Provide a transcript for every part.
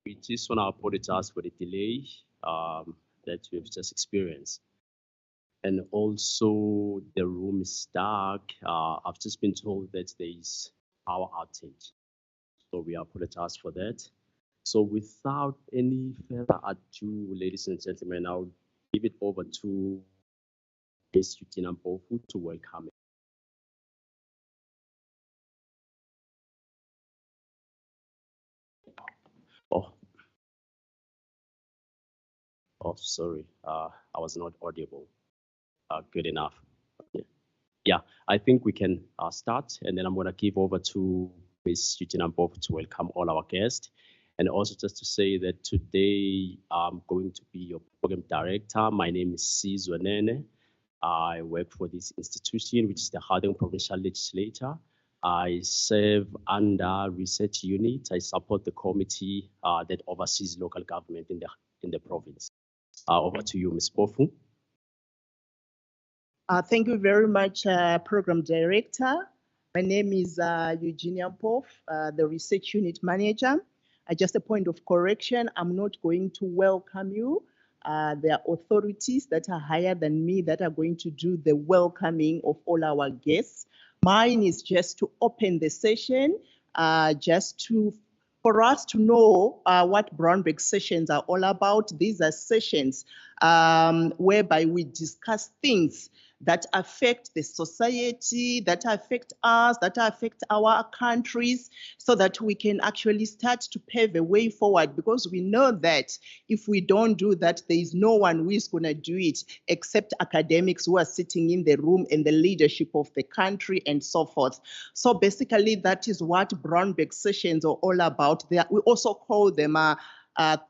We just want to apologize for the delay that we've just experienced. And also the room is dark. I've just been told that there is power outage. So we apologize for that. So without any further ado, ladies and gentlemen, I'll give it over to Ms. Eugenia Mpofu to welcome it. Oh, sorry, I was not audible. Good enough. Okay. Yeah, I think we can start, and then I'm going to give over to Ms. Eugenia Mpofu to welcome all our guests. And also just to say that today I'm going to be your program director. My name is Sizwe Nene. I work for this institution, which is the Gauteng Provincial Legislature. I serve under research unit. I support the committee that oversees local government in the province. Over to you, Ms. Mpofu. Thank you very much, Program Director. My name is Eugenia Mpofu, the Research Unit Manager. Just a point of correction, I'm not going to welcome you. There are authorities that are higher than me that are going to do the welcoming of all our guests. Mine is just to open the session, for us to know what Brownback sessions are all about. These are sessions whereby we discuss things that affect the society, that affect us, that affect our countries, so that we can actually start to pave a way forward, because we know that if we don't do that, there is no one who is going to do it except academics who are sitting in the room and the leadership of the country and so forth. So basically, that is what Brownback sessions are all about. We also call them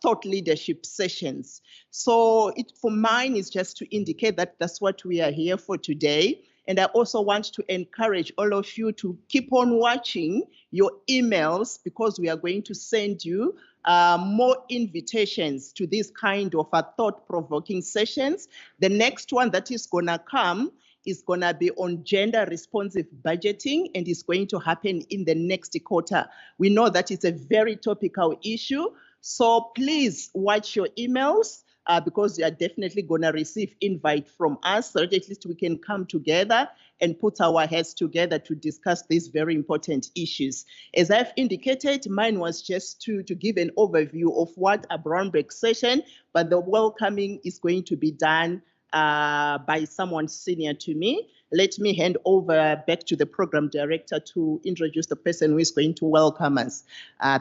thought leadership sessions. So for mine is just to indicate that that's what we are here for today. And I also want to encourage all of you to keep on watching your emails, because we are going to send you more invitations to this kind of thought-provoking sessions. The next one that is going to come is going to be on gender responsive budgeting, and is going to happen in the next quarter. We know that it's a very topical issue. So please watch your emails because you are definitely going to receive invite from us, so that at least we can come together and put our heads together to discuss these very important issues. As I've indicated, mine was just to give an overview of what a Brownback session, but the welcoming is going to be done by someone senior to me. Let me hand over back to the program director to introduce the person who is going to welcome us.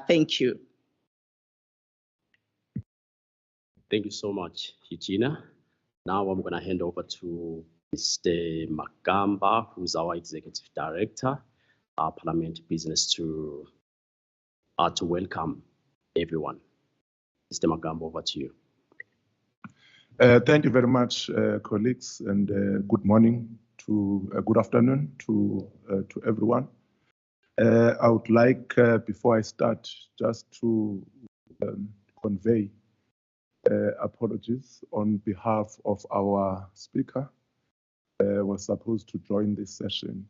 Thank you. Thank you so much, Eugenia. Now I'm going to hand over to Mr. Magamba, who's our Executive Director, Parliament Business, to welcome everyone. Mr. Magamba, over to you. Thank you very much, colleagues, and good morning good afternoon to everyone. I would like, before I start, just to convey apologies on behalf of our speaker. Was supposed to join this session,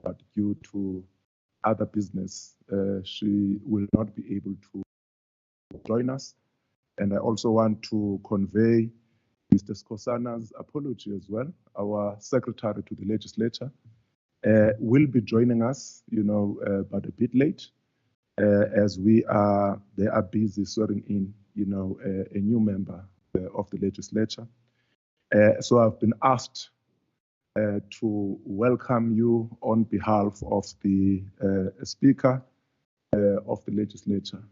but due to other business, she will not be able to join us. And I also want to convey Mr. Skosana's apology as well. Our secretary to the legislature will be joining us, but a bit late, as they are busy swearing in, a new member of the legislature. So I've been asked to welcome you on behalf of the Speaker of the legislature,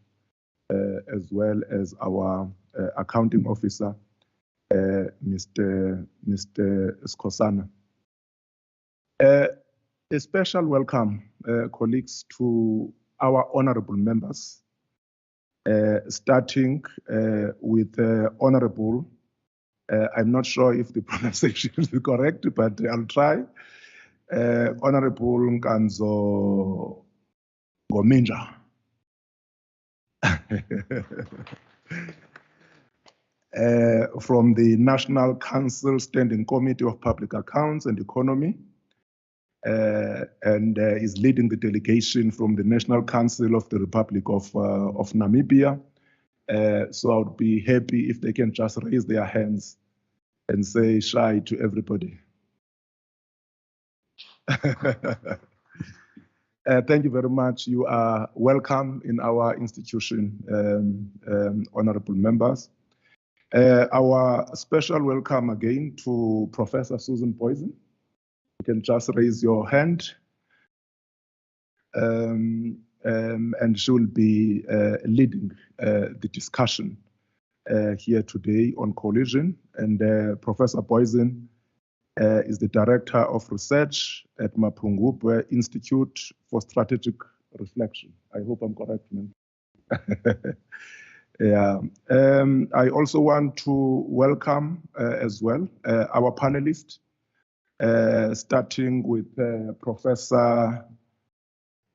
as well as our accounting officer, Mr. Skosana. A special welcome, colleagues, to our honorable members, starting with Honorable, I'm not sure if the pronunciation is correct, but I'll try, Honorable Nkanzo Gominja. From the National Council Standing Committee of Public Accounts and Economy, and is leading the delegation from the National Council of the Republic of Namibia, So I would be happy if they can just raise their hands and say shy to everybody. Thank you very much. You are welcome in our institution, honorable members. Our special welcome again to Professor Susan Booysen. You can just raise your hand. And she will be leading the discussion here today on coalition. And Professor Booysen is the Director of Research at Mapungubwe Institute for Strategic Reflection. I hope I'm correct, man. Yeah. I also want to welcome as well our panelists, starting with Professor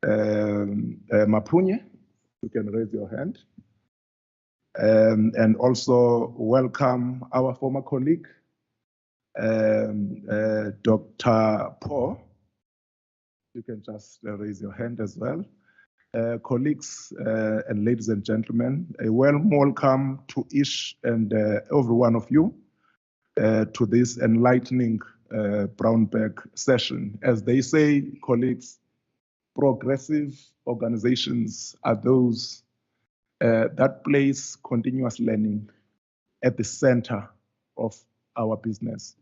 Mapunye. You can raise your hand. And also welcome our former colleague, Dr. Paul. You can just raise your hand as well. Colleagues and ladies and gentlemen, a warm welcome to each and every one of you to this enlightening Brownback session. As they say, colleagues, progressive organizations are those that place continuous learning at the center of our business.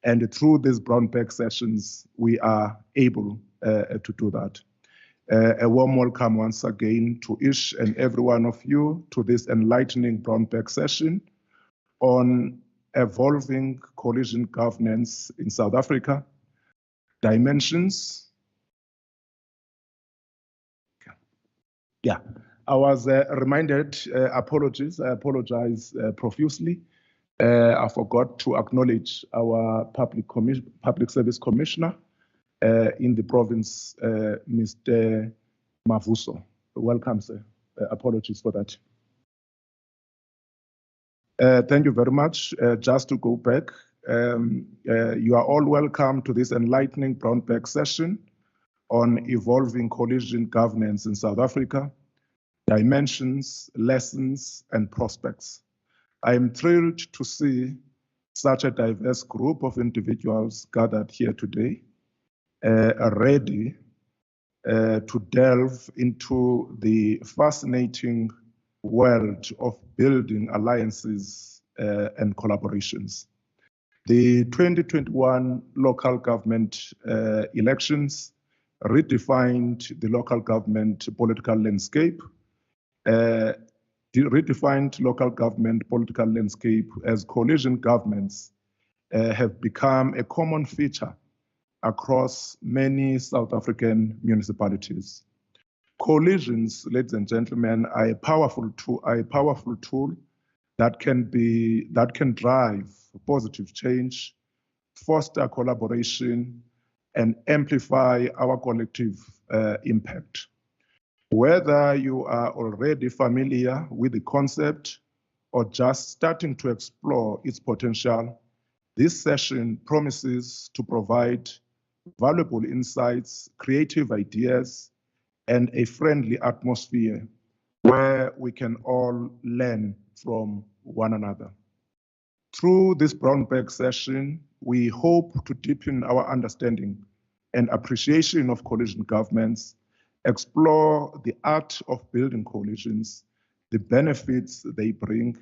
And through these Brownback sessions, we are able to do that. A warm welcome once again to each and every one of you to this enlightening Brownback session on evolving coalition governance in South Africa, dimensions. Yeah, I was reminded, I apologize profusely. I forgot to acknowledge our public service commissioner in the province, Mr. Mavuso. Welcome, sir. Apologies for that. Thank you very much. Just to go back, you are all welcome to this enlightening Brownback session on evolving coalition governance in South Africa, dimensions, lessons, and prospects. I am thrilled to see such a diverse group of individuals gathered here today, ready to delve into the fascinating world of building alliances and collaborations. The 2021 local government elections redefined the local government political landscape, redefined local government political landscape as coalition governments have become a common feature across many South African municipalities. Coalitions, ladies and gentlemen, are a powerful tool that can drive positive change, foster collaboration, and amplify our collective impact. Whether you are already familiar with the concept or just starting to explore its potential, this session promises to provide valuable insights, creative ideas, and a friendly atmosphere where we can all learn from one another. Through this Brownback session, we hope to deepen our understanding and appreciation of coalition governments, explore the art of building coalitions, the benefits they bring,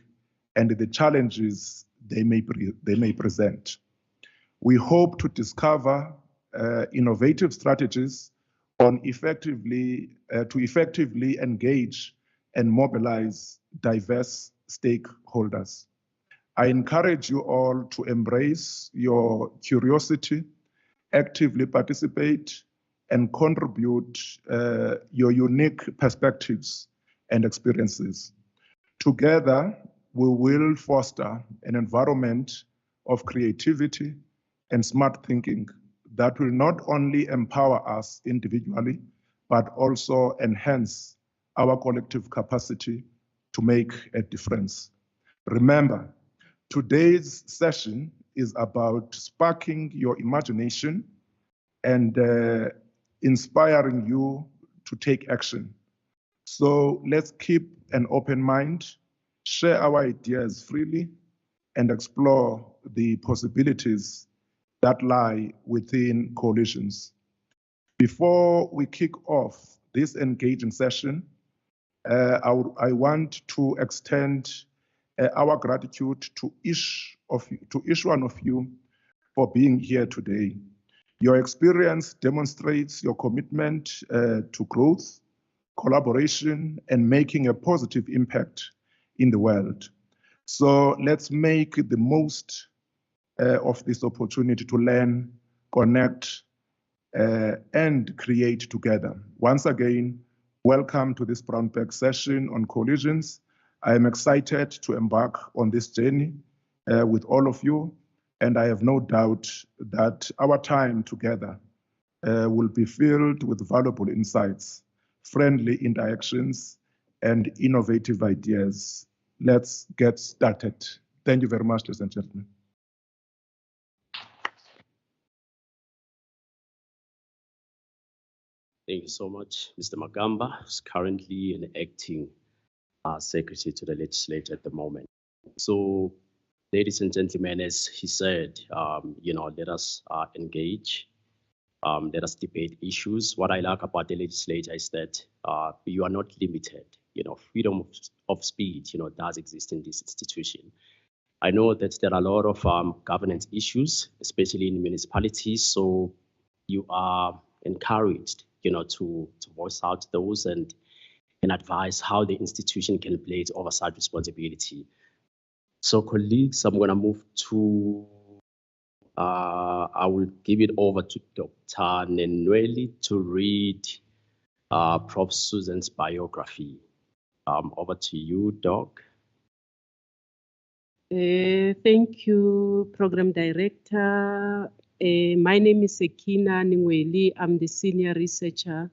and the challenges they may present. We hope to discover innovative strategies on to effectively engage and mobilize diverse stakeholders. I encourage you all to embrace your curiosity, actively participate, and contribute your unique perspectives and experiences. Together, we will foster an environment of creativity and smart thinking that will not only empower us individually, but also enhance our collective capacity to make a difference. Remember, today's session is about sparking your imagination and inspiring you to take action. So let's keep an open mind share our ideas freely, and explore the possibilities that lie within coalitions. Before we kick off this engaging session, I want to extend our gratitude to each one of you for being here today. Your experience demonstrates your commitment to growth, collaboration, and making a positive impact in the world. So let's make the most of this opportunity to learn, connect, and create together. Once again, welcome to this Brown Bag session on coalitions. I am excited to embark on this journey with all of you, and I have no doubt that our time together will be filled with valuable insights, friendly interactions, and innovative ideas. Let's get started. Thank you very much, ladies and gentlemen. Thank you so much, Mr. Magamba, who's currently an acting secretary to the legislature at the moment. So, ladies and gentlemen, as he said, let us engage, let us debate issues. What I like about the legislature is that you are not limited. Freedom of speech, does exist in this institution. I know that there are a lot of governance issues, especially in municipalities. So you are encouraged, to voice out those and advise how the institution can play its oversight responsibility. So colleagues, I'm going to move to, I will give it over to Dr. Nenweli to read Prof Susan's biography. Over to you, Doc. Thank you, Program Director. My name is Sekina Nenweli. I'm the senior researcher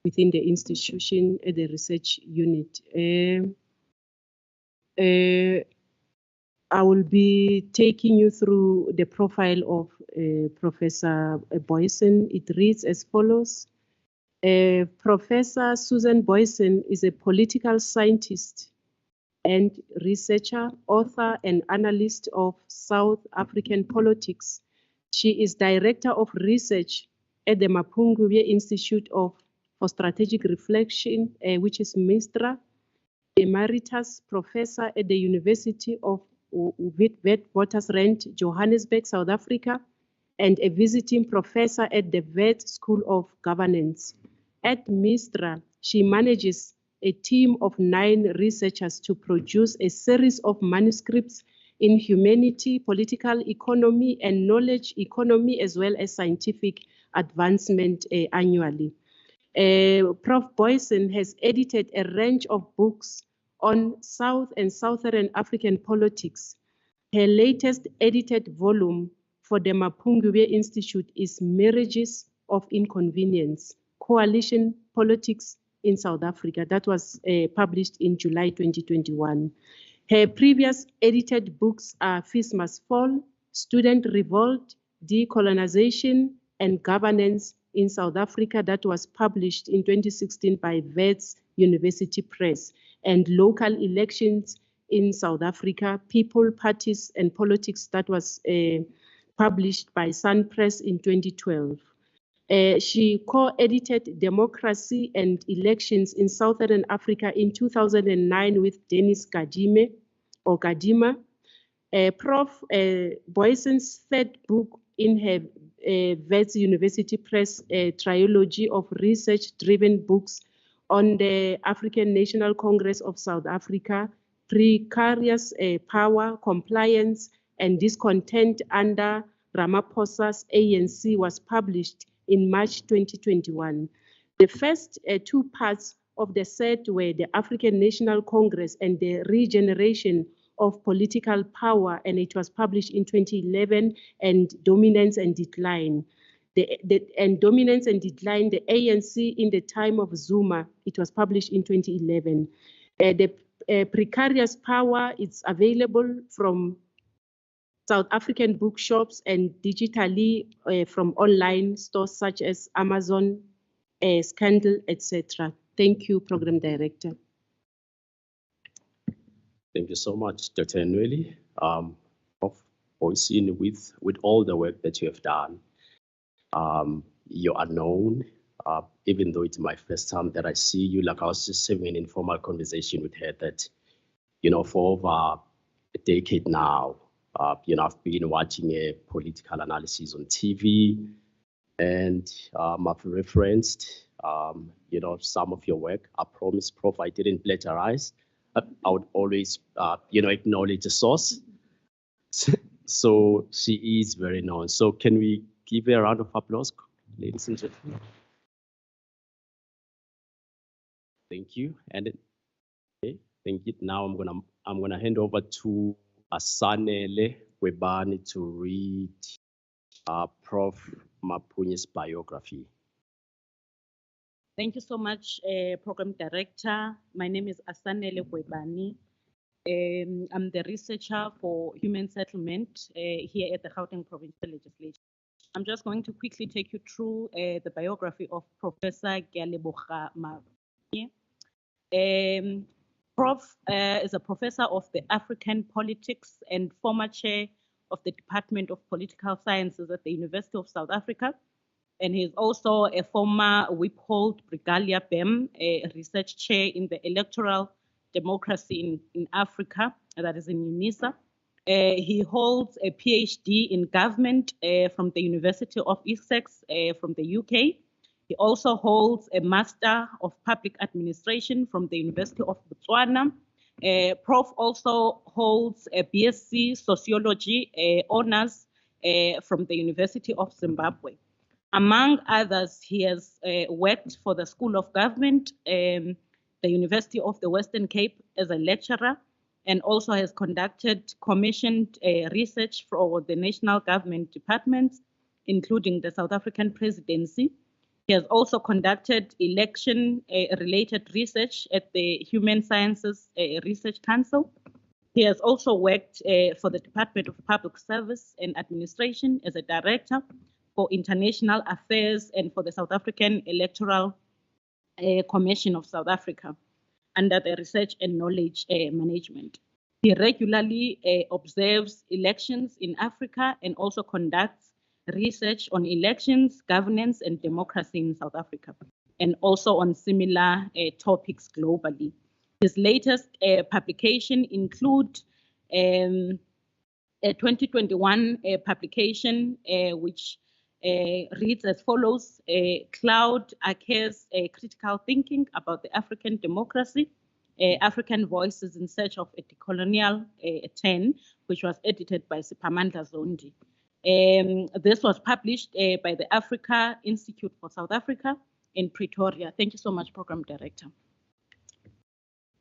within the institution at the research unit. I will be taking you through the profile of Professor Booysen. It reads as follows. Professor Susan Booysen is a political scientist and researcher, author, and analyst of South African politics. She is Director of Research at the Mapungubwe Institute for Strategic Reflection, which is MISTRA, Emeritus Professor at the University of Witwatersrand, Johannesburg, South Africa, and a visiting professor at the Wits School of Governance. At MISTRA, she manages a team of 9 researchers to produce a series of manuscripts in humanity, political economy, and knowledge economy, as well as scientific advancement annually. Prof Booysen has edited a range of books on South and Southern African politics. Her latest edited volume for the Mapungubwe Institute is Marriages of Inconvenience, Coalition Politics in South Africa. That was published in July 2021. Her previous edited books are Fees Must Fall, Student Revolt, Decolonization and Governance in South Africa, that was published in 2016 by Wits University Press, and Local Elections in South Africa, People, Parties and Politics, that was published by Sun Press in 2012. She co-edited Democracy and Elections in Southern Africa in 2009 with Dennis Kadima. Prof Booysen's third book in her Wits University Press trilogy of research-driven books on the African National Congress of South Africa, Precarious Power, Compliance, and Discontent under Ramaphosa's ANC was published in March 2021. The first 2 parts of the set were the African National Congress and the Regeneration of Political Power, and it was published in 2011, and Dominance and Decline. Dominance and Decline, the ANC in the Time of Zuma, it was published in 2011. The Precarious Power, it's available from South African bookshops and digitally from online stores such as Amazon, Scandal, etc. Thank you, Program Director. Thank you so much, Dr. Nweli. Prof Booysen, with all the work that you have done, you are known, even though it's my first time that I see you. Like I was just having an informal conversation with her that, for over a decade now, I've been watching a political analysis on TV, and I've referenced, some of your work. I promise, Prof, I didn't plagiarize. I would always, acknowledge the source. So she is very known. So can we give her a round of applause, ladies and gentlemen? Thank you. And okay, thank you. Now I'm gonna hand over to Asanele Webani to read Prof Mapunye's biography. Thank you so much, Program Director. My name is Asanele Webani. I'm the researcher for human settlement here at the Gauteng Provincial Legislature. I'm just going to quickly take you through the biography of Professor Galeboga Mapunye. Prof is a professor of the African politics and former chair of the Department of Political Sciences at the University of South Africa. And he is also a former Wippold Brigalia BEM, a research chair in the electoral democracy in Africa, that is in UNISA. He holds a PhD in government from the University of Essex from the UK. He also holds a Master of Public Administration from the University of Botswana. Prof also holds a BSc Sociology honors from the University of Zimbabwe. Among others, he has worked for the School of Government, the University of the Western Cape as a lecturer, and also has conducted commissioned research for the national government departments, including the South African presidency. He has also conducted election-related research at the Human Sciences Research Council. He has also worked for the Department of Public Service and Administration as a director for international affairs and for the South African Electoral Commission of South Africa under the research and knowledge management. He regularly observes elections in Africa and also conducts research on elections, governance, and democracy in South Africa, and also on similar topics globally. His latest publication include a 2021 publication which reads as follows: Cloud Ake's Critical Thinking About the African Democracy, African Voices in Search of a Decolonial 10, which was edited by Siphamandla Zondi. This was published by the Africa Institute for South Africa in Pretoria. Thank you so much, Program Director.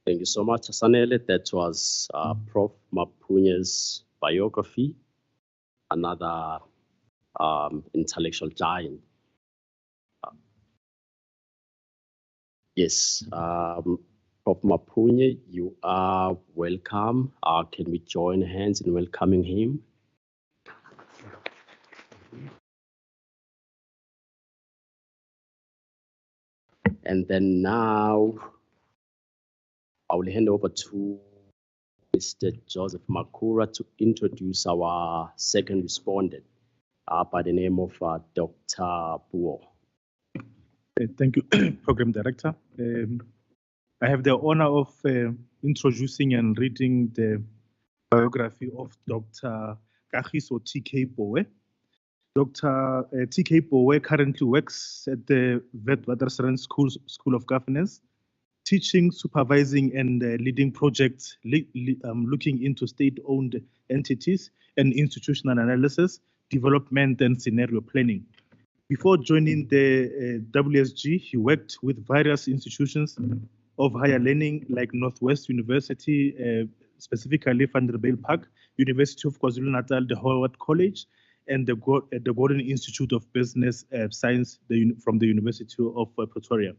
Thank you so much, Asanele. That was Prof Mapunye's biography, another intellectual giant. Yes, Prof Mapunye, you are welcome. Can we join hands in welcoming him? And then now I will hand over to Mr. Joseph Makura to introduce our second respondent by the name of Dr. Buo. Thank you, Program Director. I have the honor of introducing and reading the biography of Dr. Kagiso T.K. Bowe. Dr. T.K. Bowe currently works at the Witwatersrand School of Governance, teaching, supervising, and leading projects looking into state-owned entities and institutional analysis, development, and scenario planning. Before joining the WSG, he worked with various institutions of higher learning like Northwest University, specifically Vanderbilt Park, University of KwaZulu-Natal, the Howard College, and the Gordon Institute of Business Science from the University of Pretoria.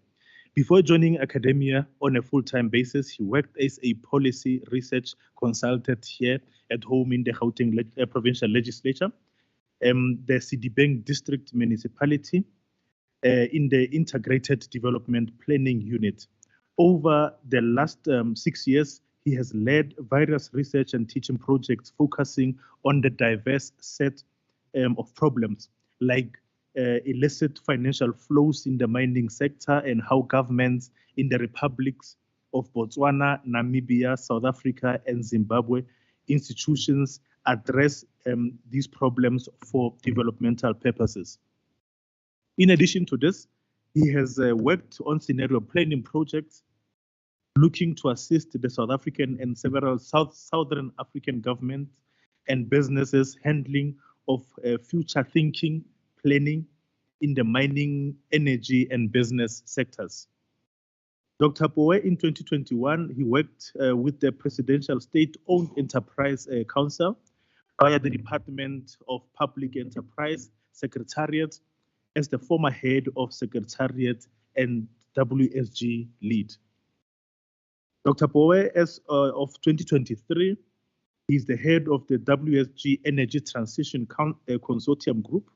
Before joining academia on a full-time basis, he worked as a policy research consultant here at home in the Gauteng Provincial Legislature, the Citibank District Municipality, in the Integrated Development Planning Unit. Over the last 6 years, he has led various research and teaching projects focusing on the diverse set of problems like illicit financial flows in the mining sector and how governments in the republics of Botswana, Namibia, South Africa, and Zimbabwe institutions address these problems for developmental purposes. In addition to this, he has worked on scenario planning projects looking to assist the South African and several Southern African governments and businesses handling of future thinking, planning in the mining, energy, and business sectors. Dr. Bowe, in 2021, he worked with the Presidential State-Owned Enterprise Council via the Department of Public Enterprise Secretariat as the former head of Secretariat and WSG lead. Dr. Bowe, as of 2023, he's the head of the WSG Energy Transition Consortium Group,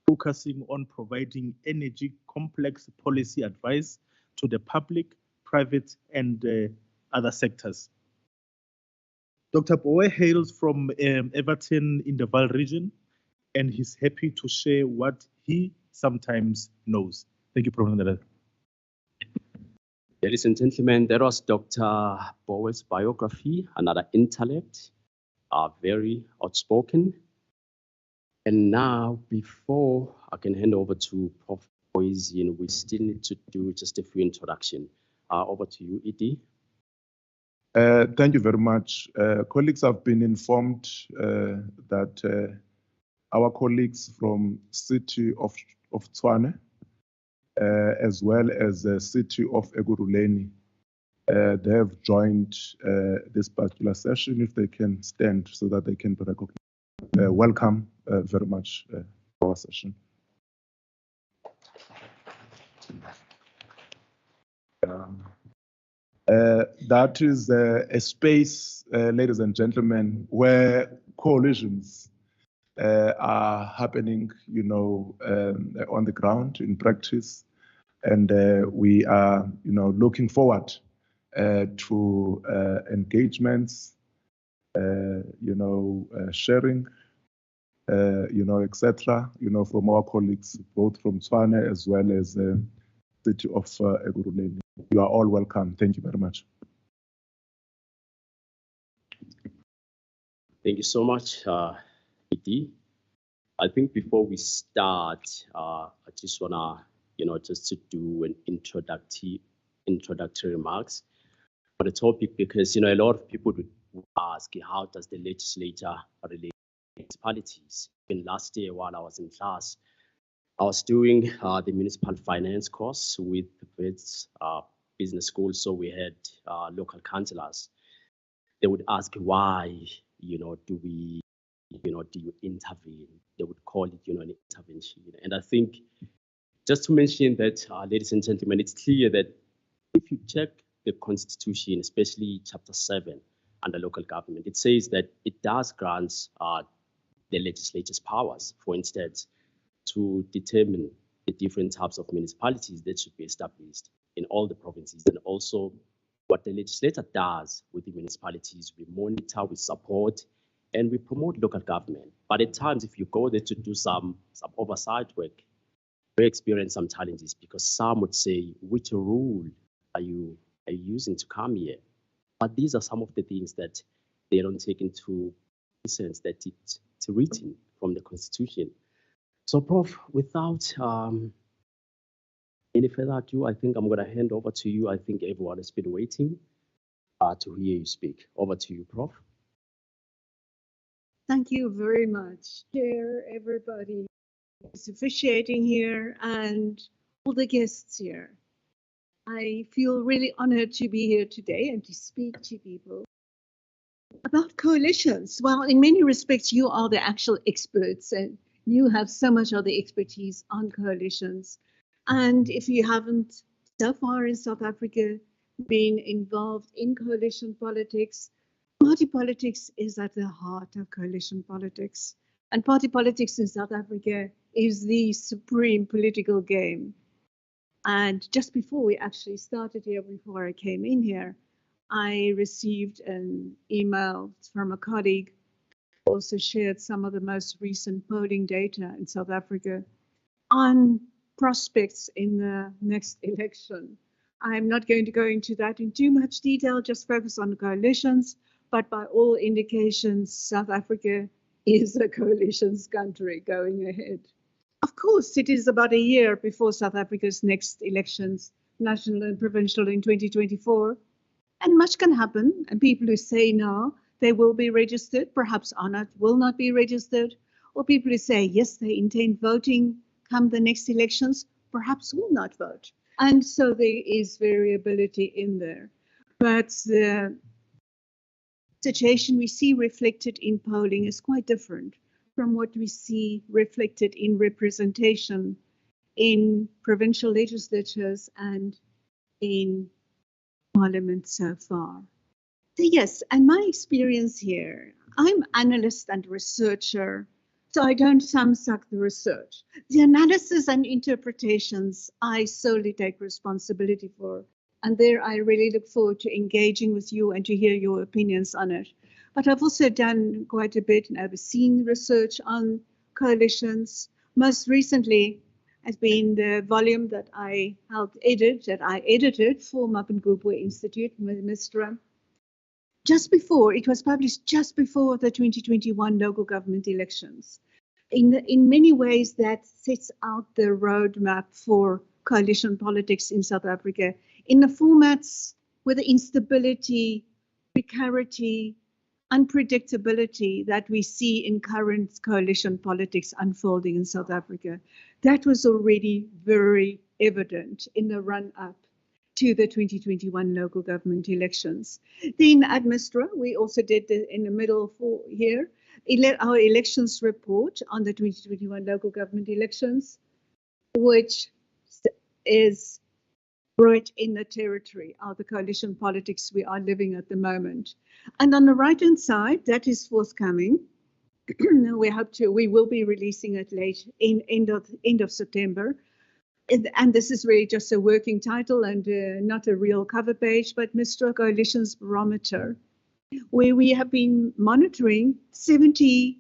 focusing on providing energy complex policy advice to the public, private, and other sectors. Dr. Bowe hails from Everton in the Vaal region, and he's happy to share what he sometimes knows. Thank you, Prof. Ladies and gentlemen, that was Dr. Bowe's biography, another intellect, very outspoken. And now, before I can hand over to Prof. Booysen, we still need to do just a few introductions. Over to you, Edie. Thank you very much. Colleagues have been informed that our colleagues from City of Tshwane, as well as the City of Ekurhuleni, they have joined this particular session. If they can stand so that they can be recognized. Welcome very much to our session. That is a space, ladies and gentlemen, where coalitions are happening, on the ground in practice, and we are, looking forward to engagements, sharing, etc. From our colleagues, both from Tshwane as well as the City of Ekurhuleni. You are all welcome. Thank you very much. Thank you so much, Edie. I think before we start, I just wanna, just to do an introductory remarks for the topic, because a lot of people would ask, how does the legislature relate to municipalities? Even last year, while I was in class, I was doing the municipal finance course with Wits Business School, so we had local councillors. They would ask why, do you intervene? They would call it, an intervention. And I think, just to mention that, ladies and gentlemen, it's clear that if you check the Constitution, especially Chapter 7 under local government, it says that it does grant the legislature's powers, for instance, to determine the different types of municipalities that should be established in all the provinces. And also what the legislature does with the municipalities, we monitor, we support, and we promote local government. But at times, if you go there to do some oversight work, we experience some challenges, because some would say, which rule are you using to come here? But these are some of the things that they don't take into sense that it's written from the Constitution. So, Prof, without any further ado, I think I'm going to hand over to you. I think everyone has been waiting to hear you speak. Over to you, Prof. Thank you very much, Chair, everybody who's officiating here, and all the guests here. I feel really honored to be here today and to speak to people about coalitions. Well, in many respects, you are the actual experts, and you have so much of the expertise on coalitions. And if you haven't so far in South Africa been involved in coalition politics, party politics is at the heart of coalition politics. And party politics in South Africa is the supreme political game. And just before we actually started here, before I came in here, I received an email from a colleague who also shared some of the most recent polling data in South Africa on prospects in the next election. I'm not going to go into that in too much detail, just focus on coalitions, but by all indications, South Africa is a coalitions country going ahead. Of course, it is about a year before South Africa's next elections, national and provincial in 2024, and much can happen, and people who say no, they will be registered, perhaps will not be registered, or people who say yes, they intend voting come the next elections, perhaps will not vote. And so there is variability in there. But the situation we see reflected in polling is quite different from what we see reflected in representation in provincial legislatures and in Parliament so far. So yes, and my experience here, I'm analyst and researcher, so I don't thumbsuck the research. The analysis and interpretations, I solely take responsibility for. And there I really look forward to engaging with you and to hear your opinions on it. But I've also done quite a bit and overseen research on coalitions. Most recently has been the volume that I helped edit, that I edited for Mapungubwe Institute, MISTRA. It was published just before the 2021 local government elections. In many ways, that sets out the roadmap for coalition politics in South Africa in the formats where the instability, precarity, unpredictability that we see in current coalition politics unfolding in South Africa. That was already very evident in the run-up to the 2021 local government elections. Then at MISTRA, we also did in the middle for here, our elections report on the 2021 local government elections, which is right in the territory of the coalition politics we are living at the moment. And on the right-hand side, that is forthcoming. We will be releasing it late in end of September. And this is really just a working title and not a real cover page, but MISTRA Coalitions Barometer, where we have been monitoring 70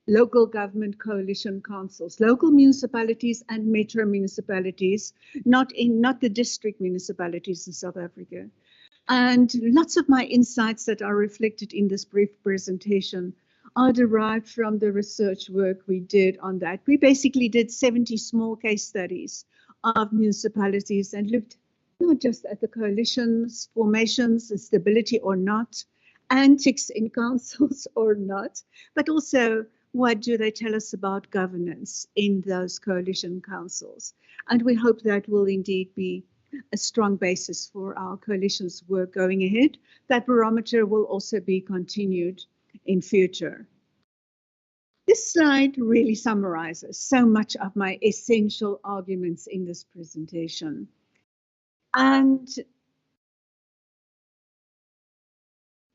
local government coalition councils, local municipalities and metro municipalities, not the district municipalities in South Africa. And lots of my insights that are reflected in this brief presentation are derived from the research work we did on that. We basically did 70 small case studies of municipalities and looked not just at the coalitions, formations, and stability or not, antics in councils or not, but also what do they tell us about governance in those coalition councils. And we hope that will indeed be a strong basis for our coalition's work going ahead. That barometer will also be continued in future. This slide really summarizes so much of my essential arguments in this presentation. And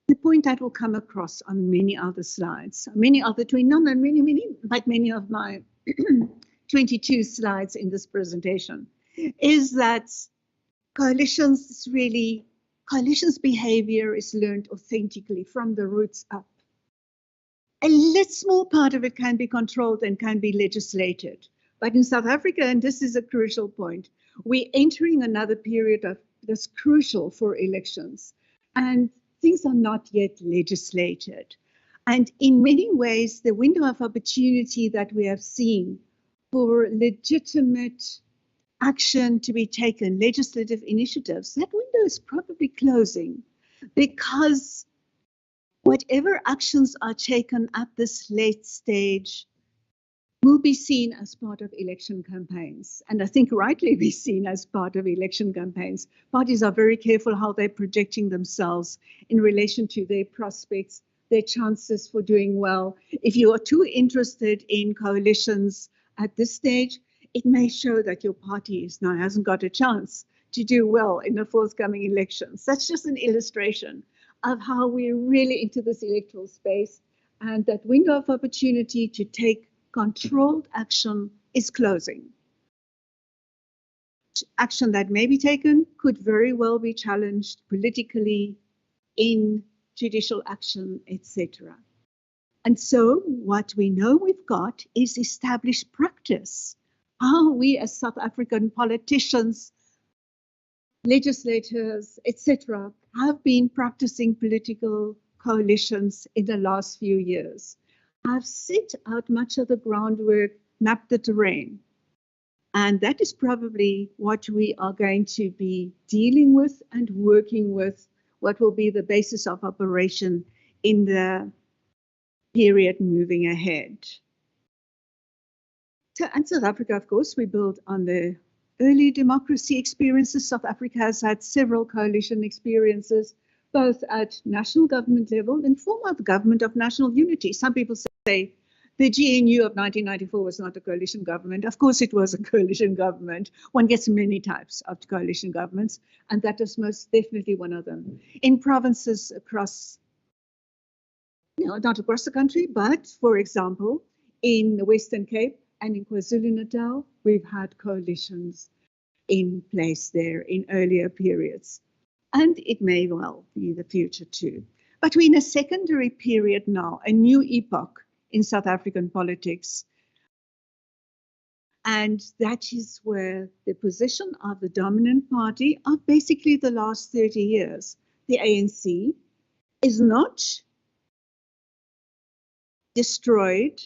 the point that will come across on many other slides, many of my 22 slides in this presentation, is that coalitions behavior is learned authentically from the roots up. A little small part of it can be controlled and can be legislated. But in South Africa, and this is a crucial point, we're entering another period that's crucial for elections. And things are not yet legislated. And in many ways, the window of opportunity that we have seen for legitimate action to be taken, legislative initiatives, that window is probably closing, because whatever actions are taken at this late stage will be seen as part of election campaigns. And I think rightly be seen as part of election campaigns. Parties are very careful how they're projecting themselves in relation to their prospects, their chances for doing well. If you are too interested in coalitions at this stage, it may show that your party hasn't got a chance to do well in the forthcoming elections. That's just an illustration of how we're really into this electoral space, and that window of opportunity to take controlled action is closing. action that may be taken could very well be challenged politically in judicial action, etc. And so what we know we've got is established practice. How we as South African politicians, legislators, etc., have been practicing political coalitions in the last few years. I've set out much of the groundwork, mapped the terrain. And that is probably what we are going to be dealing with and working with, what will be the basis of operation in the period moving ahead. So, and South Africa, of course, we build on the early democracy experiences. South Africa has had several coalition experiences, both at national government level and form of government of national unity. Some people say the GNU of 1994 was not a coalition government. Of course, it was a coalition government. One gets many types of coalition governments, and that is most definitely one of them. In provinces across, not across the country, but for example, in the Western Cape and in KwaZulu-Natal, we've had coalitions in place there in earlier periods. And it may well be the future too. But we're in a secondary period now, a new epoch in South African politics. And that is where the position of the dominant party of basically the last 30 years, the ANC, is not destroyed.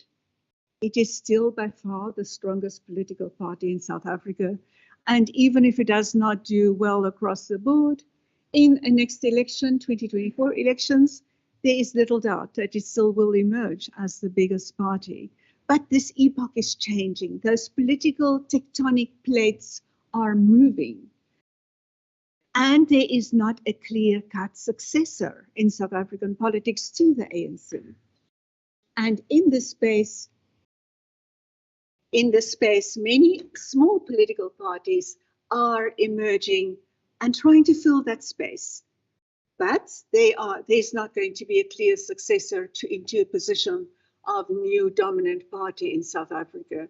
It is still by far the strongest political party in South Africa. And even if it does not do well across the board, in a next election, 2024 elections, there is little doubt that it still will emerge as the biggest party. But this epoch is changing. Those political tectonic plates are moving. And there is not a clear-cut successor in South African politics to the ANC. And in this space, many small political parties are emerging and trying to fill that space. But there's not going to be a clear successor into a position of new dominant party in South Africa.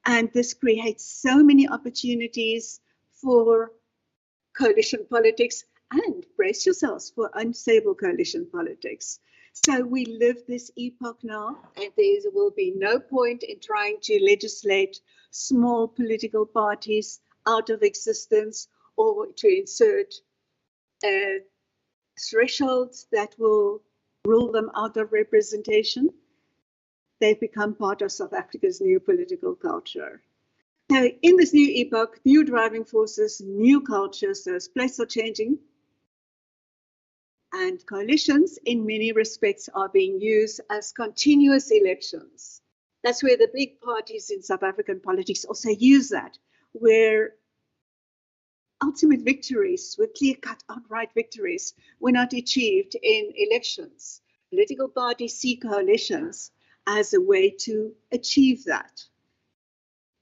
And this creates so many opportunities for coalition politics, and brace yourselves for unstable coalition politics. So we live this epoch now, and there will be no point in trying to legislate small political parties out of existence or to insert thresholds that will rule them out of representation. They've become part of South Africa's new political culture. Now, in this new epoch, new driving forces, new cultures, those places are changing. And coalitions, in many respects, are being used as continuous elections. That's where the big parties in South African politics also use that, where ultimate victories, where clear-cut outright victories, were not achieved in elections. Political parties see coalitions as a way to achieve that.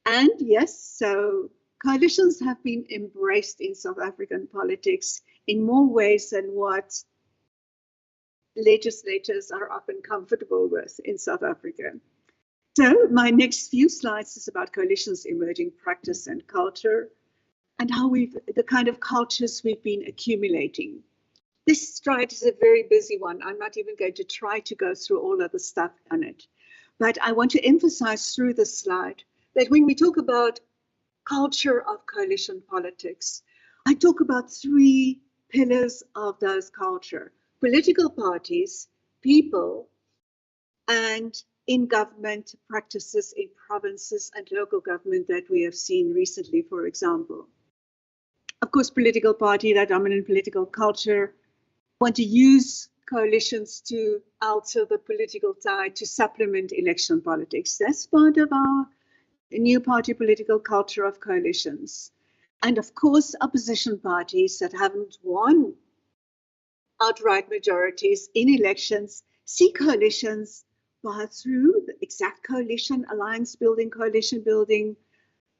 And yes, so coalitions have been embraced in South African politics in more ways than what legislators are often comfortable with in South Africa. So my next few slides is about coalitions, emerging practice and culture, and how the kind of cultures we've been accumulating. This slide is a very busy one. I'm not even going to try to go through all of the stuff on it. But I want to emphasize through this slide that when we talk about culture of coalition politics, I talk about three pillars of those culture: political parties, people, and in government practices in provinces and local government that we have seen recently, for example. Of course, political party, that dominant political culture, want to use coalitions to alter the political tide to supplement election politics. That's part of our new party political culture of coalitions. And of course, opposition parties that haven't won outright majorities in elections see coalitions through the exact coalition, alliance building, coalition building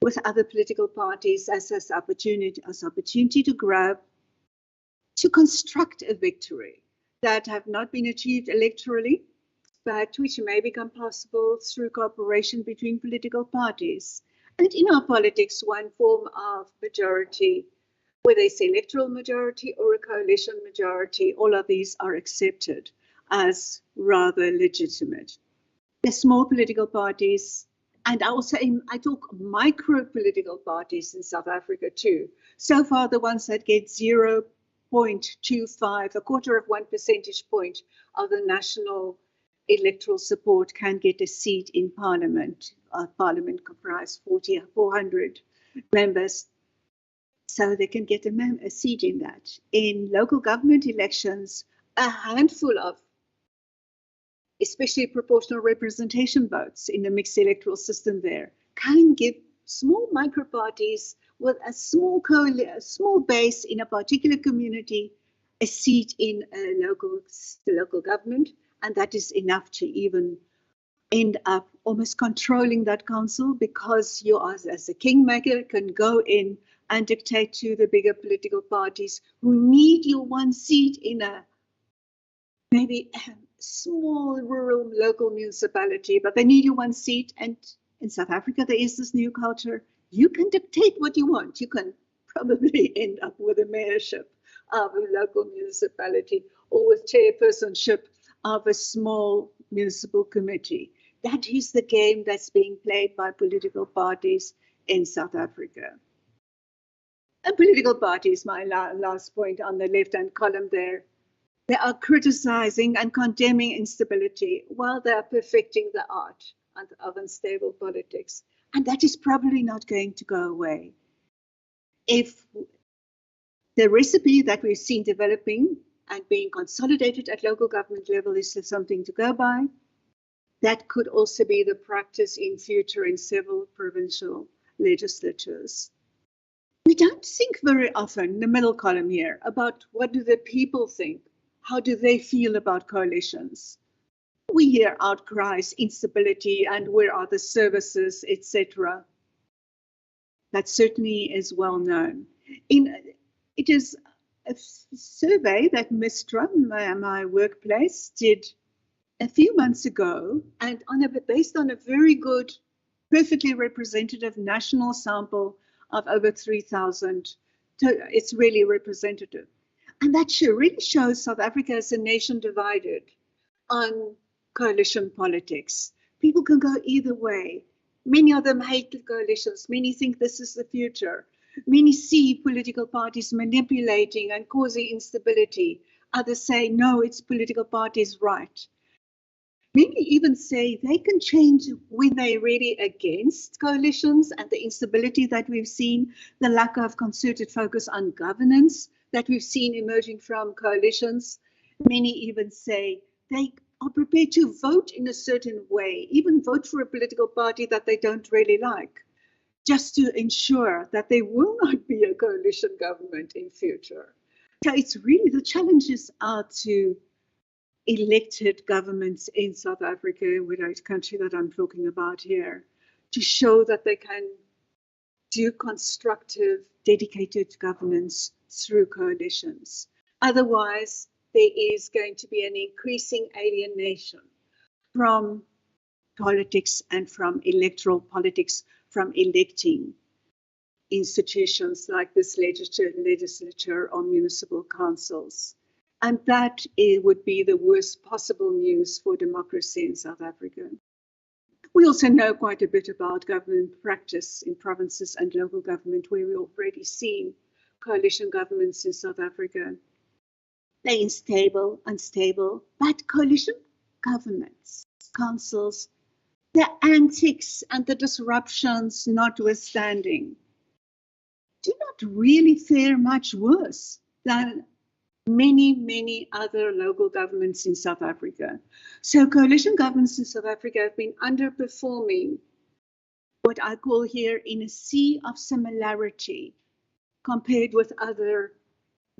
with other political parties as opportunity to grab, to construct a victory that have not been achieved electorally, but which may become possible through cooperation between political parties. And in our politics, one form of majority, whether it's electoral majority or a coalition majority, all of these are accepted as rather legitimate. The small political parties, and I talk micro political parties in South Africa too. So far, the ones that get 0.25, a quarter of 1 percentage point of the national electoral support can get a seat in Parliament. Parliament comprises 400 members, so they can get a seat in that. In local government elections, a handful of, especially proportional representation votes in the mixed electoral system there, can give small micro parties with a small base in a particular community a seat in a local government, and that is enough to even end up almost controlling that council, because you as a kingmaker can go in and dictate to the bigger political parties who need your one seat in a maybe small rural local municipality, but they need you one seat. And in South Africa, there is this new culture. You can dictate what you want. You can probably end up with a mayorship of a local municipality or with chairpersonship of a small municipal committee. That is the game that's being played by political parties in South Africa. And political parties, my last point on the left-hand column there, they are criticizing and condemning instability while they are perfecting the art of unstable politics. And that is probably not going to go away. If the recipe that we've seen developing and being consolidated at local government level is something to go by, that could also be the practice in future in several provincial legislatures. We don't think very often, the middle column here, about what do the people think. How do they feel about coalitions? We hear outcries, instability, and where are the services, etc. That certainly is well known. It is a survey that Mistra, my workplace, did a few months ago, and based on a very good, perfectly representative national sample of over 3,000. It's really representative. And that really shows South Africa as a nation divided on coalition politics. People can go either way. Many of them hate the coalitions. Many think this is the future. Many see political parties manipulating and causing instability. Others say, no, it's political parties' right. Many even say they can change when they're really against coalitions and the instability that we've seen, the lack of concerted focus on governance that we've seen emerging from coalitions. Many even say they are prepared to vote in a certain way, even vote for a political party that they don't really like, just to ensure that there will not be a coalition government in future. So it's really, the challenges are to elected governments in South Africa, the country that I'm talking about here, to show that they can do constructive, dedicated governance through coalitions. Otherwise, there is going to be an increasing alienation from politics and from electoral politics, from electing institutions like this legislature or municipal councils. And that would be the worst possible news for democracy in South Africa. We also know quite a bit about government practice in provinces and local government, where we've already seen coalition governments in South Africa. They're unstable, but coalition governments, councils, the antics and the disruptions notwithstanding, do not really fare much worse than many other local governments in South Africa. So coalition governments in South Africa have been underperforming what I call here in a sea of similarity compared with other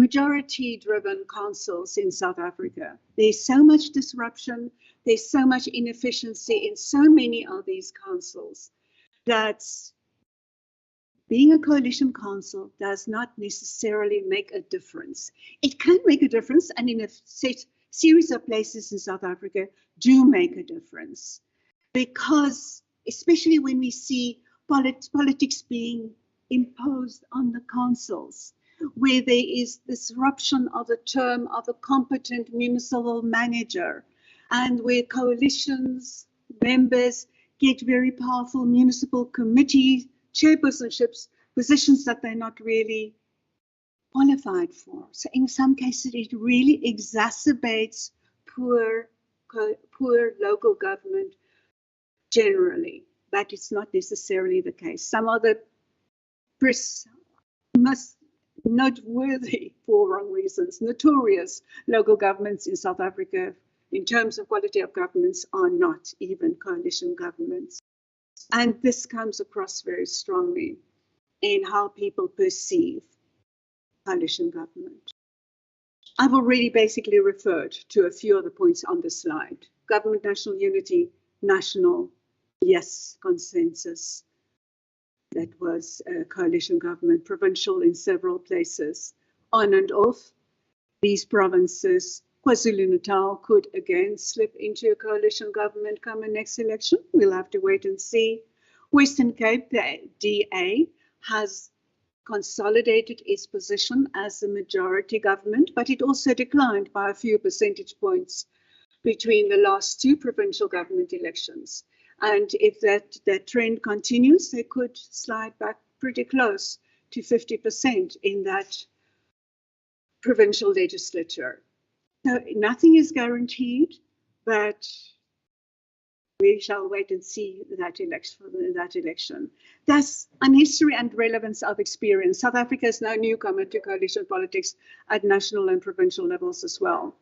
majority-driven councils in South Africa. There's so much disruption, there's so much inefficiency in so many of these councils that being a coalition council does not necessarily make a difference. It can make a difference, and in a series of places in South Africa do make a difference. Because, especially when we see politics being imposed on the councils, where there is disruption of the term of a competent municipal manager, and where coalitions, members get very powerful municipal committee chairpersonships, positions that they're not really qualified for. So in some cases, it really exacerbates poor local government generally, but it's not necessarily the case. Some of the most noteworthy, for wrong reasons, notorious local governments in South Africa in terms of quality of governments are not even coalition governments. And this comes across very strongly in how people perceive coalition government. I've already basically referred to a few of the points on the slide. Government national unity, national, yes, consensus. That was a coalition government, provincial in several places, on and off. These provinces, KwaZulu-Natal could again slip into a coalition government come the next election. We'll have to wait and see. Western Cape, the DA, has consolidated its position as a majority government, but it also declined by a few percentage points between the last two provincial government elections. And if that trend continues, they could slide back pretty close to 50% in that provincial legislature. So nothing is guaranteed, but we shall wait and see that election. Thus, on history and relevance of experience, South Africa is no newcomer to coalition politics at national and provincial levels as well.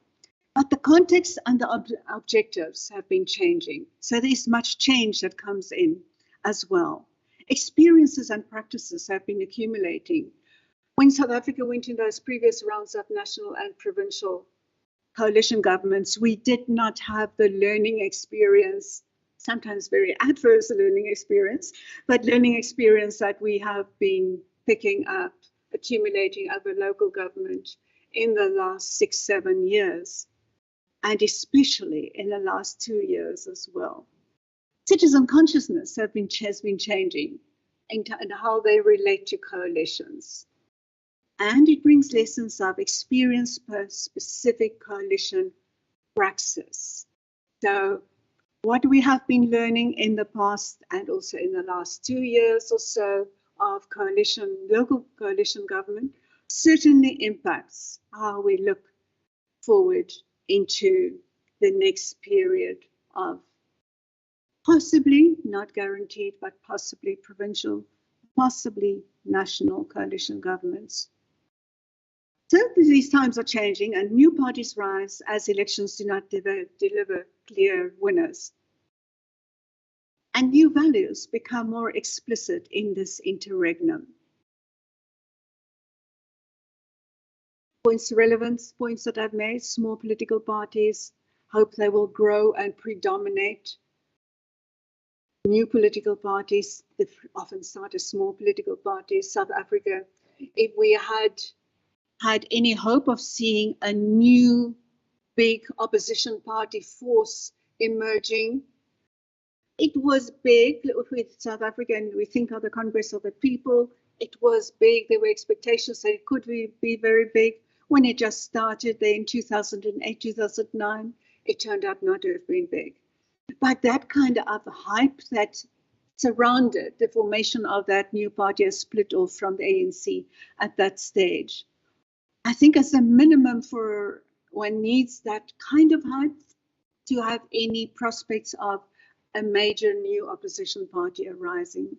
But the context and the objectives have been changing. So there's much change that comes in as well. Experiences and practices have been accumulating. When South Africa went in those previous rounds of national and provincial coalition governments, we did not have the learning experience, sometimes very adverse learning experience, but learning experience that we have been picking up, accumulating over local government in the last 6-7 years. And especially in the last 2 years as well. Citizen consciousness has been changing in how they relate to coalitions. And it brings lessons of experience per specific coalition praxis. So what we have been learning in the past and also in the last 2 years or so of local coalition government certainly impacts how we look forward into the next period of possibly, not guaranteed, but possibly provincial, possibly national coalition governments. So these times are changing and new parties rise as elections do not deliver clear winners. And new values become more explicit in this interregnum. Relevance points that I've made, small political parties, hope they will grow and predominate. New political parties, they often start as small political parties. South Africa, if we had any hope of seeing a new big opposition party force emerging, it was big with South Africa, and we think of the Congress of the People. It was big. There were expectations that it could be very big. When it just started there in 2008, 2009, it turned out not to have been big. But that kind of hype that surrounded the formation of that new party has split off from the ANC at that stage. I think as a minimum for one needs that kind of hype to have any prospects of a major new opposition party arising.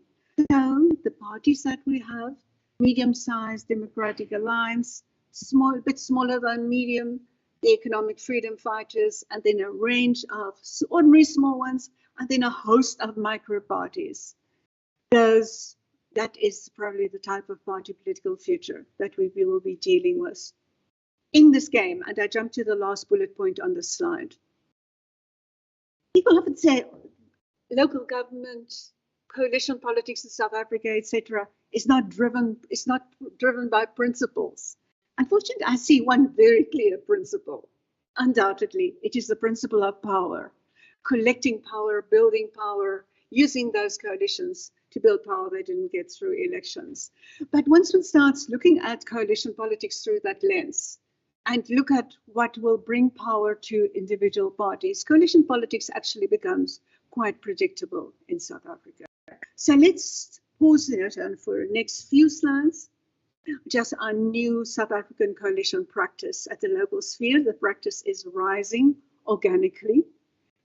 So the parties that we have, medium-sized Democratic Alliance, bit smaller than medium, the Economic Freedom Fighters, and then a range of ordinary small ones, and then a host of micro parties. That is probably the type of party political future that we will be dealing with. In this game, and I jump to the last bullet point on the slide, people often say local government, coalition politics in South Africa, etc., is not driven by principles. Unfortunately, I see one very clear principle. Undoubtedly, it is the principle of power, collecting power, building power, using those coalitions to build power they didn't get through elections. But once one starts looking at coalition politics through that lens and look at what will bring power to individual parties, coalition politics actually becomes quite predictable in South Africa. So let's pause there and for the next few slides, just our new South African coalition practice at the local sphere. The practice is rising organically,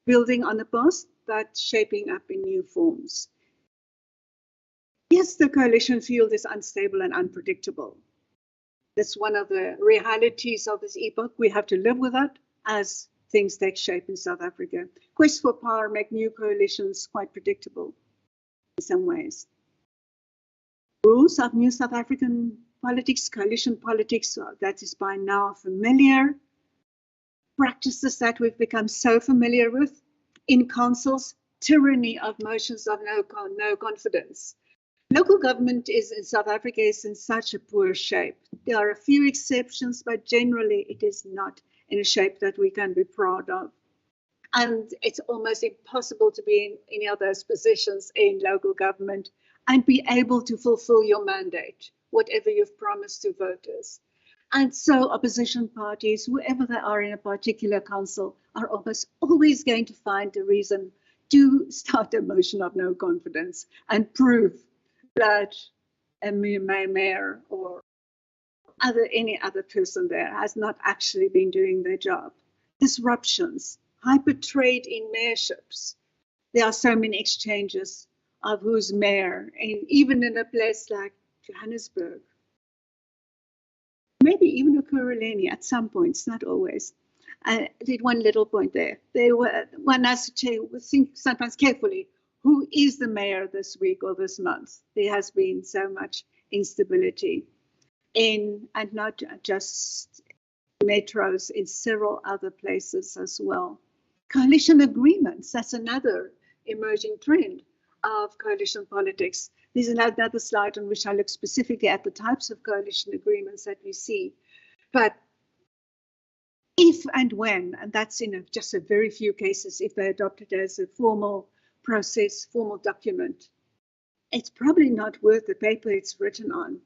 building on the past, but shaping up in new forms. Yes, the coalition field is unstable and unpredictable. That's one of the realities of this epoch. We have to live with that as things take shape in South Africa. Quest for power make new coalitions quite predictable in some ways. Rules of new South African politics, coalition politics, that is by now familiar. Practices that we've become so familiar with in councils, tyranny of motions of no confidence. Local government in South Africa is in such a poor shape. There are a few exceptions, but generally it is not in a shape that we can be proud of. And it's almost impossible to be in any of those positions in local government and be able to fulfill your mandate, whatever you've promised to voters. And so opposition parties, whoever they are in a particular council, are almost always going to find a reason to start a motion of no confidence and prove that a mayor or any other person there has not actually been doing their job. Disruptions, hyper trade in mayorships. There are so many exchanges of who's mayor, and even in a place like Johannesburg. Maybe even Ekurhuleni at some points, not always. I did one little point there. One has to think sometimes carefully, who is the mayor this week or this month? There has been so much instability and not just metros, in several other places as well. Coalition agreements, that's another emerging trend of coalition politics. There's another slide on which I look specifically at the types of coalition agreements that we see. But if and when, and that's in just a very few cases, if they're adopted as a formal process, formal document, it's probably not worth the paper it's written on.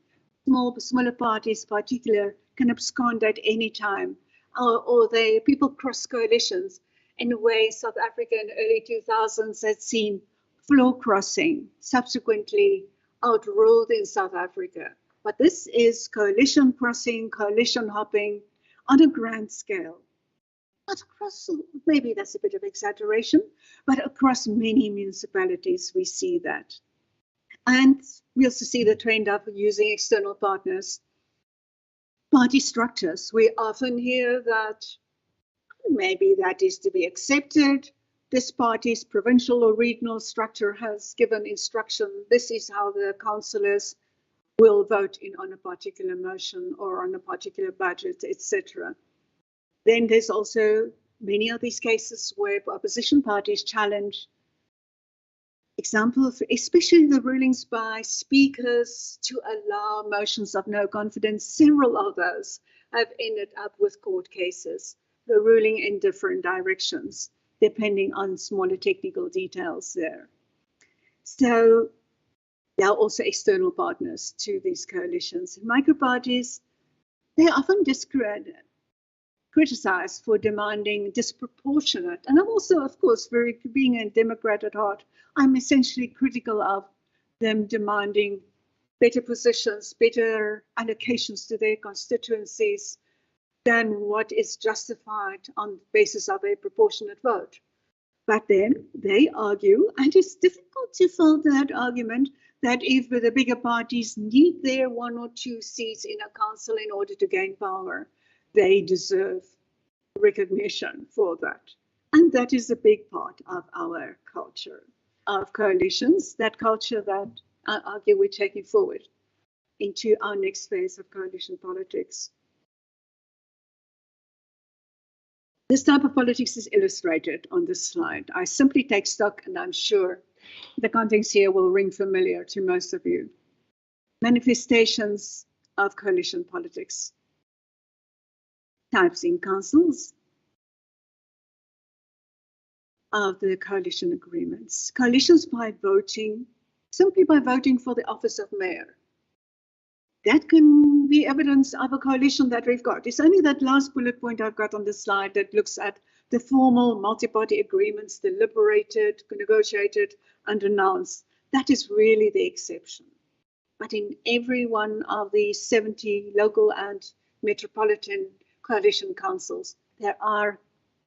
Smaller parties, particular, can abscond at any time, or people cross coalitions in a way South Africa in the early 2000s had seen floor crossing, subsequently outruled in South Africa. But this is coalition crossing, coalition hopping on a grand scale. Not across, maybe that's a bit of exaggeration, but across many municipalities we see that. And we also see the trend of using external partners. Party structures, we often hear that maybe that is to be accepted. This party's provincial or regional structure has given instruction. This is how the councillors will vote on a particular motion or on a particular budget, etc. Then there's also many of these cases where opposition parties challenge, example, especially the rulings by speakers to allow motions of no confidence. Several of those have ended up with court cases, the ruling in different directions, depending on smaller technical details there. So there are also external partners to these coalitions. Micro-parties, they're often criticized for demanding disproportionate, and I'm also, of course, being a Democrat at heart, I'm essentially critical of them demanding better positions, better allocations to their constituencies than what is justified on the basis of a proportionate vote. But then they argue, and it's difficult to fold that argument, that if the bigger parties need their 1 or 2 seats in a council in order to gain power, they deserve recognition for that. And that is a big part of our culture of coalitions, that culture that I argue we're taking forward into our next phase of coalition politics. This type of politics is illustrated on this slide. I simply take stock, and I'm sure the contents here will ring familiar to most of you. Manifestations of coalition politics. Types in councils of the coalition agreements. Coalitions by voting simply by voting for the office of mayor. That can be evidence of a coalition that we've got. It's only that last bullet point I've got on the slide that looks at the formal multi-party agreements, deliberated, negotiated, and announced. That is really the exception. But in every one of the 70 local and metropolitan coalition councils, there are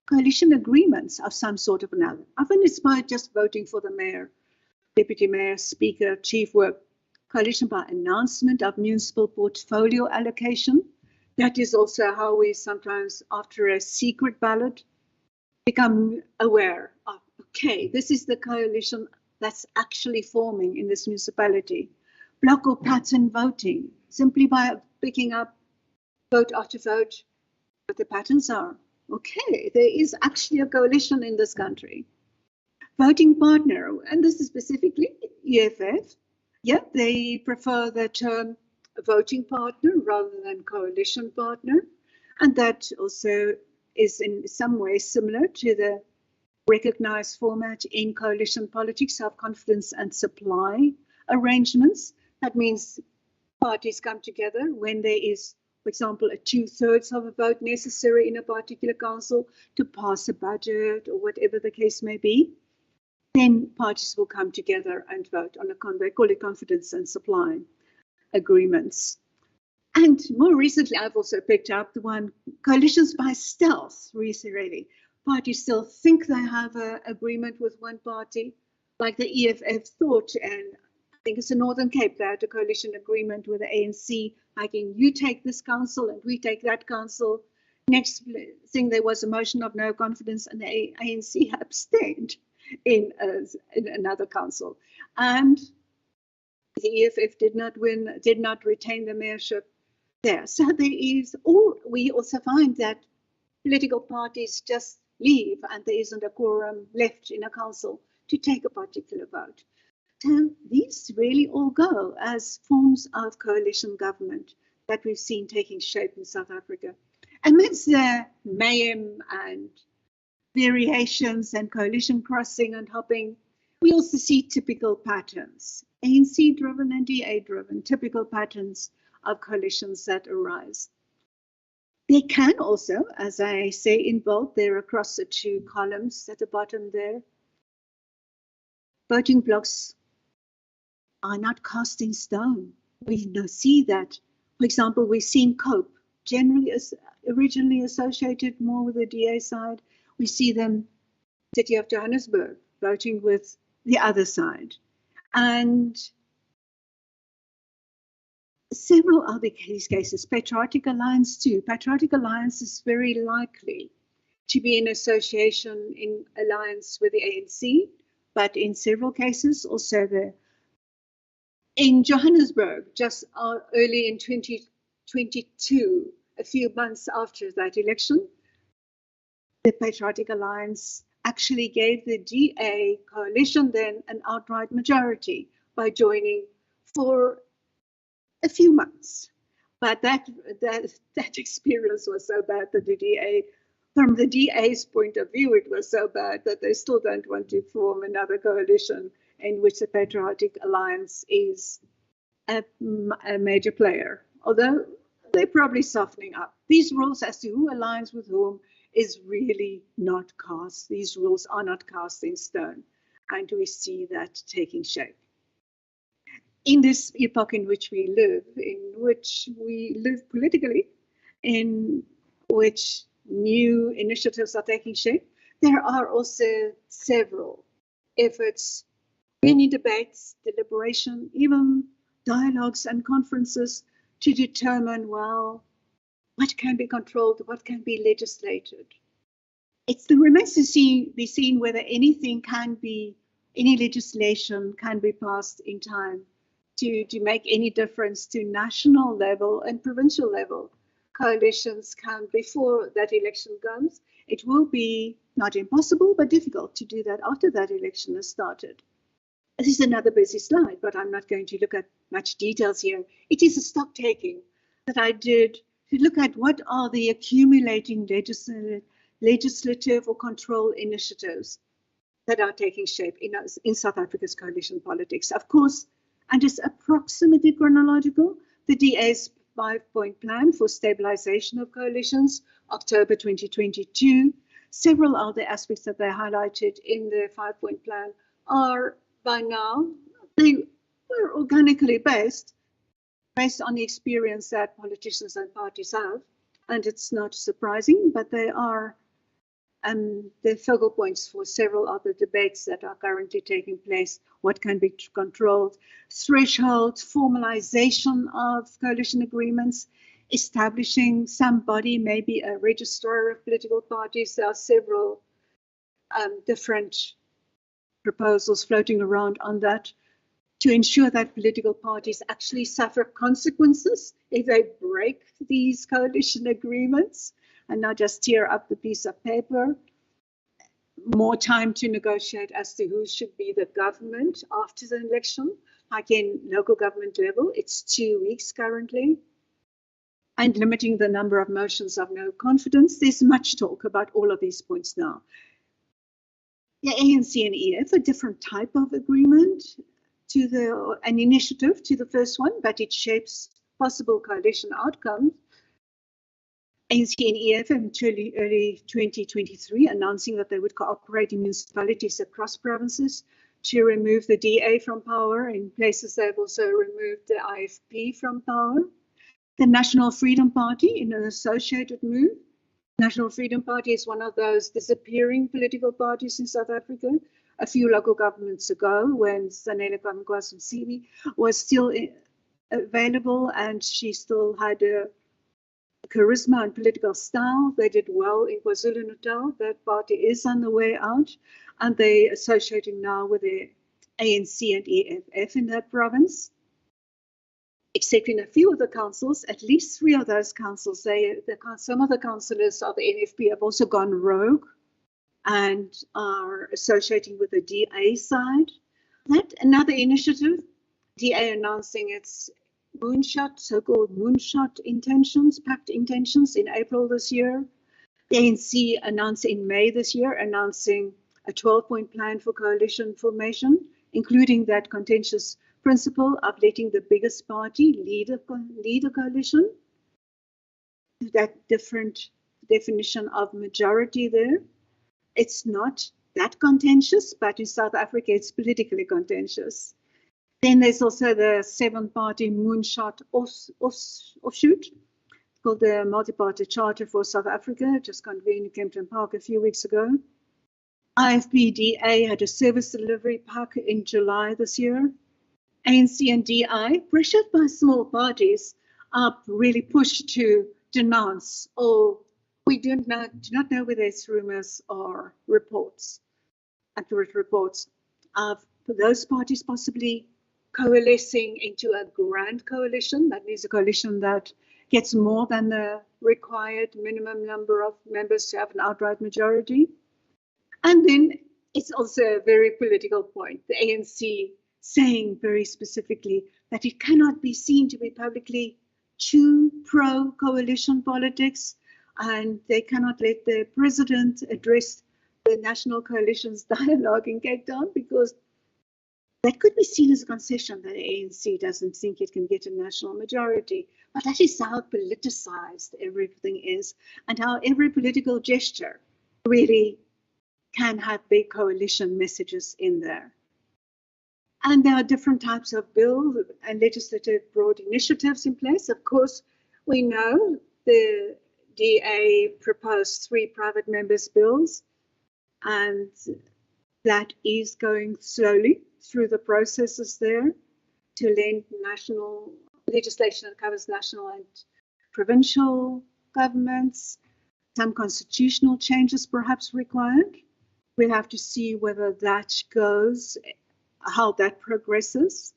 coalition agreements of some sort of another. Often it's by just voting for the mayor, deputy mayor, speaker, chief whip. Coalition by announcement of municipal portfolio allocation. That is also how we sometimes, after a secret ballot, become aware of, okay, this is the coalition that's actually forming in this municipality. Block or pattern voting, simply by picking up vote after vote, what the patterns are. Okay, there is actually a coalition in this country. Voting partner, and this is specifically EFF. Yeah, they prefer the term voting partner rather than coalition partner. And that also is in some ways similar to the recognized format in coalition politics of confidence and supply arrangements. That means parties come together when there is, for example, a 2/3 of a vote necessary in a particular council to pass a budget or whatever the case may be. Then parties will come together and vote on they call it confidence and supply agreements. And more recently, I've also picked up the one coalitions by stealth, really. Parties still think they have an agreement with one party, like the EFF thought, and I think it's the Northern Cape, they had a coalition agreement with the ANC, like you take this council and we take that council. Next thing, there was a motion of no confidence and the ANC abstained in another council. And the EFF did not win, did not retain the mayorship there. So there is, or we also find that political parties just leave and there isn't a quorum left in a council to take a particular vote. So these really all go as forms of coalition government that we've seen taking shape in South Africa. Amidst the mayhem and variations and coalition crossing and hopping, we also see typical patterns, ANC-driven and DA-driven, typical patterns of coalitions that arise. They can also, as I say in bold, they're across the two columns at the bottom there. Voting blocks are not cast in stone. We see that. For example, we've seen COPE, generally originally associated more with the DA side. We see them, City of Johannesburg, voting with the other side. And several other cases, Patriotic Alliance too. Patriotic Alliance is very likely to be in association, in alliance with the ANC, but in several cases also in Johannesburg, just early in 2022, a few months after that election, the Patriotic Alliance actually gave the DA coalition then an outright majority by joining for a few months. But that experience was so bad that the DA, from the DA's point of view, it was so bad that they still don't want to form another coalition in which the Patriotic Alliance is a major player, although they're probably softening up. These rules as to who aligns with whom is really not cast. These rules are not cast in stone, and we see that taking shape. In this epoch in which we live politically, in which new initiatives are taking shape, there are also several efforts, many debates, deliberation, even dialogues and conferences to determine, well, what can be controlled, what can be legislated. It remains to be seen whether any legislation can be passed in time to make any difference to national level and provincial level. Coalitions can, before that election comes, it will be not impossible, but difficult to do that after that election has started. This is another busy slide, but I'm not going to look at much details here. It is a stock taking that I did to look at what are the accumulating legislative or control initiatives that are taking shape in South Africa's coalition politics. Of course, and it's approximately chronological, the DA's 5-point plan for stabilization of coalitions, October 2022. Several other aspects that they highlighted in the 5-point plan are by now, they were organically based on the experience that politicians and parties have. And it's not surprising, but they are the focal points for several other debates that are currently taking place. What can be controlled, thresholds, formalization of coalition agreements, establishing somebody, maybe a registrar of political parties. There are several different proposals floating around on that to ensure that political parties actually suffer consequences if they break these coalition agreements and not just tear up the piece of paper. More time to negotiate as to who should be the government after the election. Like in local government level, it's 2 weeks currently. And limiting the number of motions of no confidence. There's much talk about all of these points now. The ANC and EF, a different type of agreement to an initiative to the first one, but it shapes possible coalition outcomes. ANC and EF in early 2023 announcing that they would cooperate in municipalities across provinces to remove the DA from power. In places they've also removed the IFP from power. The National Freedom Party in an associated move. National Freedom Party is one of those disappearing political parties in South Africa. A few local governments ago, when Zanele Kamkwasumsini was still available and she still had a charisma and political style. They did well in KwaZulu-Natal. That party is on the way out, and they're associating now with the ANC and EFF in that province. Except in a few of the councils, at least 3 of those councils, some of the councillors of the NFP have also gone rogue and are associating with the DA side. That another initiative, DA announcing its moonshot, so-called moonshot intentions, pact intentions in April this year. The ANC announced in May this year, announcing a 12-point plan for coalition formation, including that contentious principle of letting the biggest party lead a coalition. That different definition of majority there. It's not that contentious, but in South Africa, it's politically contentious. Then there's also the 7-party moonshot offshoot called the Multi-Party Charter for South Africa, just convened in Kempton Park a few weeks ago. IFP-DA had a service delivery pack in July this year. ANC and DI, pressured by small parties, are really pushed to denounce, we do not know whether it's rumors or reports, accurate reports of those parties possibly coalescing into a grand coalition. That means a coalition that gets more than the required minimum number of members to have an outright majority. And then it's also a very political point. The ANC saying very specifically that it cannot be seen to be publicly too pro-coalition politics, and they cannot let the president address the National Coalition's dialogue in Cape Town, because that could be seen as a concession that the ANC doesn't think it can get a national majority. But that is how politicized everything is, and how every political gesture really can have big coalition messages in there. And there are different types of bills and legislative broad initiatives in place. Of course, we know the DA proposed 3 private members' bills, and that is going slowly through the processes there to lend national legislation that covers national and provincial governments, some constitutional changes perhaps required. We have to see whether that goes, how that progresses.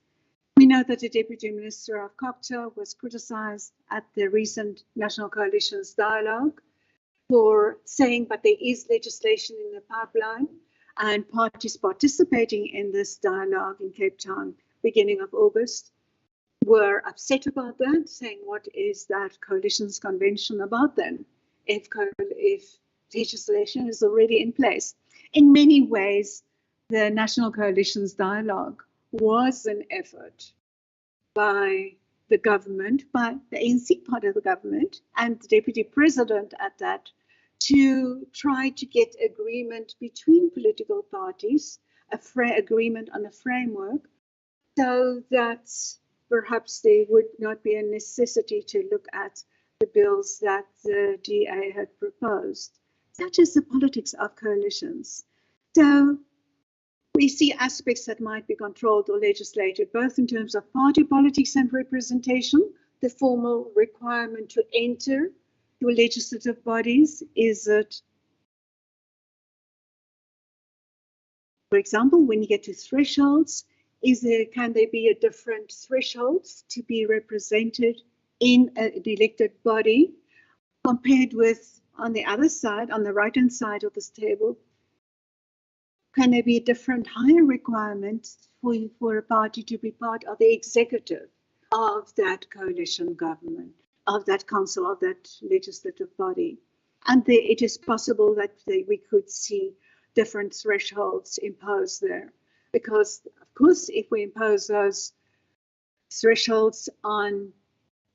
We know that the Deputy Minister of Copta was criticized at the recent National Coalition's dialogue for saying, but there is legislation in the pipeline, and parties participating in this dialogue in Cape Town, beginning of August, were upset about that, saying, what is that coalition's convention about then, if legislation is already in place? In many ways, the National Coalitions Dialogue was an effort by the government, by the ANC part of the government, and the deputy president at that, to try to get agreement between political parties, agreement on a framework, so that perhaps there would not be a necessity to look at the bills that the DA had proposed. That is the politics of coalitions. So we see aspects that might be controlled or legislated, both in terms of party politics and representation, the formal requirement to enter to legislative bodies. Is it, for example, when you get to thresholds, can there be a different threshold to be represented in an elected body compared with, on the other side, on the right-hand side of this table, can there be a different higher requirement for a party to be part of the executive of that coalition government, of that council, of that legislative body? And it is possible that we could see different thresholds imposed there. Because, of course, if we impose those thresholds on,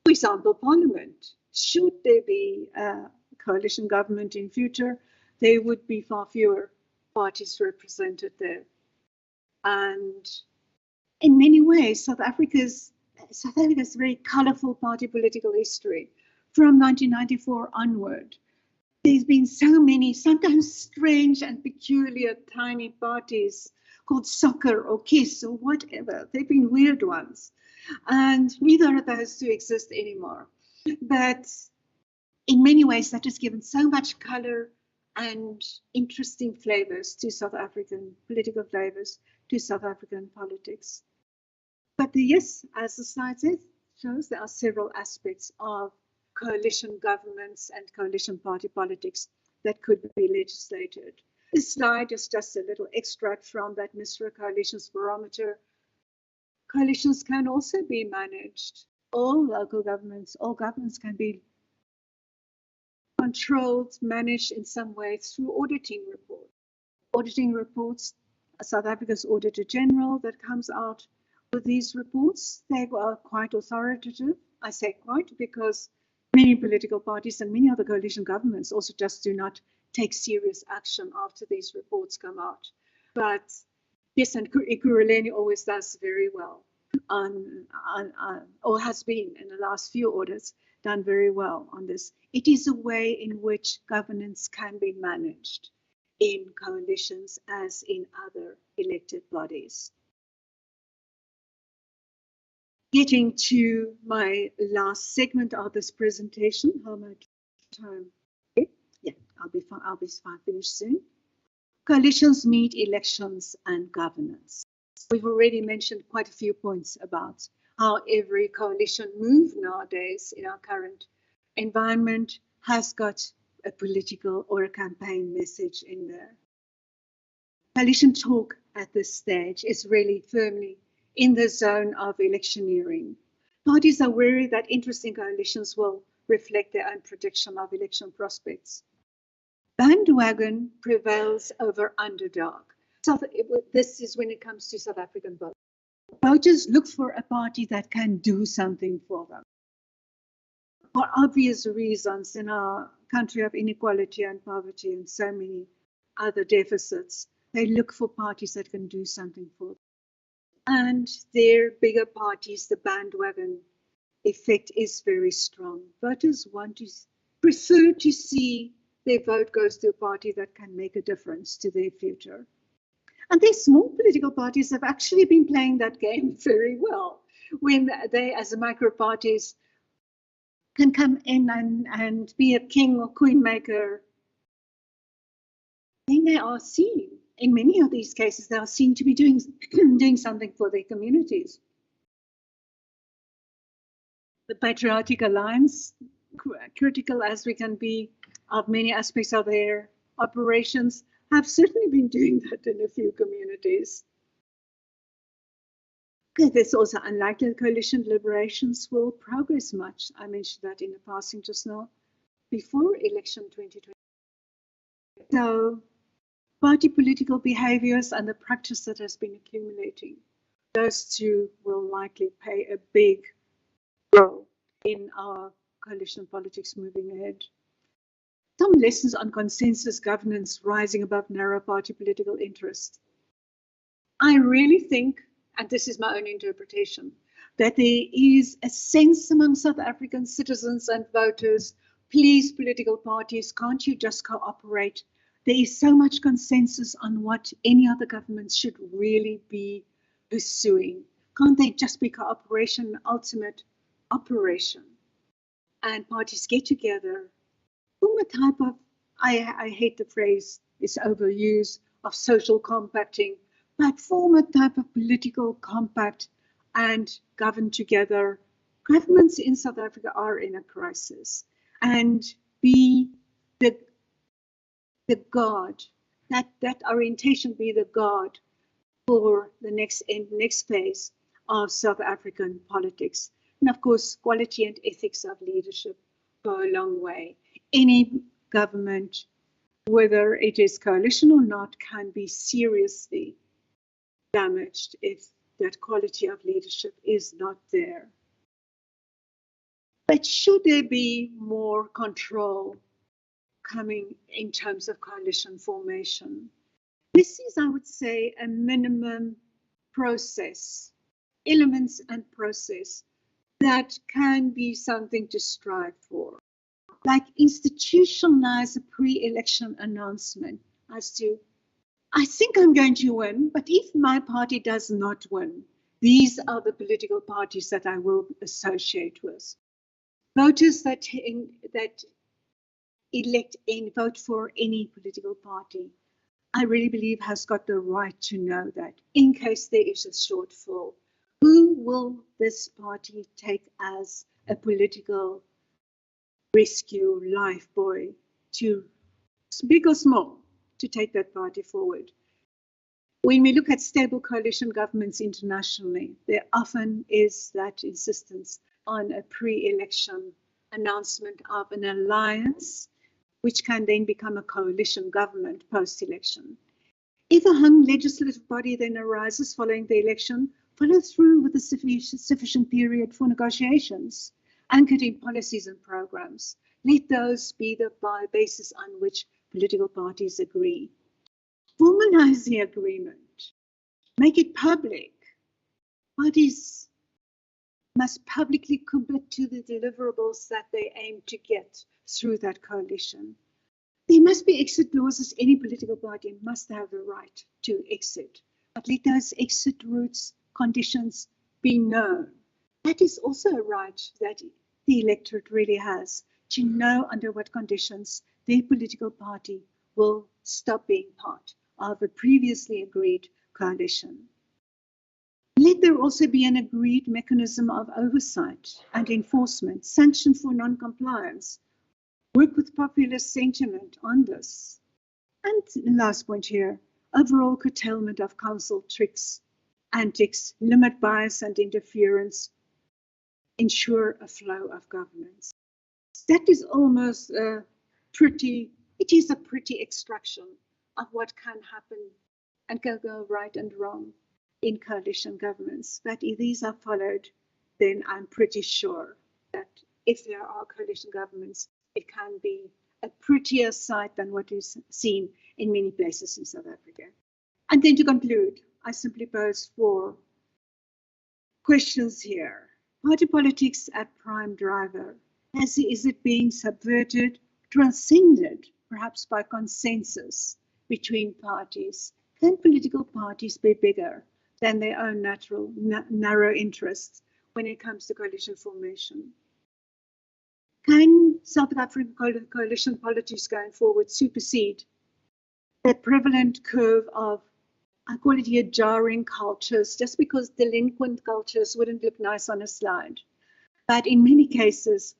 for example, Parliament, should there be a coalition government in future, there would be far fewer parties represented there. And in many ways, South Africa's very colourful party political history. From 1994 onward, there's been so many, sometimes strange and peculiar tiny parties called soccer or KISS or whatever. They've been weird ones. And neither of those two exist anymore. But in many ways, that has given so much colour and interesting flavors to South African, political flavors to South African politics. But yes, as the slide shows, there are several aspects of coalition governments and coalition party politics that could be legislated. This slide is just a little extract from that MISRA Coalitions Barometer. Coalitions can also be managed. All local governments, all governments can be controlled, managed in some way through auditing reports. Auditing reports, South Africa's Auditor General that comes out with these reports, they are quite authoritative. I say quite because many political parties and many other coalition governments also just do not take serious action after these reports come out. But yes, and Ekurhuleni always does very well or has been in the last few audits done very well on this. It is a way in which governance can be managed in coalitions as in other elected bodies. Getting to my last segment of this presentation, how much time? Okay. Yeah, I'll be finished soon. Coalitions meet elections and governance. We've already mentioned quite a few points about how every coalition move nowadays in our current environment has got a political or a campaign message in there. Coalition talk at this stage is really firmly in the zone of electioneering. Parties are wary that interest in coalitions will reflect their own prediction of election prospects. Bandwagon prevails over underdog. So this is when it comes to South African voters. Voters look for a party that can do something for them. For obvious reasons, in our country of inequality and poverty and so many other deficits, they look for parties that can do something for them. And their bigger parties, the bandwagon effect is very strong. Voters prefer to see their vote goes to a party that can make a difference to their future. And these small political parties have actually been playing that game very well. When they, as a micro parties, can come in and be a king or queen maker, then they are seen. In many of these cases, they are seen to be doing something for their communities. The Patriotic Alliance, critical as we can be of many aspects of their operations, have certainly been doing that in a few communities. There's also unlikely that coalition deliberations will progress much. I mentioned that in the passing just now, before election 2020. So party political behaviors and the practice that has been accumulating. Those two will likely play a big role in our coalition politics moving ahead. Some lessons on consensus governance rising above narrow party political interest. I really think, and this is my own interpretation, that there is a sense among South African citizens and voters, please political parties, can't you just cooperate? There is so much consensus on what any other government should really be pursuing. Can't they just be cooperation, ultimate operation? And parties get together, form a type of, I hate the phrase, it's overused, of social compacting, but form a type of political compact and govern together. Governments in South Africa are in a crisis, and be the guard, that orientation be the guard for the next phase of South African politics. And of course, quality and ethics of leadership go a long way. Any government, whether it is coalition or not, can be seriously damaged if that quality of leadership is not there. But should there be more control coming in terms of coalition formation? This is, I would say, a minimum process, elements and process that can be something to strive for. Like institutionalize a pre-election announcement as to, I think I'm going to win, but if my party does not win, these are the political parties that I will associate with. Voters that elect and vote for any political party, I really believe has got the right to know that in case there is a shortfall, who will this party take as a political rescue lifebuoy, to big or small, to take that party forward? When we look at stable coalition governments internationally, there often is that insistence on a pre-election announcement of an alliance, which can then become a coalition government post-election. If a hung legislative body then arises following the election, follow through with a sufficient period for negotiations, anchored in policies and programs. Let those be the basis on which political parties agree. Formalize the agreement. Make it public. Parties must publicly commit to the deliverables that they aim to get through that coalition. There must be exit clauses. Any political party must have the right to exit. But let those exit routes, conditions be known. That is also a right that the electorate really has, to know under what conditions their political party will stop being part of a previously agreed coalition. Let there also be an agreed mechanism of oversight and enforcement, sanction for non-compliance. Work with popular sentiment on this. And the last point here, overall curtailment of council tricks, antics, limit bias and interference, ensure a flow of governance. That is almost a pretty extraction of what can happen and can go right and wrong in coalition governments. But if these are followed, then I'm pretty sure that if there are coalition governments, it can be a prettier sight than what is seen in many places in South Africa. And then to conclude, I simply pose 4 questions here. Party politics at prime driver. Is it being subverted, transcended, perhaps by consensus between parties? Can political parties be bigger than their own natural, narrow interests when it comes to coalition formation? Can South African coalition politics going forward supersede that prevalent curve of, I call it here, jarring cultures, just because delinquent cultures wouldn't look nice on a slide? But in many cases,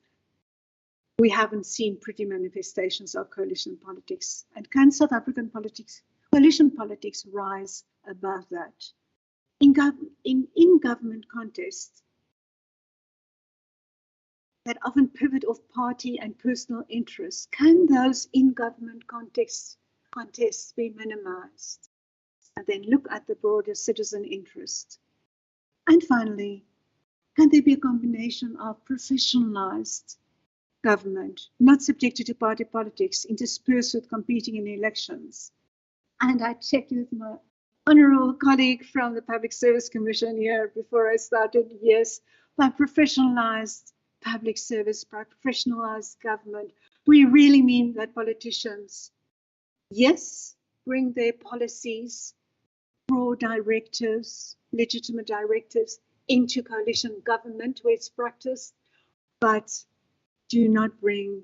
we haven't seen pretty manifestations of coalition politics. And can South African coalition politics rise above that? In government contests that often pivot off party and personal interests, can those in government contexts contests be minimized? And then look at the broader citizen interest. And finally, can there be a combination of professionalized government, not subjected to party politics, interspersed with competing in elections? And I checked with my honorable colleague from the Public Service Commission here before I started. Yes, by professionalized public service, by professionalized government, we really mean that politicians, yes, bring their policies, broad directives, legitimate directives into coalition government where it's practiced, but do not bring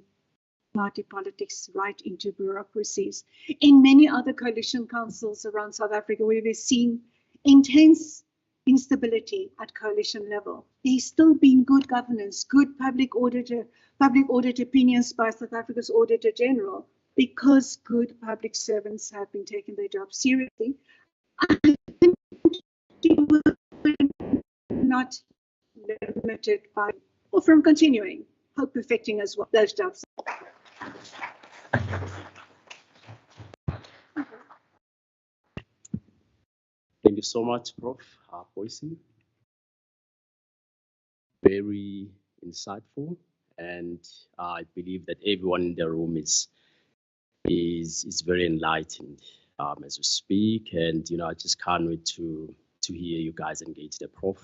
party politics right into bureaucracies. In many other coalition councils around South Africa, where we've seen intense instability at coalition level, there's still been good governance, good public audit opinions by South Africa's Auditor General, because good public servants have been taking their job seriously. Not limited by, or from continuing, or perfecting as well those jobs. Thank you so much, Prof. Booysen. Very insightful, and I believe that everyone in the room is very enlightened as we speak. And I just can't wait to hear you guys engage the Prof.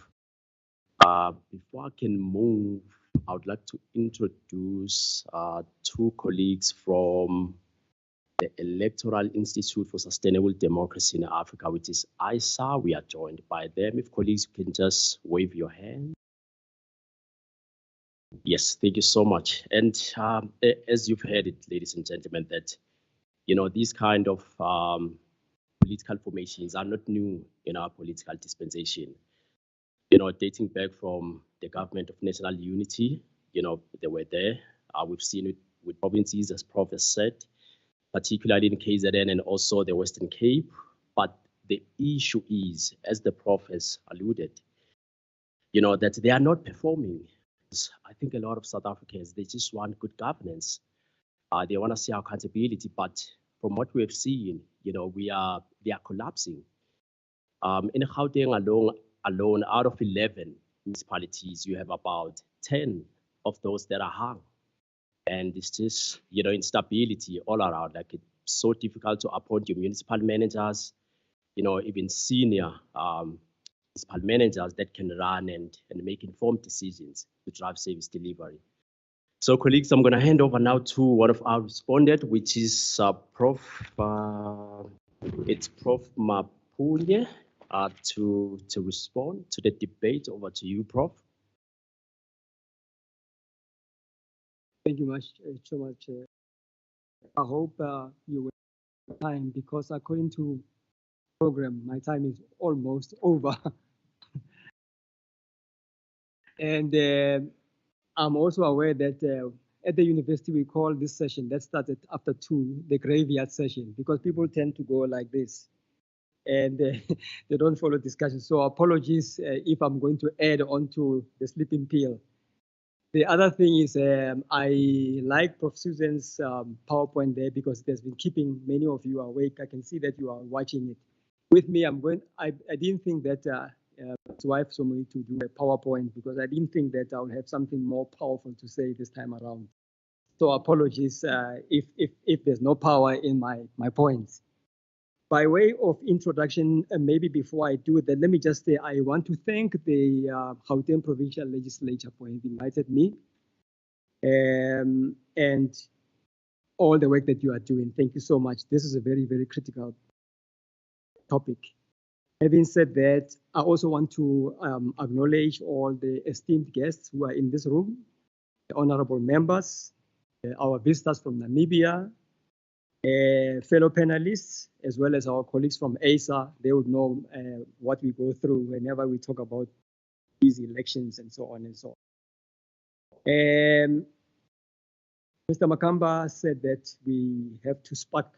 Before I can move, I would like to introduce two colleagues from the Electoral Institute for Sustainable Democracy in Africa, which is ISA. We are joined by them. If colleagues, you can just wave your hand. Yes, thank you so much. And as you've heard it, ladies and gentlemen, that these kind of political formations are not new in our political dispensation. Dating back from the government of national unity, they were there. We've seen it with provinces, as Prof has said, particularly in KZN and also the Western Cape. But the issue is, as the Prof has alluded, that they are not performing. I think a lot of South Africans, they just want good governance. They want to see accountability, but from what we have seen, they are collapsing. In Gauteng alone, out of 11 municipalities, you have about 10 of those that are hung. And it's just, instability all around. Like, it's so difficult to appoint your municipal managers, even senior municipal managers that can run and make informed decisions to drive service delivery. So, colleagues, I'm going to hand over now to one of our respondents, which is Prof. It's Prof. Mapunye to respond to the debate. Over to you, Prof. Thank you so much. I hope you will time, because according to program, my time is almost over. And I'm also aware that at the university we call this session that started after 2 the graveyard session, because people tend to go like this and they don't follow discussion. So apologies if I'm going to add on to the sleeping pill. The other thing is I like Prof. Susan's PowerPoint there, because it has been keeping many of you awake. I can see that you are watching it. With me, I didn't think that it's wife for me to do a PowerPoint, because I didn't think that I would have something more powerful to say this time around. So apologies if there's no power in my points. By way of introduction, maybe before I do that, let me just say I want to thank the Gauteng Provincial Legislature for having invited me, and all the work that you are doing. Thank you so much. This is a very, very critical topic. Having said that, I also want to acknowledge all the esteemed guests who are in this room, the honorable members, our visitors from Namibia, fellow panelists, as well as our colleagues from ASA. They would know what we go through whenever we talk about these elections and so on and so on. Mr. Makamba said that we have to spark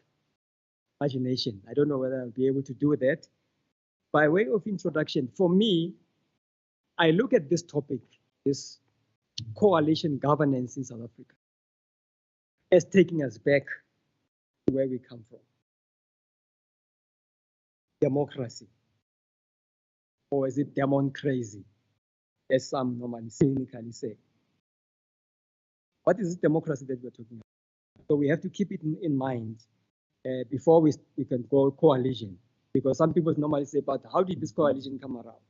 imagination. I don't know whether I'll be able to do that. By way of introduction, for me, I look at this topic, this coalition governance in South Africa, as taking us back to where we come from. democracy? Or is it demon crazy, as some normally cynically say? What is this democracy that we're talking about? So we have to keep it in mind before we can go coalition, because some people normally say, but how did this coalition come around?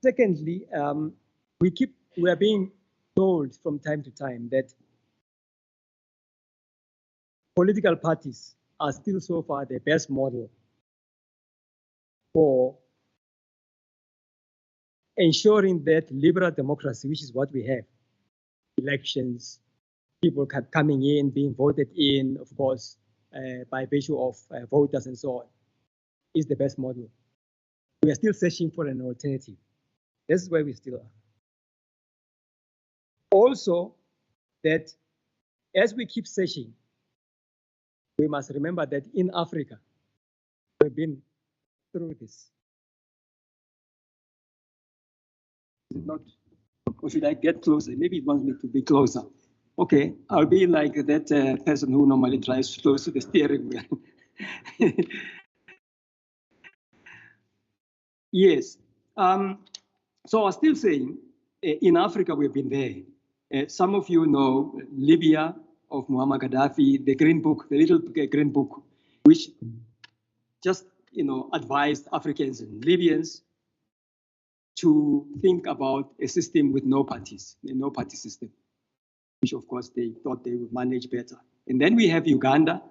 Secondly, we are being told from time to time that political parties are still so far the best model for ensuring that liberal democracy, which is what we have, elections, people coming in, being voted in, of course, by virtue of voters and so on, is the best model. We are still searching for an alternative. This is where we still are. Also, that as we keep searching, we must remember that in Africa, we've been through this. Not, or should I get closer? Maybe it wants me to be closer. Okay, I'll be like that person who normally drives close to the steering wheel. Yes. So I was still saying, in Africa, we've been there. Some of you know Libya of Muammar Gaddafi, the Green Book, the little Green Book, which just advised Africans and Libyans to think about a system with no parties, a no-party system, which of course they thought they would manage better. And then we have Uganda,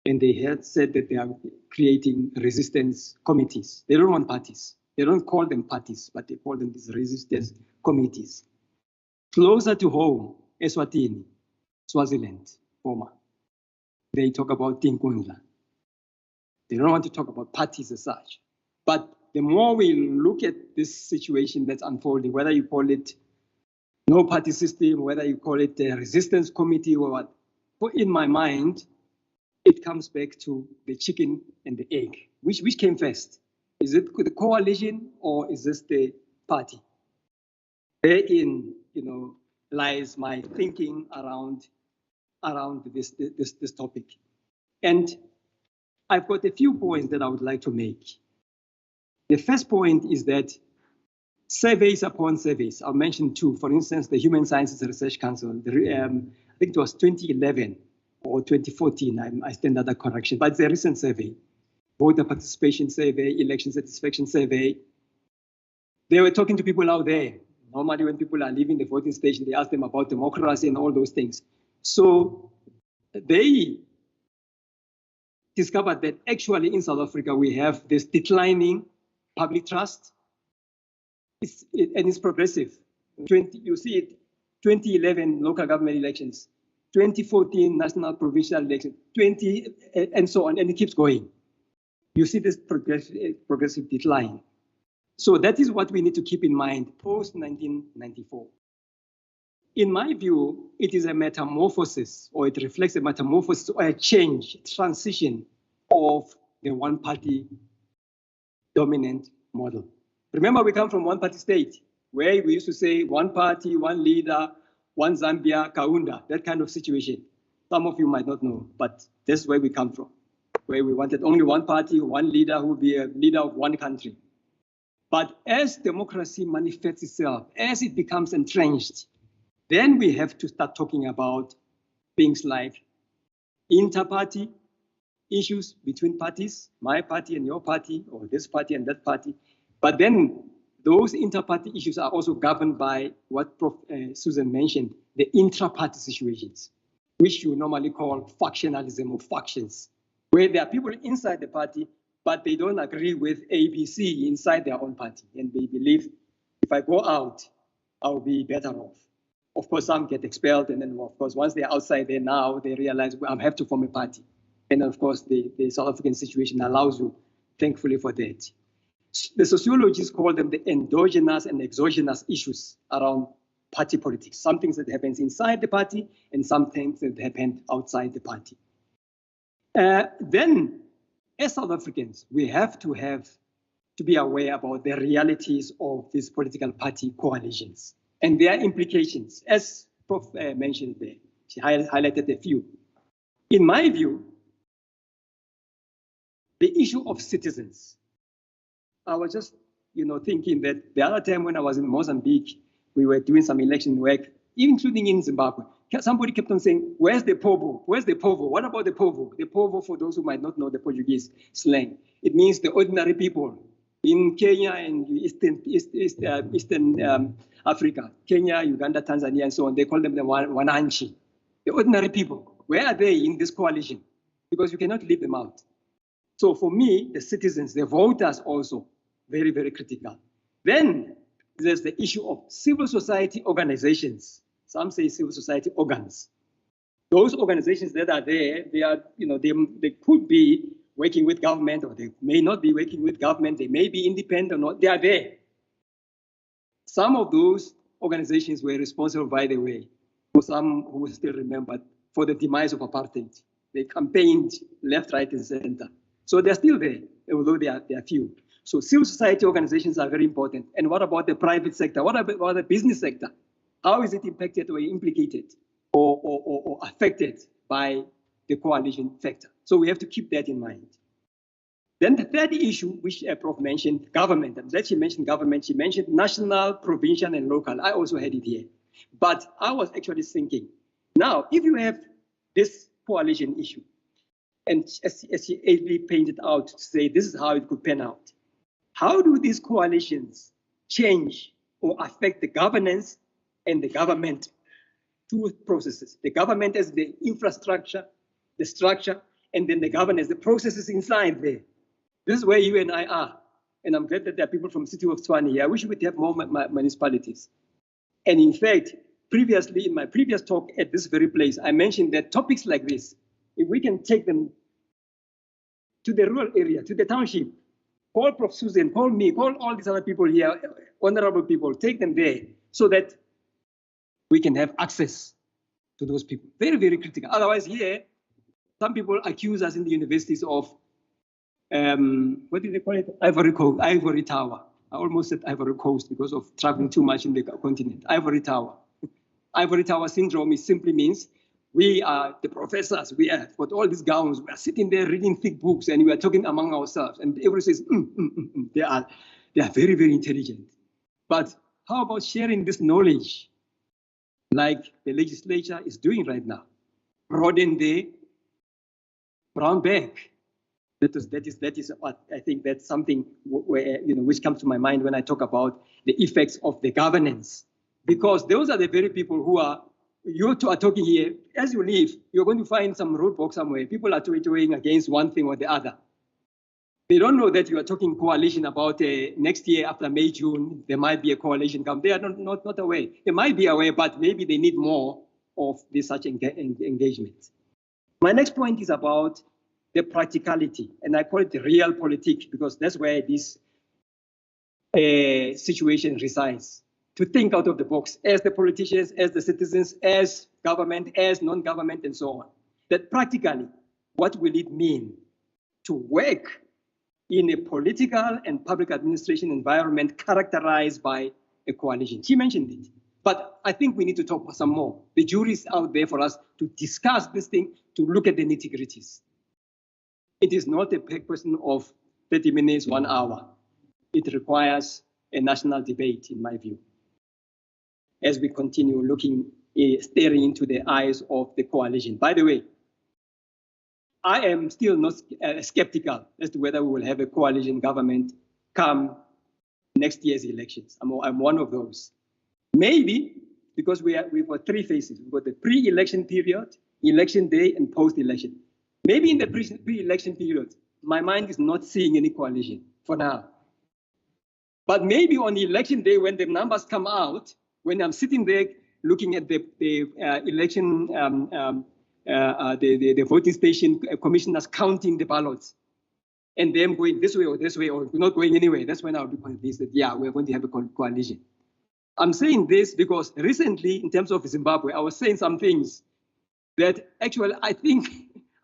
and they had said that they are creating resistance committees. They don't want parties. They don't call them parties, but they call them these resistance committees. Closer to home, Eswatini, Swaziland, former. They talk about Tinkundla. They don't want to talk about parties as such. But the more we look at this situation that's unfolding, whether you call it no party system, whether you call it a resistance committee or what, in my mind, it comes back to the chicken and the egg. Which came first? Is it the coalition or is this the party? Therein, lies my thinking around this topic. And I've got a few points that I would like to make. The first point is that surveys upon surveys, I'll mention two. For instance, the Human Sciences Research Council, I think it was 2011 or 2014, I stand under correction, but it's a recent survey. Voter participation survey, election satisfaction survey. They were talking to people out there. Normally when people are leaving the voting station, they ask them about democracy and all those things. So they discovered that actually in South Africa, we have this declining public trust, and it's progressive. You see it, 2011 local government elections, 2014 national provincial elections, and so on, and it keeps going. You see this progressive decline. So that is what we need to keep in mind post-1994. In my view, it is a metamorphosis, or it reflects a metamorphosis or a change, transition of the one-party dominant model. Remember, we come from one-party state, where we used to say one party, one leader, one Zambia, Kaunda, that kind of situation. Some of you might not know, but that's where we come from, where we wanted only one party, one leader who would be a leader of one country. But as democracy manifests itself, as it becomes entrenched, then we have to start talking about things like inter-party issues between parties, my party and your party, or this party and that party. But then those inter-party issues are also governed by what Prof Susan mentioned, the intra-party situations, which you normally call factionalism or factions, where there are people inside the party, but they don't agree with ABC inside their own party. And they believe if I go out, I'll be better off. Of course, some get expelled. And then, of course, once they're outside there now, they realize, well, I have to form a party. And of course, the South African situation allows you, thankfully for that. The sociologists call them the endogenous and exogenous issues around party politics. Some things that happens inside the party and some things that happen outside the party. Then, as South Africans, we have to be aware about the realities of these political party coalitions and their implications, as Prof mentioned there. She highlighted a few. In my view, the issue of citizens. I was just, thinking that the other time when I was in Mozambique, we were doing some election work, including in Zimbabwe. Somebody kept on saying, where's the povo? Where's the povo? What about the povo? The povo, for those who might not know the Portuguese slang, it means the ordinary people. In Kenya and Eastern Africa, Kenya, Uganda, Tanzania, and so on, they call them the wananchi, the ordinary people. Where are they in this coalition? Because you cannot leave them out. So for me, the citizens, the voters also, very, very critical. Then there's the issue of civil society organizations. Some say civil society organs. Those organizations that are there, they are, they could be working with government, or they may not be working with government. They may be independent or not. They are there. Some of those organizations were responsible, by the way, for some who still remember, for the demise of apartheid. They campaigned left, right, and center. So they're still there, although they are few. So civil society organizations are very important. And what about the private sector? What about the business sector? How is it impacted or implicated or affected by the coalition factor? So we have to keep that in mind. Then the third issue, which Prof mentioned, government. And that she mentioned government, she mentioned national, provincial, and local. I also had it here. But I was actually thinking, now, if you have this coalition issue, and as she ably painted out to say this is how it could pan out, how do these coalitions change or affect the governance and the government? Two processes. The government as the infrastructure, the structure, and then the governance, the processes inside there. This is where you and I are. And I'm glad that there are people from the city of Tshwane here. I wish we would have more municipalities. And in fact, previously, in my previous talk at this very place, I mentioned that topics like this, if we can take them to the rural area, to the township, call Prof Susan, call me, call all these other people here, honorable people, take them there so that we can have access to those people. Very, very critical. Otherwise, here, some people accuse us in the universities of, what do they call it? Ivory Tower. I almost said Ivory Coast because of traveling too much in the continent. Ivory Tower. Ivory Tower syndrome simply means we are the professors, we have got all these gowns, we are sitting there reading thick books and we are talking among ourselves and everyone says, They are very, very intelligent. But how about sharing this knowledge like the legislature is doing right now? Broaden the brown bag. That is what I think that's something where, which comes to my mind when I talk about the effects of the governance. Because those are the very people who are, you two are talking here, as you leave, you're going to find some roadblock somewhere. People are tweeting against one thing or the other. They don't know that you are talking coalition about next year after May, June, there might be a coalition come. They are not aware. They might be aware, but maybe they need more of this such engagement. My next point is about the practicality, and I call it the realpolitik because that's where this situation resides. To think out of the box as the politicians, as the citizens, as government, as non-government, and so on. That practically, what will it mean to work in a political and public administration environment characterized by a coalition? She mentioned it, but I think we need to talk some more. The jury is out there for us to discuss this thing, to look at the nitty-gritties. It is not a question of 30 minutes, 1 hour. It requires a national debate, in my view, as we continue looking, staring into the eyes of the coalition. By the way, I am still not skeptical as to whether we will have a coalition government come next year's elections. I'm one of those. Maybe because we've got three phases. We've got the pre-election period, election day, and post-election. Maybe in the pre-election period, my mind is not seeing any coalition for now. But maybe on the election day, when the numbers come out, when I'm sitting there looking at the election, the voting station commissioners counting the ballots, and them going this way or not going anywhere, that's when I'll be convinced that, yeah, we're going to have a coalition. I'm saying this because recently, in terms of Zimbabwe, I was saying some things that actually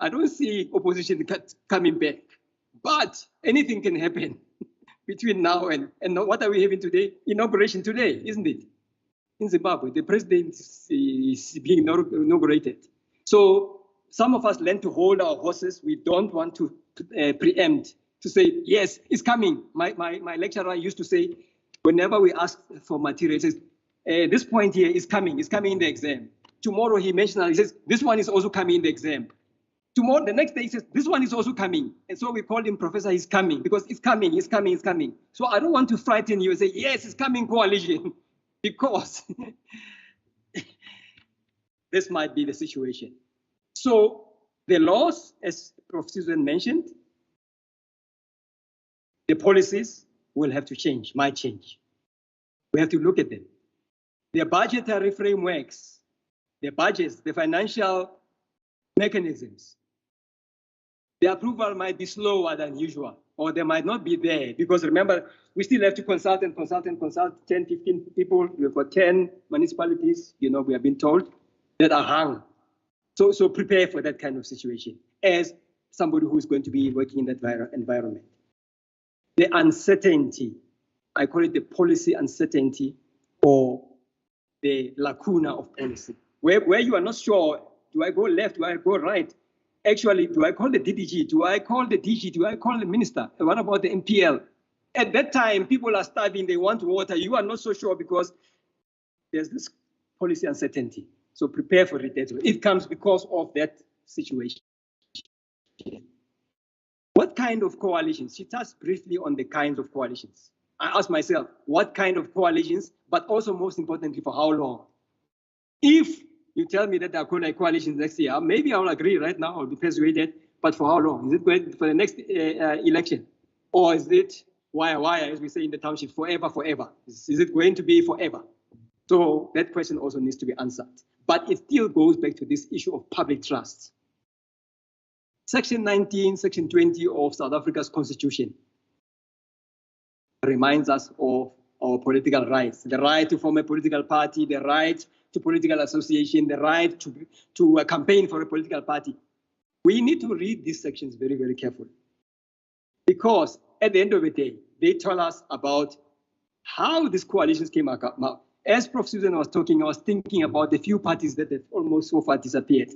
I don't see opposition coming back. But anything can happen between now and what are we having today? Inauguration today, isn't it? In Zimbabwe, the president is being inaugurated. So some of us learn to hold our horses. We don't want to preempt, to say, yes, it's coming. My lecturer used to say, whenever we ask for material, he says, this point here is coming in the exam. Tomorrow he mentions, he says, this one is also coming in the exam. Tomorrow, the next day, he says, this one is also coming. And so we call him Professor, he's coming, because it's coming, it's coming, it's coming. So I don't want to frighten you and say, yes, it's coming, coalition, because this might be the situation. So the laws, as Prof Susan mentioned, the policies will have to change, might change. We have to look at them. The budgetary frameworks, the budgets, the financial mechanisms, the approval might be slower than usual, or they might not be there, because remember, we still have to consult 10, 15 people. We've got 10 municipalities, we have been told, that are hung. So prepare for that kind of situation as somebody who is going to be working in that environment. The uncertainty, I call it the policy uncertainty, or the lacuna of policy, where you are not sure, do I go left, do I go right? Actually, do I call the DDG? Do I call the DG? Do I call the minister? And what about the MPL? At that time, people are starving, they want water. You are not so sure because there's this policy uncertainty. So prepare for it. It comes because of that situation. What kind of coalitions? She touched briefly on the kinds of coalitions. I asked myself, what kind of coalitions, but also most importantly, for how long? If you tell me that there are coalitions next year, maybe I will agree right now, I'll be persuaded, but for how long? Is it going for the next election? Or is it wire, as we say in the township, forever? Is it going to be forever? So that question also needs to be answered. But it still goes back to this issue of public trust. Section 19, Section 20 of South Africa's Constitution reminds us of our political rights, the right to form a political party, the right to political association, the right to campaign for a political party. We need to read these sections very, very carefully, because at the end of the day, they tell us about how these coalitions came about. As Prof Susan was talking, I was thinking about the few parties that have almost so far disappeared.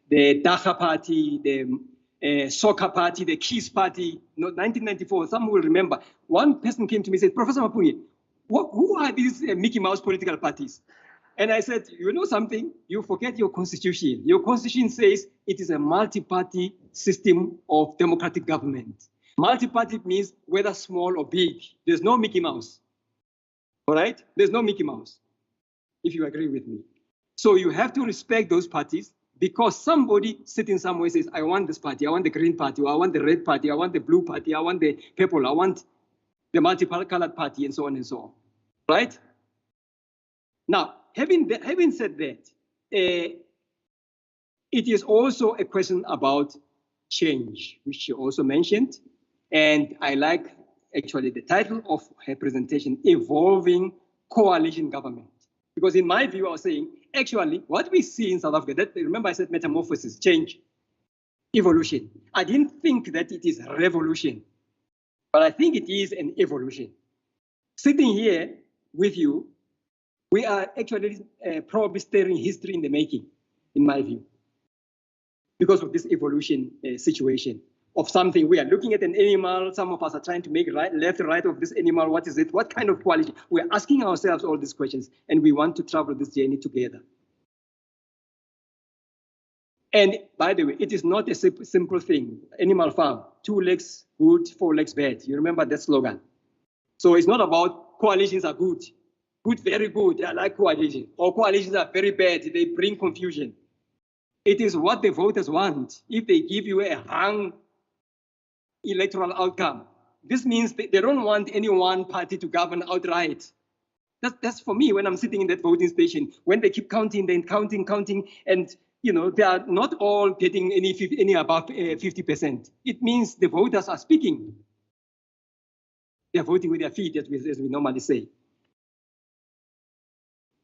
The Dacha Party, the Soccer Party, the Kiss Party, 1994, some will remember. One person came to me and said, Professor Mapunye, who are these Mickey Mouse political parties? And I said, you know something? You forget your constitution. Your constitution says it is a multi-party system of democratic government. Multi-party means whether small or big. There's no Mickey Mouse. All right? There's no Mickey Mouse, if you agree with me. So you have to respect those parties, because somebody sitting somewhere says, I want this party, I want the green party, or I want the red party, I want the blue party, I want the purple, I want the multicolored party, and so on and so on. Right? Now, having said that, it is also a question about change, which she also mentioned. And I like actually the title of her presentation, Evolving Coalition Government. Because in my view, I was saying, actually, what we see in South Africa, remember I said metamorphosis, change, evolution. I didn't think that it is revolution, but I think it is an evolution. Sitting here with you, we are actually probably staring history in the making, in my view, because of this evolution situation of something. We are looking at an animal. Some of us are trying to make left, right of this animal. What is it? What kind of quality? We're asking ourselves all these questions, and we want to travel this journey together. And by the way, it is not a simple thing. Animal farm, 2 legs good, 4 legs bad. You remember that slogan. So it's not about coalitions are good. Good, very good. I like coalitions. Or coalitions are very bad. They bring confusion. It is what the voters want. If they give you a hung electoral outcome, this means they don't want any one party to govern outright. That's for me when I'm sitting in that voting station. When they keep counting, then counting, and they are not all getting any above 50%. It means the voters are speaking. They are voting with their feet, as we normally say.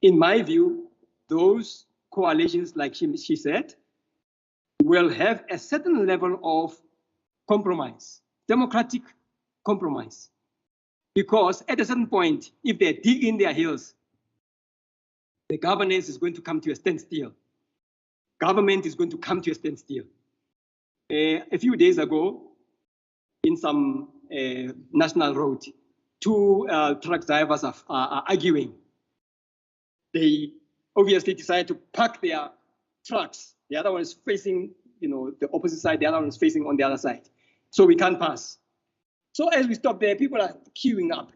In my view, those coalitions, like she said, will have a certain level of compromise, democratic compromise. Because at a certain point, if they dig in their heels, the governance is going to come to a standstill. Government is going to come to a standstill. A few days ago, in some national road. Two truck drivers are arguing. They obviously decide to park their trucks. The other one is facing, the opposite side. The other one is facing on the other side. So we can't pass. So as we stop there, people are queuing up.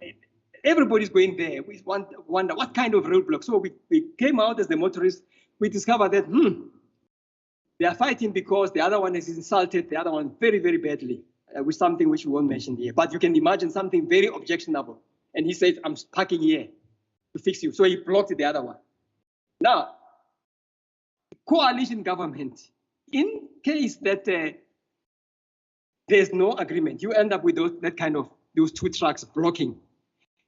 Everybody's going there. We wonder what kind of roadblock. So we came out as the motorists. We discovered that, they are fighting because the other one has insulted the other one very, very badly with something which we won't mention here. But you can imagine something very objectionable. And he says, I'm parking here to fix you. So he blocked the other one. Now, coalition government, in case that there's no agreement, you end up with those two trucks blocking.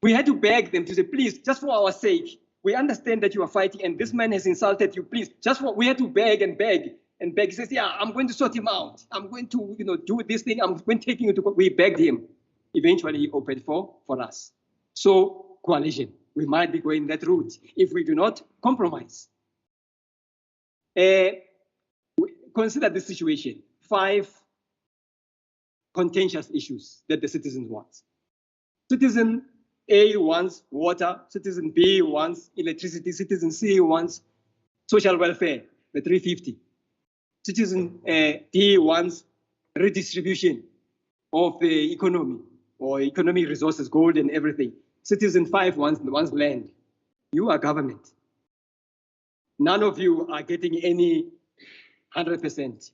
We had to beg them to say, please, just for our sake, we understand that you are fighting and this man has insulted you, please, we had to beg and beg and beg. He says, yeah, I'm going to sort him out. I'm going to, do this thing. I'm going to take you to court. We begged him. Eventually, he opened for us. So, coalition, we might be going that route if we do not compromise. Consider the situation. 5 contentious issues that the citizens want. Citizen A wants water, citizen B wants electricity, citizen C wants social welfare, the 350. Citizen D wants redistribution of the economy or economic resources, gold and everything. Citizen 5 wants land. You are government. None of you are getting any 100%.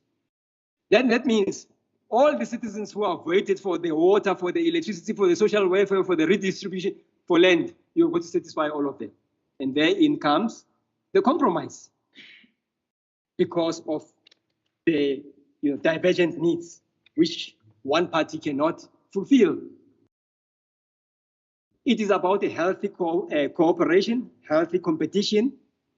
Then that means all the citizens who have waited for the water, for the electricity, for the social welfare, for the redistribution, for land, you're going to satisfy all of them. And therein comes the compromise because of the divergent needs, which one party cannot fulfill. It is about a healthy cooperation, healthy competition,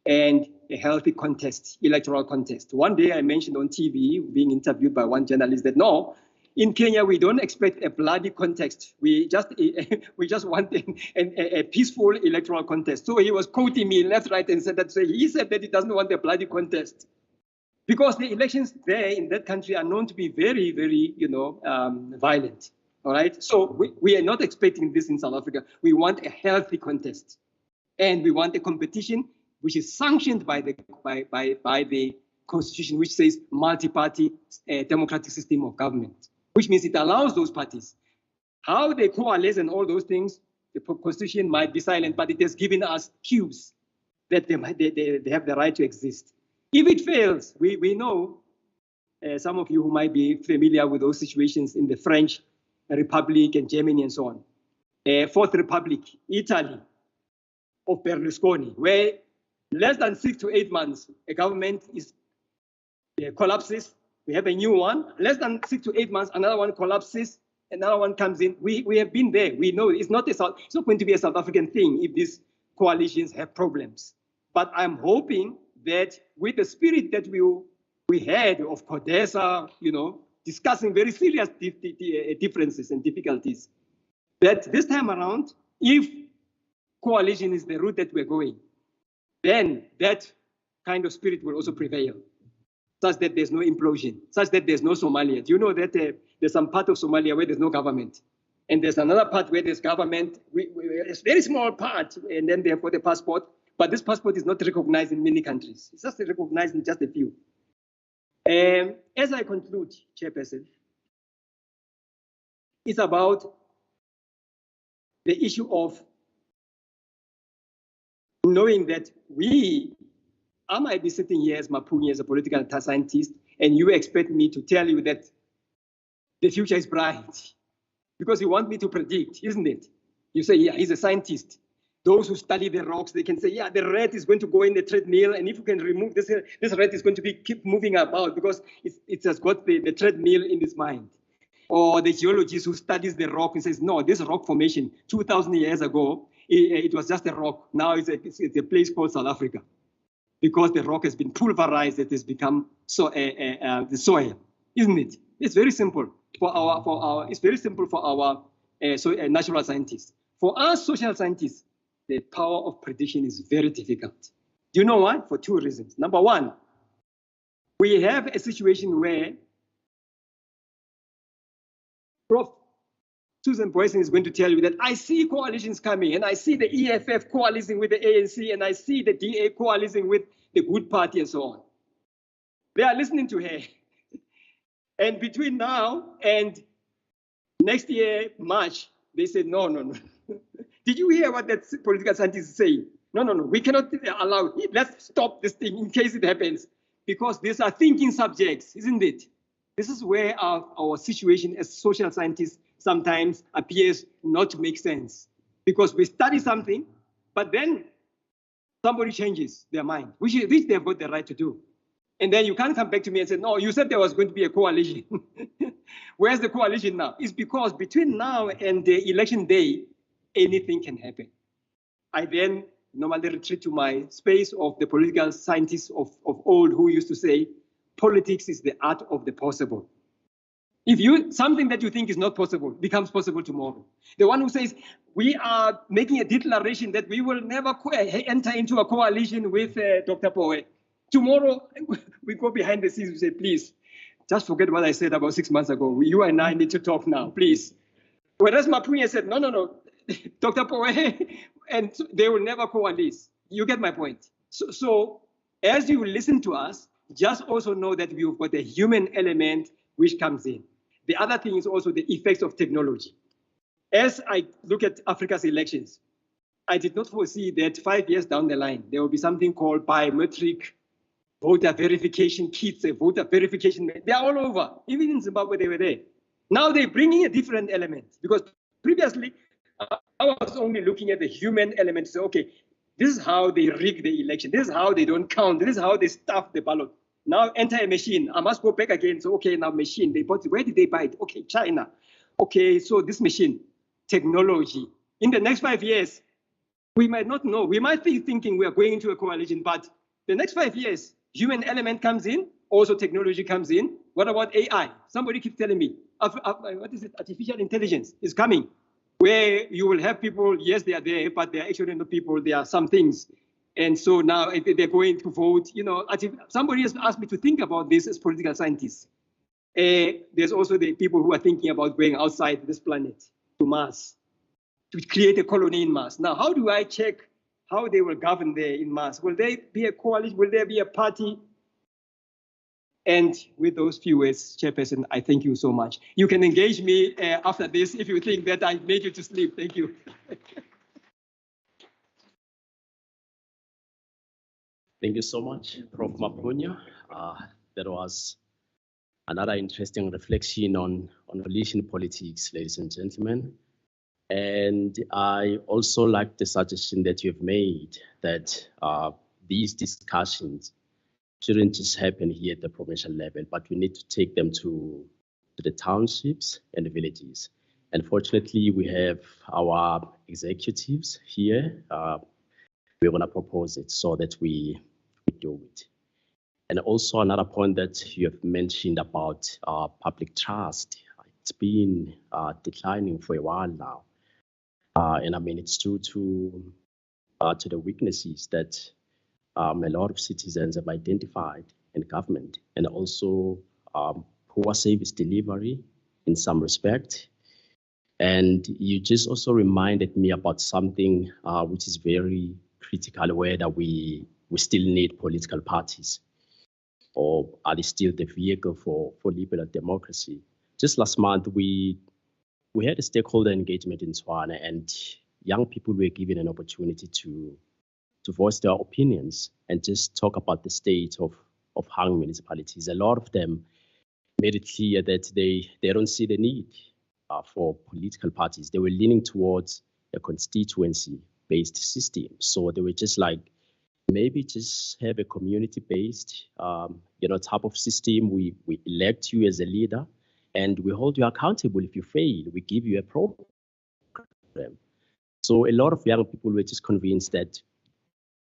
and a healthy contest, electoral contest. One day I mentioned on TV, being interviewed by one journalist, that no, in Kenya we don't expect a bloody contest. We just want a peaceful electoral contest. So he was quoting me left, right, and said that. So he said that he doesn't want a bloody contest because the elections there in that country are known to be very, very, violent. All right. So we are not expecting this in South Africa. We want a healthy contest, and we want a competition which is sanctioned by the constitution, which says multi-party democratic system of government, which means it allows those parties. How they coalesce and all those things, the constitution might be silent, but it has given us cues that they have the right to exist. If it fails, we know, some of you who might be familiar with those situations in the French Republic and Germany and so on. Fourth Republic, Italy, of Berlusconi, where less than 6 to 8 months, a government collapses. We have a new one. Less than 6 to 8 months, another one collapses. Another one comes in. We have been there. We know it's not going to be a South African thing if these coalitions have problems. But I'm hoping that with the spirit that we had of CODESA, discussing very serious differences and difficulties, that this time around, if coalition is the route that we're going, then that kind of spirit will also prevail, such that there's no implosion, such that there's no Somalia. Do you know that there's some part of Somalia where there's no government? And there's another part where there's government, it's a very small part, and then therefore the passport, but this passport is not recognized in many countries. It's just recognized in just a few. As I conclude, Chairperson, it's about the issue of knowing that I might be sitting here as Mapungi, as a political scientist, and you expect me to tell you that the future is bright because you want me to predict, isn't it? You say, yeah, he's a scientist. Those who study the rocks, they can say, yeah, the rat is going to go in the treadmill, and if you can remove this rat is going to keep moving about because it has got the treadmill in its mind. Or the geologist who studies the rock and says, no, this rock formation 2,000 years ago, it was just a rock. Now it's a place called South Africa because the rock has been pulverized. It has become the soil, isn't it? It's very simple it's very simple for our natural scientists. For us social scientists, the power of prediction is very difficult. Do you know why? For 2 reasons. Number one, we have a situation where Prof Susan Booysen is going to tell you that I see coalitions coming, and I see the EFF coalescing with the ANC, and I see the DA coalescing with the Good Party and so on. They are listening to her. And between now and next year, March, they said, no, no, no. Did you hear what that political scientist is saying? No, no, no, we cannot allow it. Let's stop this thing in case it happens. Because these are thinking subjects, isn't it? This is where our situation as social scientists sometimes appears not to make sense. Because we study something, but then somebody changes their mind, which they've got the right to do. And then you can't come back to me and say, no, you said there was going to be a coalition. Where's the coalition now? It's because between now and the election day, anything can happen. I then normally retreat to my space of the political scientists of old who used to say, politics is the art of the possible. If something that you think is not possible becomes possible tomorrow. The one who says, we are making a declaration that we will never enter into a coalition with Dr. Poe. Tomorrow, we go behind the scenes and say, please, just forget what I said about 6 months ago. You and I need to talk now, please. Whereas Mapunya said, no, no, no, Dr. Poe, and they will never coalesce. You get my point. So as you listen to us, just also know that we've got a human element which comes in. The other thing is also the effects of technology. As I look at Africa's elections, I did not foresee that 5 years down the line, there will be something called biometric voter verification kits, voter verification. They are all over. Even in Zimbabwe, they were there. Now they're bringing a different element because previously I was only looking at the human element. So, okay, this is how they rig the election. This is how they don't count. This is how they stuff the ballot. Now enter a machine. I must go back again. So, okay, now machine. They bought it. Where did they buy it? Okay, China. Okay, so this machine, technology. In the next 5 years, we might not know. We might be thinking we are going into a coalition, but the next 5 years, human element comes in, also technology comes in. What about AI? Somebody keeps telling me, what is it? Artificial intelligence is coming, where you will have people, yes, they are there, but they are actually not people, they are some things. And so now they're going to vote. You know, somebody has asked me to think about this as political scientists. There's also the people who are thinking about going outside this planet to Mars, to create a colony in Mars. Now, how do I check how they will govern there in Mars? Will there be a coalition? Will there be a party? And with those few words, Chairperson, I thank you so much. You can engage me after this if you think that I made you to sleep. Thank you. Thank you so much, Prof. Mapunya. That was another interesting reflection on coalition politics, ladies and gentlemen. And I also like the suggestion that you've made that these discussions shouldn't just happen here at the provincial level, but we need to take them to the townships and the villages. Unfortunately, we have our executives here. We're going to propose it so that we do it. And also another point that you have mentioned about public trust. It's been declining for a while now. And I mean, it's due to the weaknesses that a lot of citizens have identified in government, and also poor service delivery in some respect. And you just also reminded me about something which is very critical, whether we still need political parties, or are they still the vehicle for liberal democracy? Just last month, we had a stakeholder engagement in Tswana, and young people were given an opportunity to voice their opinions and just talk about the state of hung municipalities. A lot of them made it clear that they don't see the need for political parties. They were leaning towards a constituency-based system. So they were just like, maybe just have a community-based, type of system. We elect you as a leader, and we hold you accountable if you fail. We give you a program. So a lot of young people were just convinced that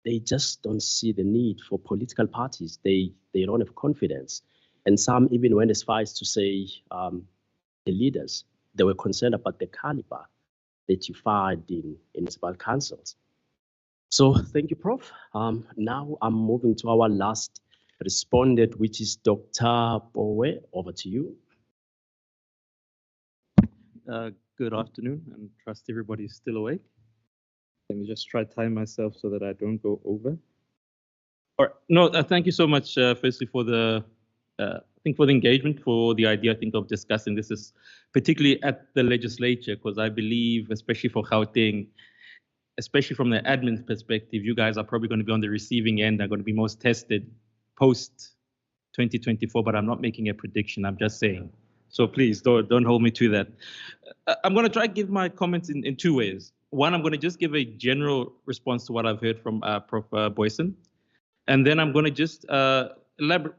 they just don't see the need for political parties. They don't have confidence. And some even went as far as to say the leaders, they were concerned about the caliber that you find in municipal councils. So thank you, Prof. Now I'm moving to our last respondent, which is Dr. Poe. Over to you. Good afternoon, and trust everybody's still awake. Let me just try to time myself so that I don't go over. All right. No, thank you so much, firstly, for the for the engagement, for the idea, of discussing this, is particularly at the legislature, because I believe, especially for Gauteng, especially from the admin perspective, you guys are probably going to be on the receiving end, are going to be most tested post 2024, but I'm not making a prediction, I'm just saying. So please don't hold me to that. I'm going to try to give my comments in two ways. One, I'm going to just give a general response to what I've heard from Prof Booysen. And then I'm going to just elaborate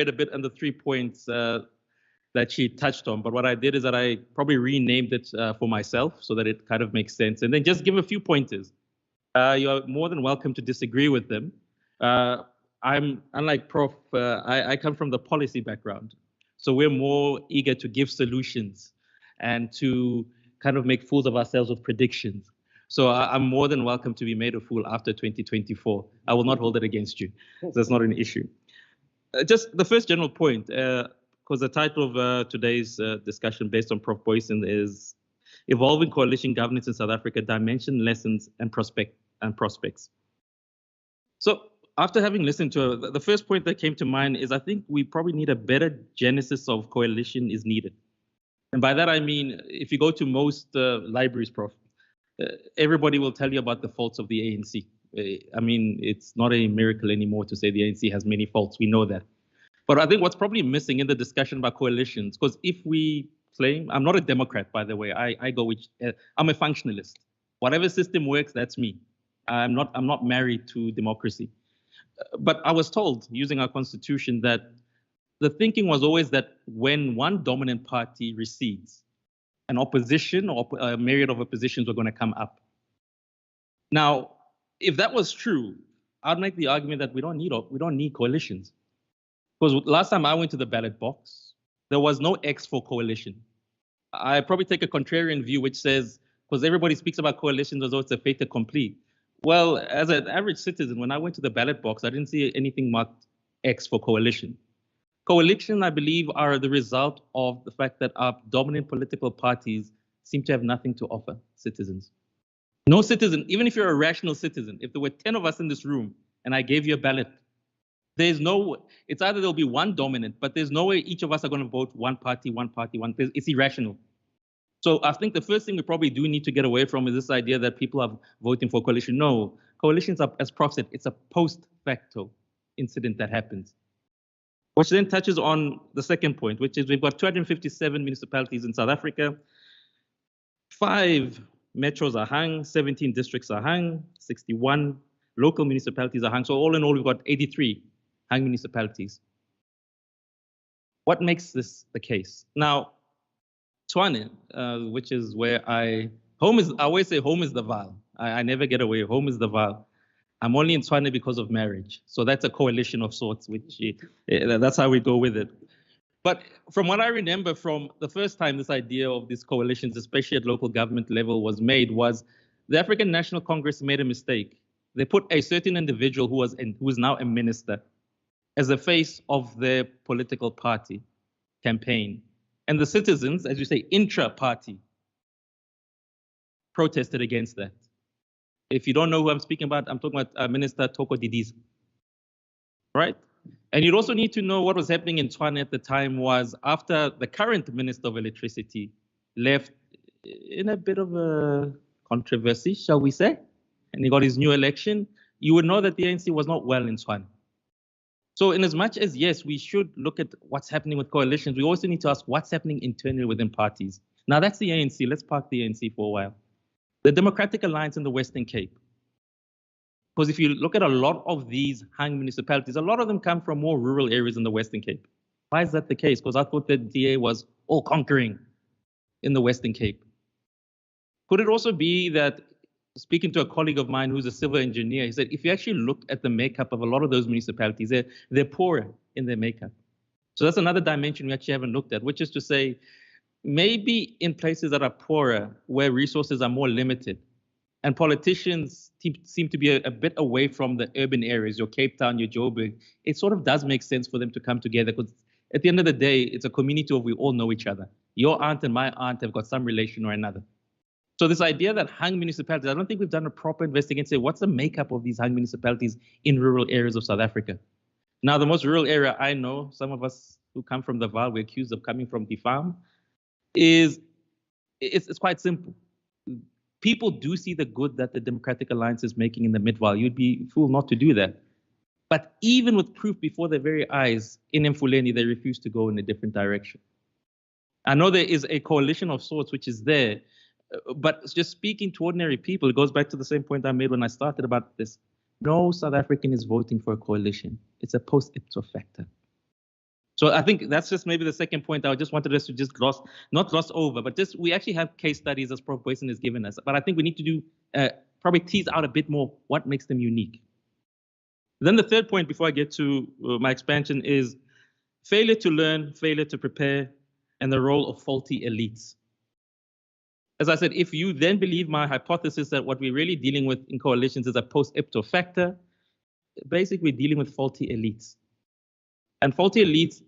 a bit on the 3 points that she touched on. But what I did is that I probably renamed it for myself so that it kind of makes sense. And then just give a few pointers. You're more than welcome to disagree with them. I'm unlike Prof, I come from the policy background. So we're more eager to give solutions and to kind of make fools of ourselves with predictions. So I'm more than welcome to be made a fool after 2024. I will not hold it against you. That's not an issue. Just the first general point, because the title of today's discussion based on Prof Booysen is Evolving Coalition Governance in South Africa, Dimension, Lessons, and Prospects. So after having listened to her, the first point that came to mind is I think we probably need a better genesis of coalition is needed. And by that I mean, if you go to most libraries, Prof, everybody will tell you about the faults of the ANC. I mean, it's not a miracle anymore to say the ANC has many faults. We know that. But I think what's probably missing in the discussion about coalitions, because if we claim, I'm not a Democrat, by the way. I'm a functionalist. Whatever system works, that's me. I'm not married to democracy. But I was told, using our constitution, that the thinking was always that when one dominant party recedes, an opposition or a myriad of oppositions were going to come up. Now, if that was true, I'd make the argument that we don't need coalitions. Because last time I went to the ballot box, there was no X for coalition. I probably take a contrarian view, which says, because everybody speaks about coalitions as though it's a fait accompli. Well, as an average citizen, when I went to the ballot box, I didn't see anything marked X for coalition. Coalition, I believe, are the result of the fact that our dominant political parties seem to have nothing to offer citizens. No citizen, even if you're a rational citizen, if there were 10 of us in this room and I gave you a ballot, it's either there'll be one dominant, but there's no way each of us are going to vote one party. It's irrational. So I think the first thing we probably do need to get away from is this idea that people are voting for coalition. No, coalitions are, as Prof said, it's a post-facto incident that happens. Which then touches on the second point, which is we've got 257 municipalities in South Africa. 5 metros are hung, 17 districts are hung, 61 local municipalities are hung. So all in all, we've got 83 hung municipalities. What makes this the case? Now, Tshwane, which is where I always say home is the Vaal. I never get away, home is the Vaal. I'm only in Tshwane because of marriage. So that's a coalition of sorts, which that's how we go with it. But from what I remember from the first time this idea of these coalitions, especially at local government level, was made, was the African National Congress made a mistake. They put a certain individual who is now a minister as the face of their political party campaign. And the citizens, as you say, intra-party, protested against that. If you don't know who I'm speaking about, I'm talking about Minister Toko Didiza, right? And you'd also need to know what was happening in Tshwane at the time was after the current Minister of Electricity left in a bit of a controversy, shall we say, and he got his new election, you would know that the ANC was not well in Tshwane. So in as much as, yes, we should look at what's happening with coalitions, we also need to ask what's happening internally within parties. Now that's the ANC. Let's park the ANC for a while. The Democratic Alliance in the Western Cape. Because if you look at a lot of these hung municipalities, a lot of them come from more rural areas in the Western Cape. Why is that the case? Because I thought that DA was all conquering in the Western Cape. Could it also be that, speaking to a colleague of mine who's a civil engineer, he said, if you actually look at the makeup of a lot of those municipalities, they're poorer in their makeup. So that's another dimension we actually haven't looked at, which is to say, maybe in places that are poorer, where resources are more limited, and politicians seem to be a bit away from the urban areas, your Cape Town, your Joburg, it sort of does make sense for them to come together, because at the end of the day, it's a community of we all know each other. your aunt and my aunt have got some relation or another. So this idea that hung municipalities, I don't think we've done a proper investigation to say what's the makeup of these hung municipalities in rural areas of South Africa. Now, the most rural area I know, some of us who come from the Vaal, we're accused of coming from the farm, it's quite simple. People do see the good that the Democratic Alliance is making in the Mid-Vaal. You'd be a fool not to do that. But even with proof before their very eyes, in Mfuleni, they refuse to go in a different direction. I know there is a coalition of sorts which is there, but just speaking to ordinary people, it goes back to the same point I made when I started about this. No South African is voting for a coalition. It's a post-ipso factor. So I think that's just maybe the second point I just wanted us to just not gloss over, but just we actually have case studies as Prof Booysen has given us. But I think we need to do probably tease out a bit more what makes them unique. Then the third point before I get to my expansion is failure to learn, failure to prepare, and the role of faulty elites. As I said, if you then believe my hypothesis that what we're really dealing with in coalitions is a post-ipso factor, basically dealing with faulty elites. And faulty elites,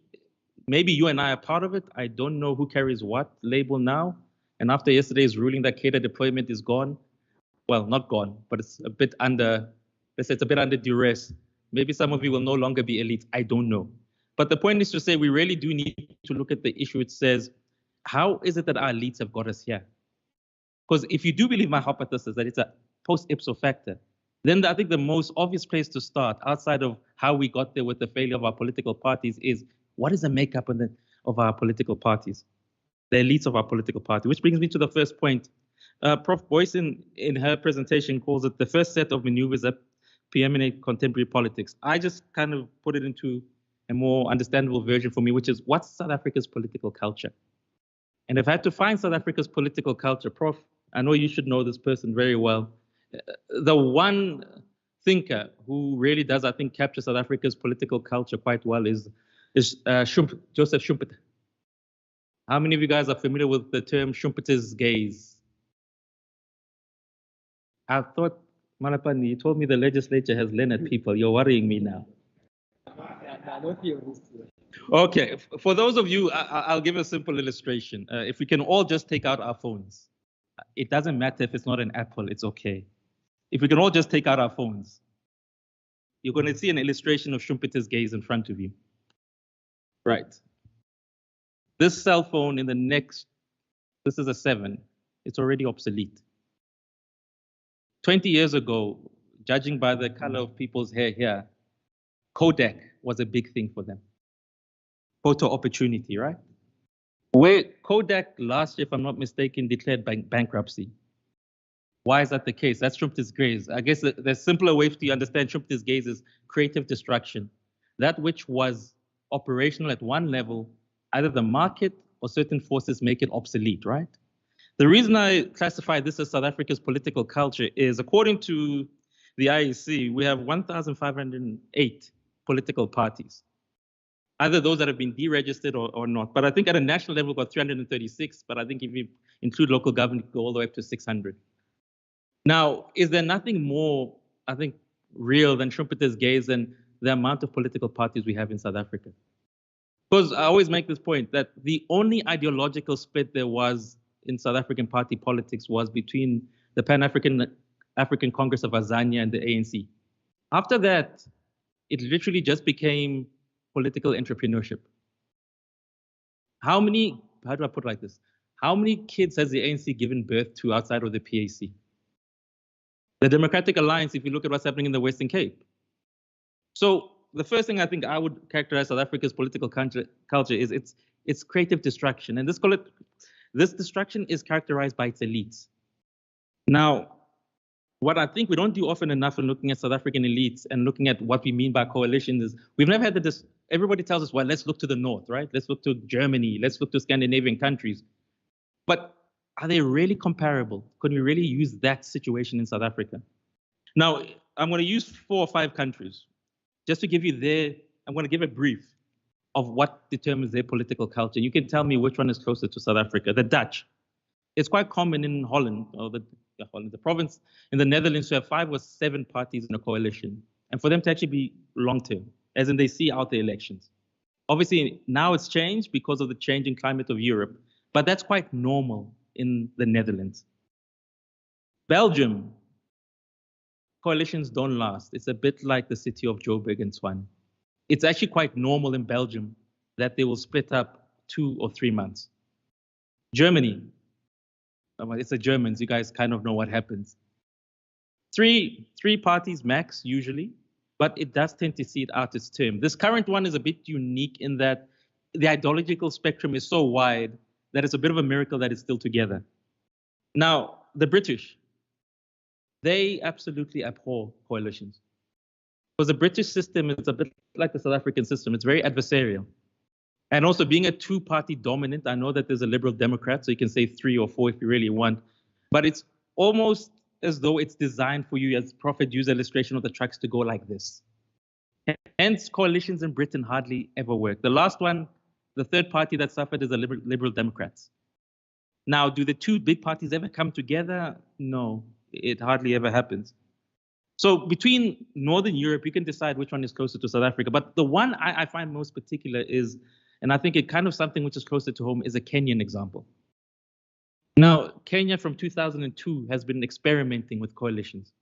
maybe you and I are part of it. I don't know who carries what label now. And after yesterday's ruling that cadre deployment is gone, well, not gone, but it's a bit under, let's say it's a bit under duress. Maybe some of you will no longer be elites. I don't know. But the point is to say we really do need to look at the issue. It says, how is it that our elites have got us here? Because if you do believe my hypothesis that it's a post-ipso factor, then I think the most obvious place to start, outside of how we got there with the failure of our political parties, is what is the makeup of our political parties, the elites of our political party, which brings me to the first point. Prof Booysen, in her presentation, calls it the first set of maneuvers that preeminent contemporary politics. I just kind of put it into a more understandable version for me, which is what's South Africa's political culture? And if I had to find South Africa's political culture, Prof, I know you should know this person very well. The one thinker who really does, I think, capture South Africa's political culture quite well is Joseph Schumpeter. How many of you guys are familiar with the term Schumpeter's gaze? I thought, Malapani, you told me the legislature has Leonard people. You're worrying me now. Okay, for those of you, I'll give a simple illustration. If we can all just take out our phones, it doesn't matter if it's not an Apple, it's okay. If we can all just take out our phones, you're going to see an illustration of Schumpeter's gaze in front of you. Right. This cell phone in the next, this is a 7, it's already obsolete. 20 years ago, judging by the color of people's hair here, Kodak was a big thing for them. Photo opportunity, right? Where Kodak last year, if I'm not mistaken, declared bankruptcy. Why is that the case? That's Schumpeter's gaze. I guess the simpler way to understand Schumpeter's gaze is creative destruction. That which was operational at one level, either the market or certain forces make it obsolete, right? The reason I classify this as South Africa's political culture is, according to the IEC, we have 1,508 political parties, either those that have been deregistered or not. But I think at a national level, we've got 336, but I think if you include local government, you go all the way up to 600. Now, is there nothing more, I think, real than Schumpeter's gaze and the amount of political parties we have in South Africa? Because I always make this point that the only ideological split there was in South African party politics was between the Pan-African Congress of Azania and the ANC. After that, it literally just became political entrepreneurship. How do I put it like this? How many kids has the ANC given birth to outside of the PAC? The Democratic Alliance, if you look at what's happening in the Western Cape. So the first thing I think I would characterize South Africa's political culture is its creative destruction. And this destruction is characterized by its elites. Now, what I think we don't do often enough in looking at South African elites and looking at what we mean by coalitions is we've never had everybody tells us, well, let's look to the north, right? Let's look to Germany, let's look to Scandinavian countries. But are they really comparable? Can we really use that situation in South Africa? Now, I'm going to use 4 or 5 countries just to give you I'm going to give a brief of what determines their political culture. You can tell me which one is closer to South Africa. The Dutch. It's quite common in Holland, or the province in the Netherlands to have 5 or 7 parties in a coalition, and for them to actually be long-term, as in they see out the elections. Obviously, now it's changed because of the changing climate of Europe, But that's quite normal in the Netherlands. Belgium, coalitions don't last. It's a bit like the city of Joburg and Tshwane. It's actually quite normal in Belgium that they will split up 2 or 3 months. Germany, it's the Germans, you guys kind of know what happens. Three parties max usually, but it does tend to see it out its term. This current one is a bit unique in that the ideological spectrum is so wide that it's a bit of a miracle that it's still together. Now, the British, they absolutely abhor coalitions. Because the British system is a bit like the South African system. It's very adversarial. And also being a two-party dominant, I know that there's a Liberal Democrat, so you can say 3 or 4 if you really want. But it's almost as though it's designed for you, as Prof used illustration of the trucks, to go like this. Hence, coalitions in Britain hardly ever work. The last one, the third party that suffered is the Liberal Democrats. Now, do the two big parties ever come together? No, it hardly ever happens. So between Northern Europe, you can decide which one is closer to South Africa. But the one I find most particular is, and I think it kind of something which is closer to home, is a Kenyan example. Now, Kenya from 2002 has been experimenting with coalitions.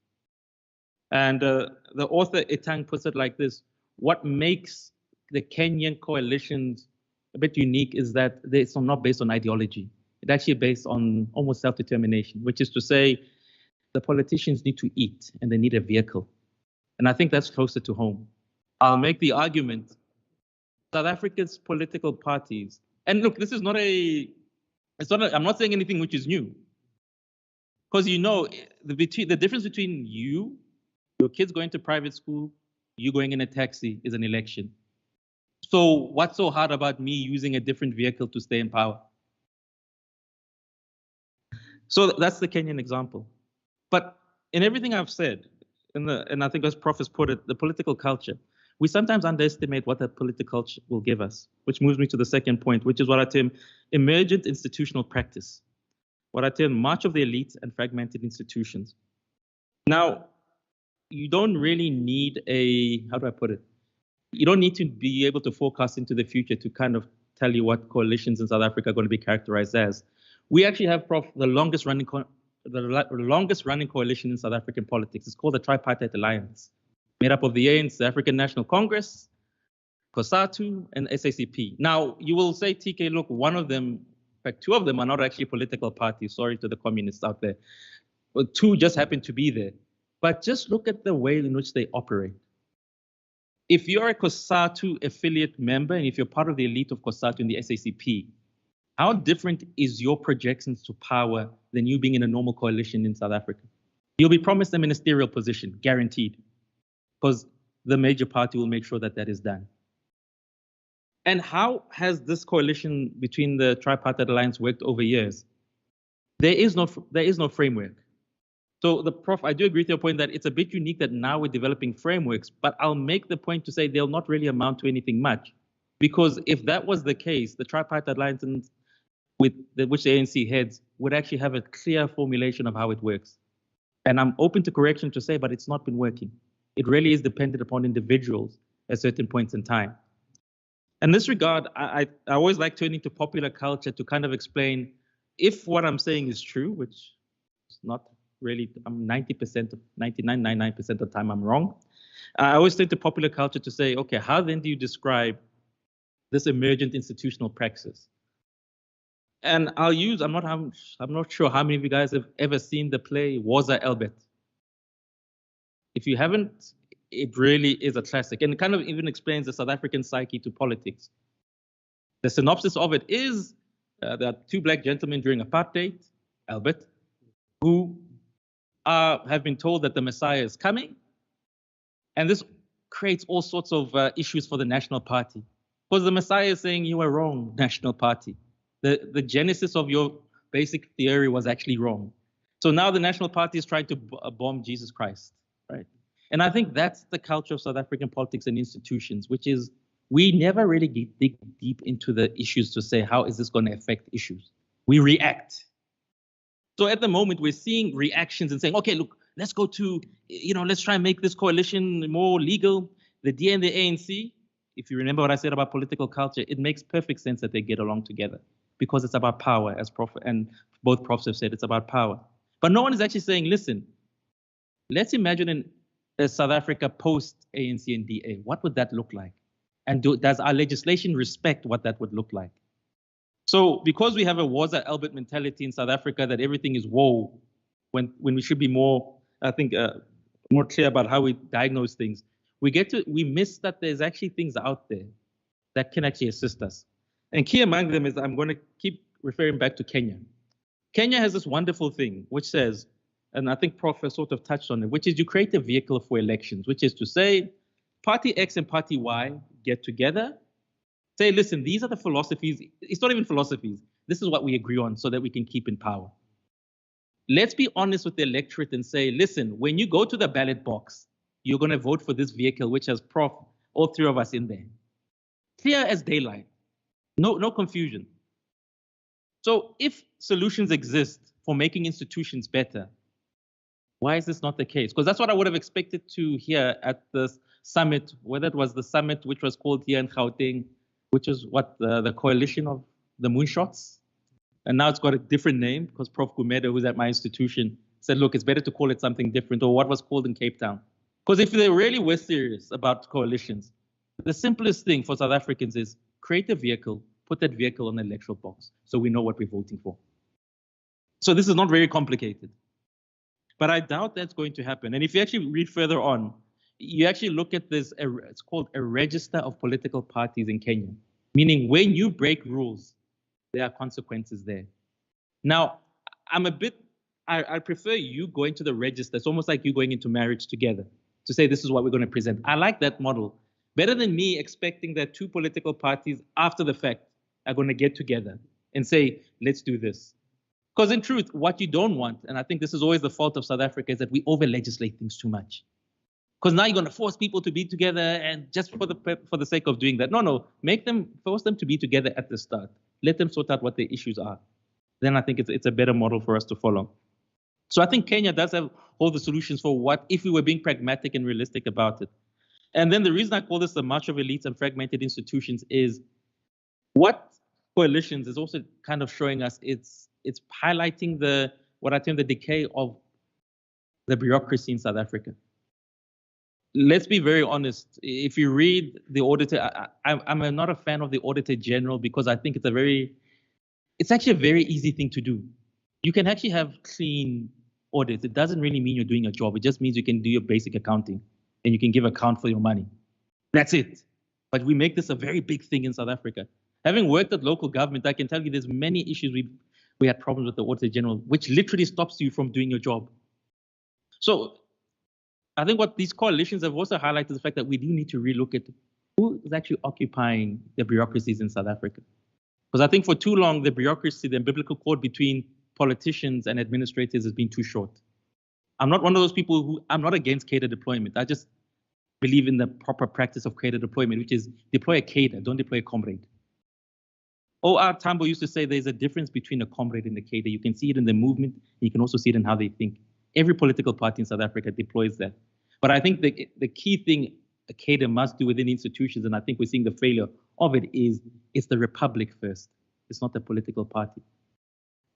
And the author Itang puts it like this: what makes the Kenyan coalitions a bit unique is that it's not based on ideology. It's actually based on almost self-determination, which is to say the politicians need to eat and they need a vehicle. And I think that's closer to home. I'll make the argument, South Africa's political parties, and look, this is not I'm not saying anything which is new. Because you know, the difference between your kids going to private school, you going in a taxi is an election. So what's so hard about me using a different vehicle to stay in power? So that's the Kenyan example. But in everything I've said, and I think as Prof has put it, the political culture, we sometimes underestimate what that political culture will give us, which moves me to the second point, which is what I term emergent institutional practice, what I term march of the elite and fragmented institutions. Now, you don't really need how do I put it? You don't need to be able to forecast into the future to kind of tell you what coalitions in South Africa are going to be characterized as. We actually have, Prof, the longest running coalition in South African politics. It's called the Tripartite Alliance, made up of the ANC, the African National Congress, COSATU, and SACP. Now, you will say, TK, look, one of them, in fact, 2 of them are not actually political parties. Sorry to the communists out there. But 2 just happen to be there. But just look at the way in which they operate. If you're a COSATU affiliate member, and if you're part of the elite of COSATU in the SACP, how different is your projections to power than you being in a normal coalition in South Africa? You'll be promised a ministerial position, guaranteed, because the major party will make sure that that is done. And how has this coalition between the Tripartite Alliance worked over years? There is no framework. So the Prof, I do agree with your point that it's a bit unique that now we're developing frameworks, but I'll make the point to say they'll not really amount to anything much. Because if that was the case, the Tripartite Alliance which the ANC heads would actually have a clear formulation of how it works. And I'm open to correction to say, but it's not been working. It really is dependent upon individuals at certain points in time. In this regard, I always like turning to popular culture to kind of explain if what I'm saying is true, which is not really, I'm 99% of the time I'm wrong. I always turn to popular culture to say, okay, how then do you describe this emergent institutional praxis? And I'll use, I'm not sure how many of you guys have ever seen the play Woza Albert. If you haven't, it really is a classic, and it kind of even explains the South African psyche to politics. The synopsis of it is there are 2 black gentlemen during apartheid, Albert, who have been told that the Messiah is coming, and this creates all sorts of issues for the National Party, because the Messiah is saying you are wrong, National Party. The genesis of your basic theory was actually wrong. So now the National Party is trying to bomb Jesus Christ, right? And I think that's the culture of South African politics and institutions, which is we never really dig deep into the issues to say, how is this going to affect issues? We react. So at the moment, we're seeing reactions and saying, okay, look, let's go to, let's try and make this coalition more legal. The DA and the ANC, if you remember what I said about political culture, it makes perfect sense that they get along together. because it's about power, as Prof and both profs have said, it's about power. But no one is actually saying, listen, let's imagine a South Africa post ANC and DA. What would that look like? And does our legislation respect what that would look like? So because we have a Woza Albert mentality in South Africa that everything is woe, when we should be more, I think, more clear about how we diagnose things, we miss that there's actually things out there that can actually assist us. And key among them is, I'm going to keep referring back to Kenya. Kenya has this wonderful thing which says, and I think Prof has sort of touched on it, which is you create a vehicle for elections, which is to say, Party X and Party Y get together, say, listen, these are the philosophies. It's not even philosophies. This is what we agree on so that we can keep in power. Let's be honest with the electorate and say, listen, when you go to the ballot box, you're going to vote for this vehicle, which has Prof, all three of us in there. Clear as daylight. No confusion. So if solutions exist for making institutions better, why is this not the case? Because that's what I would have expected to hear at the summit, whether it was the summit which was called here in Gauteng, which is what the coalition of the moonshots. And now it's got a different name because Prof Gumede, who's at my institution, said, look, it's better to call it something different, or what was called in Cape Town. Because if they really were serious about coalitions, the simplest thing for South Africans is create a vehicle, put that vehicle on the electoral box so we know what we're voting for. So this is not very complicated. But I doubt that's going to happen. And if you actually read further on, you actually look at this, it's called a register of political parties in Kenya, meaning when you break rules, there are consequences there. Now, I prefer you going to the register. It's almost like you going into marriage together to say, this is what we're going to present. I like that model. Better than me expecting that two political parties after the fact are going to get together and say, let's do this. Because in truth, what you don't want, and I think this is always the fault of South Africa, is that we over-legislate things too much. Because now you're going to force people to be together and just for the sake of doing that. No, force them to be together at the start. Let them sort out what the issues are. Then I think it's a better model for us to follow. So I think Kenya does have all the solutions for what, if we were being pragmatic and realistic about it. And then the reason I call this the march of elites and fragmented institutions is what coalitions is also kind of showing us, it's highlighting what I term the decay of the bureaucracy in South Africa. Let's be very honest. If you read the auditor, I'm not a fan of the Auditor General because I think it's actually a very easy thing to do. You can actually have clean audits. It doesn't really mean you're doing a job. It just means you can do your basic accounting and you can give account for your money. That's it. But we make this a very big thing in South Africa. Having worked at local government, I can tell you there's many issues we had problems with the Auditor General, which literally stops you from doing your job. So I think what these coalitions have also highlighted the fact that we do need to relook at who is actually occupying the bureaucracies in South Africa. Because I think for too long, the bureaucracy, the umbilical cord between politicians and administrators has been too short. I'm not one of those people I'm not against cadre deployment. I just believe in the proper practice of cadre deployment, which is deploy a cadre, don't deploy a comrade. O.R. Tambo used to say there's a difference between a comrade and a cadre. You can see it in the movement, and you can also see it in how they think. Every political party in South Africa deploys that. But I think the key thing a cadre must do within institutions, and I think we're seeing the failure of it, is it's the republic first. It's not the political party.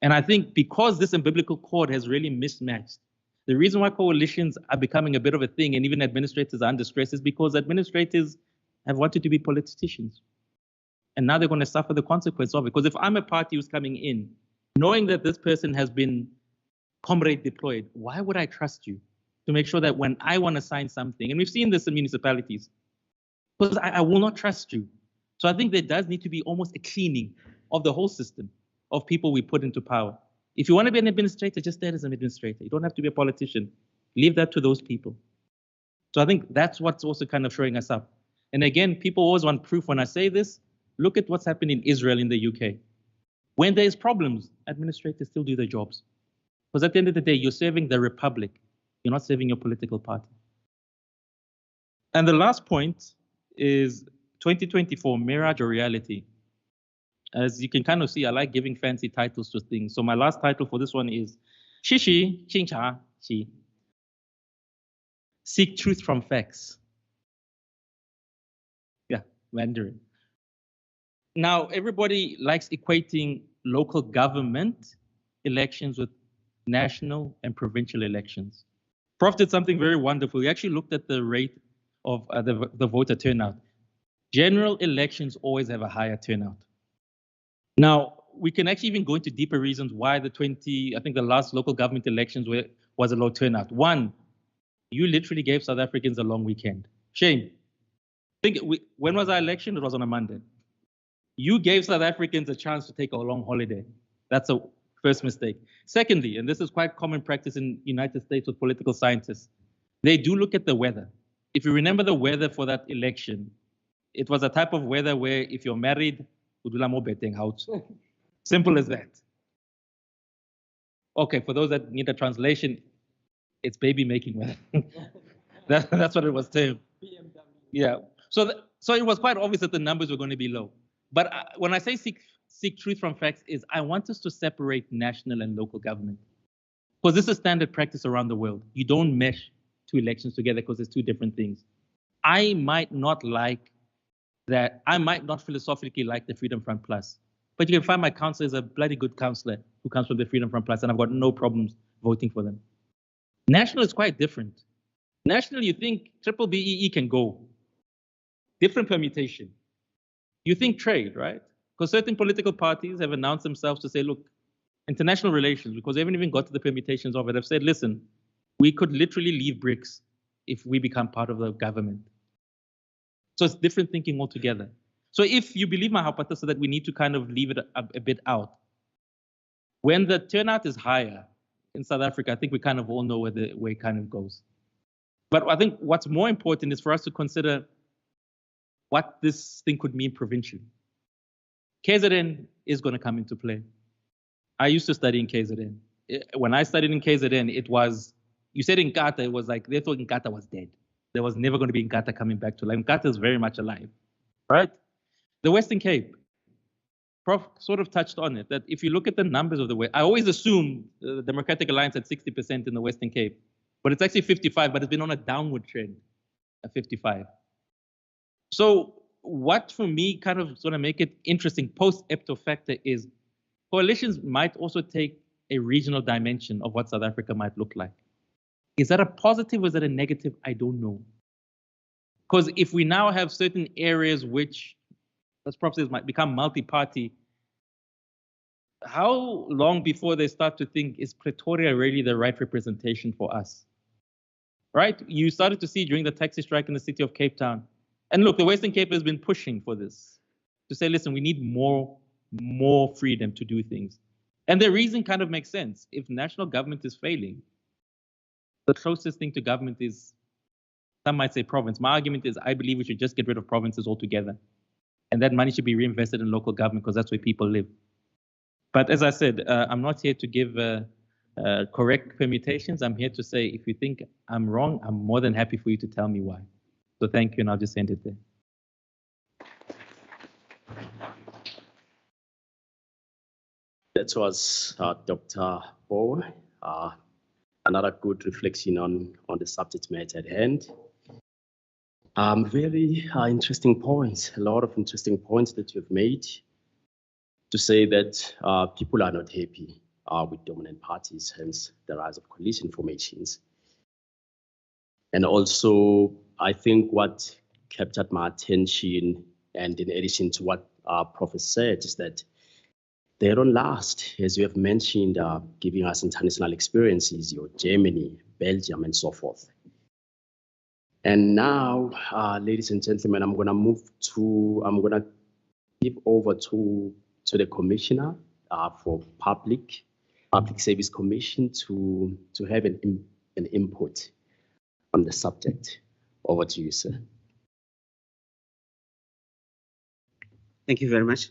And I think because this umbilical cord has really mismatched, the reason why coalitions are becoming a bit of a thing and even administrators are under stress is because administrators have wanted to be politicians. And now they're going to suffer the consequence of it. Because if I'm a party who's coming in, knowing that this person has been comrade deployed, why would I trust you to make sure that when I want to sign something, and we've seen this in municipalities, because I will not trust you. So I think there does need to be almost a cleaning of the whole system of people we put into power. If you want to be an administrator, just stay as an administrator. You don't have to be a politician. Leave that to those people. So I think that's what's also kind of showing us up. And again, people always want proof when I say this. Look at what's happened in Israel, in the UK. When there's problems, administrators still do their jobs. Because at the end of the day, you're serving the republic. You're not serving your political party. And the last point is 2024, mirage or reality. As you can kind of see, I like giving fancy titles to things. So my last title for this one is Shishi Chingcha Chi. Seek truth from facts. Yeah, Mandarin. Now, everybody likes equating local government elections with national and provincial elections. Prof did something very wonderful. He actually looked at the rate of the voter turnout. General elections always have a higher turnout. Now, we can actually even go into deeper reasons why the last local government elections was a low turnout. One, you literally gave South Africans a long weekend. Shame. When was our election? It was on a Monday. You gave South Africans a chance to take a long holiday. That's a first mistake. Secondly, and this is quite common practice in the United States with political scientists, they do look at the weather. If you remember the weather for that election, it was a type of weather where if you're married, simple as that. Okay, for those that need a translation, it's baby making weather. That's what it was termed. Yeah. So it was quite obvious that the numbers were going to be low. But when I say seek truth from facts, is I want us to separate national and local government. Because this is standard practice around the world. You don't mesh two elections together because it's two different things. I might not philosophically like the Freedom Front Plus, but you can find my counselor is a bloody good counselor who comes from the Freedom Front Plus, and I've got no problems voting for them. National is quite different. National, you think triple BEE can go. Different permutation. You think trade, right? Because certain political parties have announced themselves to say, look, international relations, because they haven't even got to the permutations of it, have said, listen, we could literally leave BRICS if we become part of the government. So it's different thinking altogether. So if you believe my hypothesis that we need to kind of leave it a bit out, when the turnout is higher in South Africa, I think we kind of all know where it kind of goes. But I think what's more important is for us to consider what this thing could mean provincially. KZN is going to come into play. I used to study in KZN. When I studied in KZN, it was, you said Nkata, it was like they thought Nkata was dead. There was never going to be Nkata coming back to life. Nkata is very much alive, right? The Western Cape, Prof sort of touched on it, that if you look at the numbers of the West, I always assume the Democratic Alliance had 60% in the Western Cape, but it's actually 55, but it's been on a downward trend at 55. So what for me kind of sort of make it interesting post-ipto factor is coalitions might also take a regional dimension of what South Africa might look like. Is that a positive or is that a negative? I don't know. Because if we now have certain areas which, as Prof says, might become multi-party, how long before they start to think, is Pretoria really the right representation for us? Right? You started to see during the taxi strike in the city of Cape Town. And look, the Western Cape has been pushing for this, to say, listen, we need more freedom to do things. And the reason kind of makes sense. If national government is failing, the closest thing to government is, some might say province. My argument is I believe we should just get rid of provinces altogether. And that money should be reinvested in local government because that's where people live. But as I said, I'm not here to give correct permutations. I'm here to say, if you think I'm wrong, I'm more than happy for you to tell me why. So thank you, and I'll just end it there. That was Dr. Bowe. Another good reflection on the subject matter at hand. Very interesting points, a lot of interesting points that you've made to say that people are not happy with dominant parties, hence the rise of coalition formations. And also, I think what captured my attention, and in addition to what Prof said, is that they don't last, as you have mentioned, giving us international experiences, your Germany, Belgium, and so forth. And now, ladies and gentlemen, I'm going to give over to the Commissioner for Public Service Commission to have an input on the subject. Over to you, sir. Thank you very much.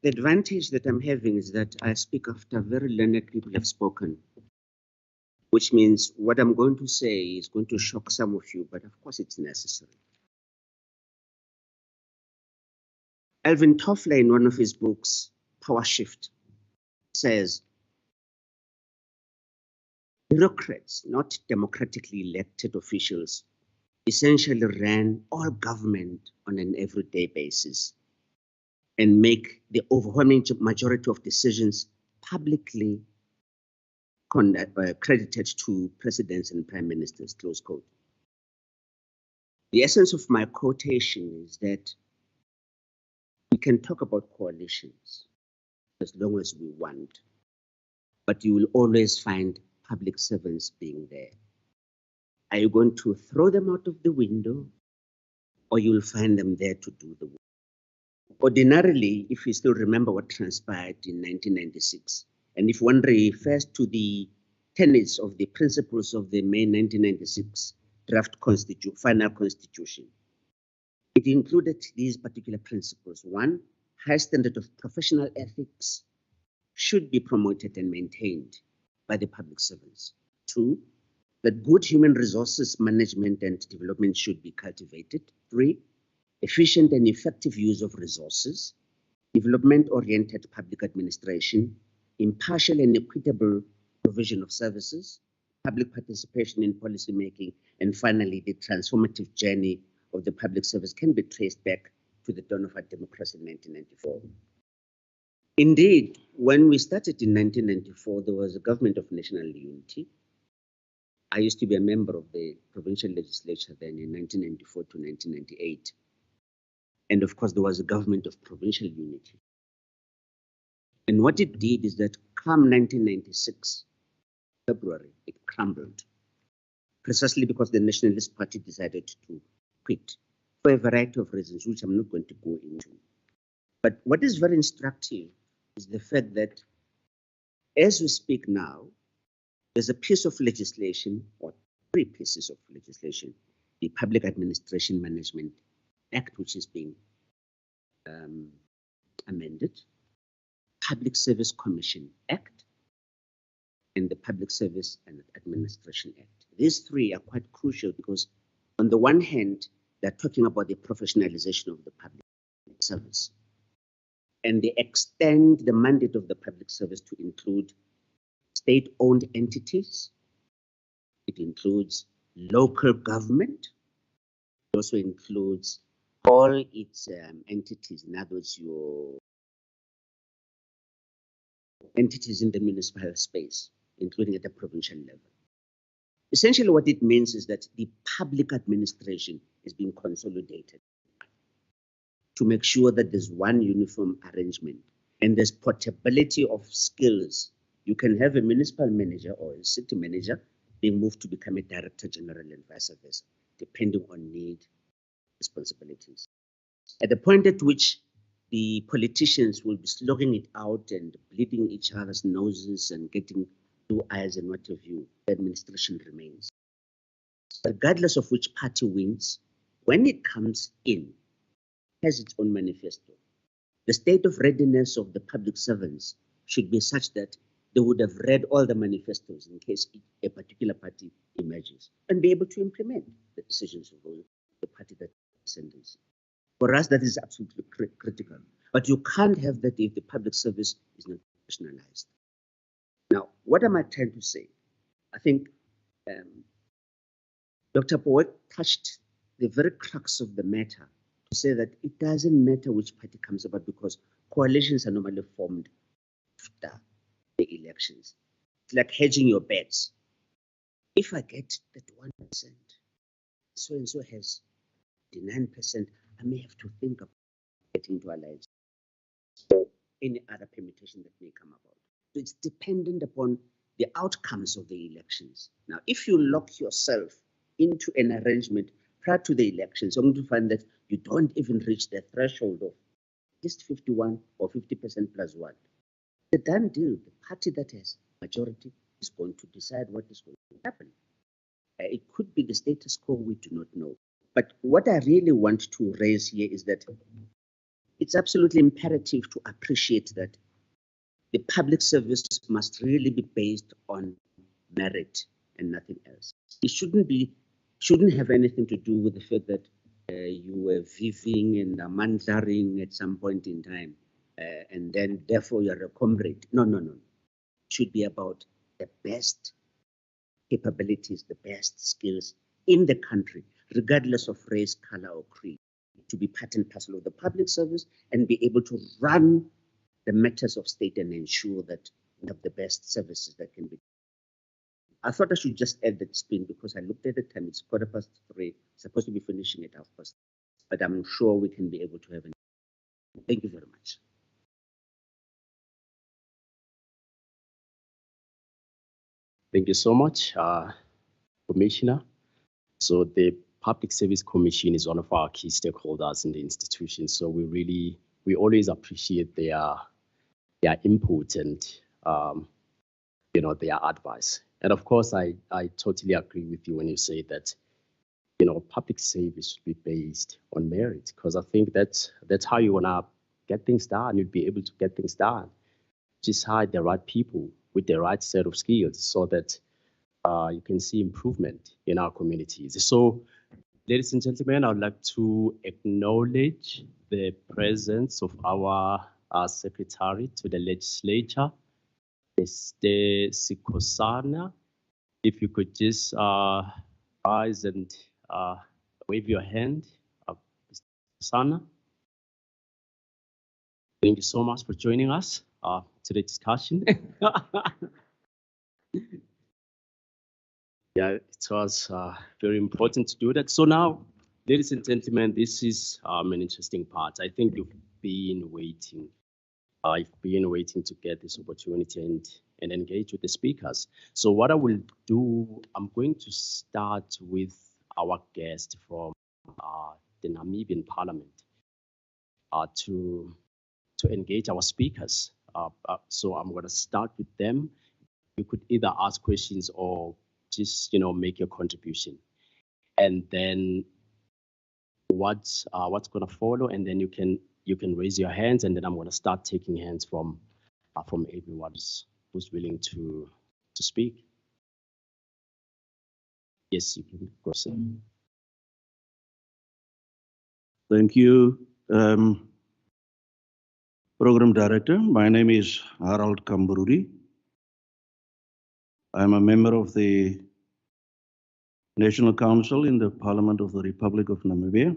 The advantage that I'm having is that I speak after very learned people have spoken, which means what I'm going to say is going to shock some of you, but of course it's necessary. Alvin Toffler, in one of his books, Power Shift, says, bureaucrats, not democratically elected officials, essentially ran all government on an everyday basis. and make the overwhelming majority of decisions publicly credited to presidents and prime ministers, close quote. The essence of my quotation is that we can talk about coalitions as long as we want, but you will always find public servants being there. Are you going to throw them out of the window, or you will find them there to do the work? Ordinarily, if you still remember what transpired in 1996, and if one refers to the tenets of the principles of the May 1996 draft final constitution, it included these particular principles. One, high standard of professional ethics should be promoted and maintained by the public servants. Two, that good human resources management and development should be cultivated. Three, efficient and effective use of resources, development-oriented public administration, impartial and equitable provision of services, public participation in policy making, and finally, the transformative journey of the public service can be traced back to the dawn of our democracy in 1994. Indeed, when we started in 1994, there was a government of national unity. I used to be a member of the provincial legislature then in 1994 to 1998. And of course, there was a government of provincial unity. And what it did is that come 1996, February, it crumbled, precisely because the Nationalist Party decided to quit for a variety of reasons, which I'm not going to go into. But what is very instructive is the fact that as we speak now, there's a piece of legislation, or three pieces of legislation, the Public Administration Management Act, which is being amended, Public Service Commission Act, and the Public Service and Administration Act. These three are quite crucial because on the one hand, they're talking about the professionalization of the public service. And they extend the mandate of the public service to include state-owned entities. It includes local government. It also includes all its entities, in other words, your entities in the municipal space, including at the provincial level. Essentially, what it means is that the public administration is being consolidated to make sure that there's one uniform arrangement and there's portability of skills. You can have a municipal manager or a city manager being moved to become a director general and vice versa, depending on need, responsibilities. At the point at which the politicians will be slogging it out and bleeding each other's noses and getting blue eyes and what have you, the administration remains. Regardless of which party wins, when it comes in, has its own manifesto. The state of readiness of the public servants should be such that they would have read all the manifestos in case a particular party emerges and be able to implement the decisions of the party that ascendancy. For us, that is absolutely critical. But you can't have that if the public service is not professionalized. Now, what am I trying to say? I think Dr. Poet touched the very crux of the matter to say that it doesn't matter which party comes about because coalitions are normally formed after the elections. It's like hedging your bets. If I get that 1%, so-and-so has the 9%, I may have to think about getting to alliance or any other permutation that may come about. So it's dependent upon the outcomes of the elections. Now, if you lock yourself into an arrangement prior to the elections, you're going to find that you don't even reach the threshold of just 51 or 50% plus one. The done deal, the party that has majority is going to decide what is going to happen. It could be the status quo, we do not know. But what I really want to raise here is that it's absolutely imperative to appreciate that the public service must really be based on merit and nothing else. It shouldn't have anything to do with the fact that you were viving and mandaring at some point in time, and then therefore you're a comrade. No. It should be about the best capabilities, the best skills in the country, regardless of race, color, or creed. to be part and parcel of the public service and be able to run the matters of state and ensure that we have the best services that can be. I thought I should just add that spin because I looked at the time, it's 3:15, supposed to be finishing at 1:30, but I'm sure we can be able to have an. Thank you very much. Thank you so much, Commissioner. So the Public Service Commission is one of our key stakeholders in the institution. So we always appreciate their input and their advice. And of course, I totally agree with you when you say that public service should be based on merit, because I think that's how you wanna get things done. You'd be able to get things done. Just hire the right people with the right set of skills so that you can see improvement in our communities. So, ladies and gentlemen, I would like to acknowledge the presence of our Secretary to the Legislature, Mr. Sikosana. If you could just rise and wave your hand, Mr. Sikosana. Thank you so much for joining us to the discussion. Yeah, it was very important to do that. So now, ladies and gentlemen, this is an interesting part. I think you've been waiting. I've been waiting to get this opportunity and engage with the speakers. So what I will do, I'm going to start with our guest from the Namibian Parliament to engage our speakers. So I'm going to start with them. You could either ask questions or just make your contribution, and then what's going to follow, and then you can raise your hands, and then I'm going to start taking hands from everyone who's willing to speak. Yes, you can go, sir. Thank you, Program Director. My name is Harald Kamburudi. I'm a member of the National Council in the Parliament of the Republic of Namibia.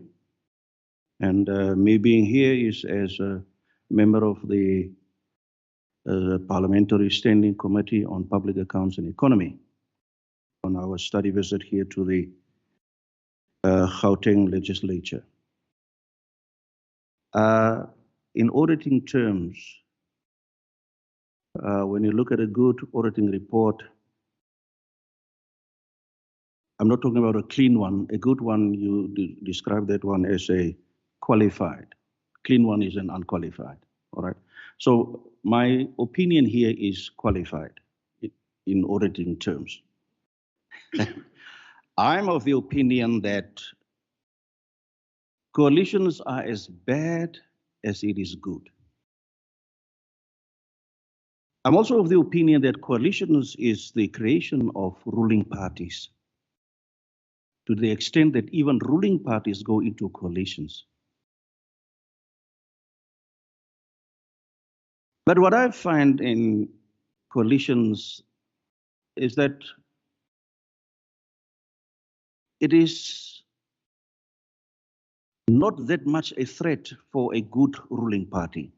And me being here is as a member of the Parliamentary Standing Committee on Public Accounts and Economy on our study visit here to the Gauteng Legislature. In auditing terms, when you look at a good auditing report, I'm not talking about a clean one. A good one, you describe that one as a qualified. Clean one is an unqualified, all right? So my opinion here is qualified in auditing terms. I'm of the opinion that coalitions are as bad as it is good. I'm also of the opinion that coalitions is the creation of ruling parties, to the extent that even ruling parties go into coalitions. But what I find in coalitions is that it is not that much a threat for a good ruling party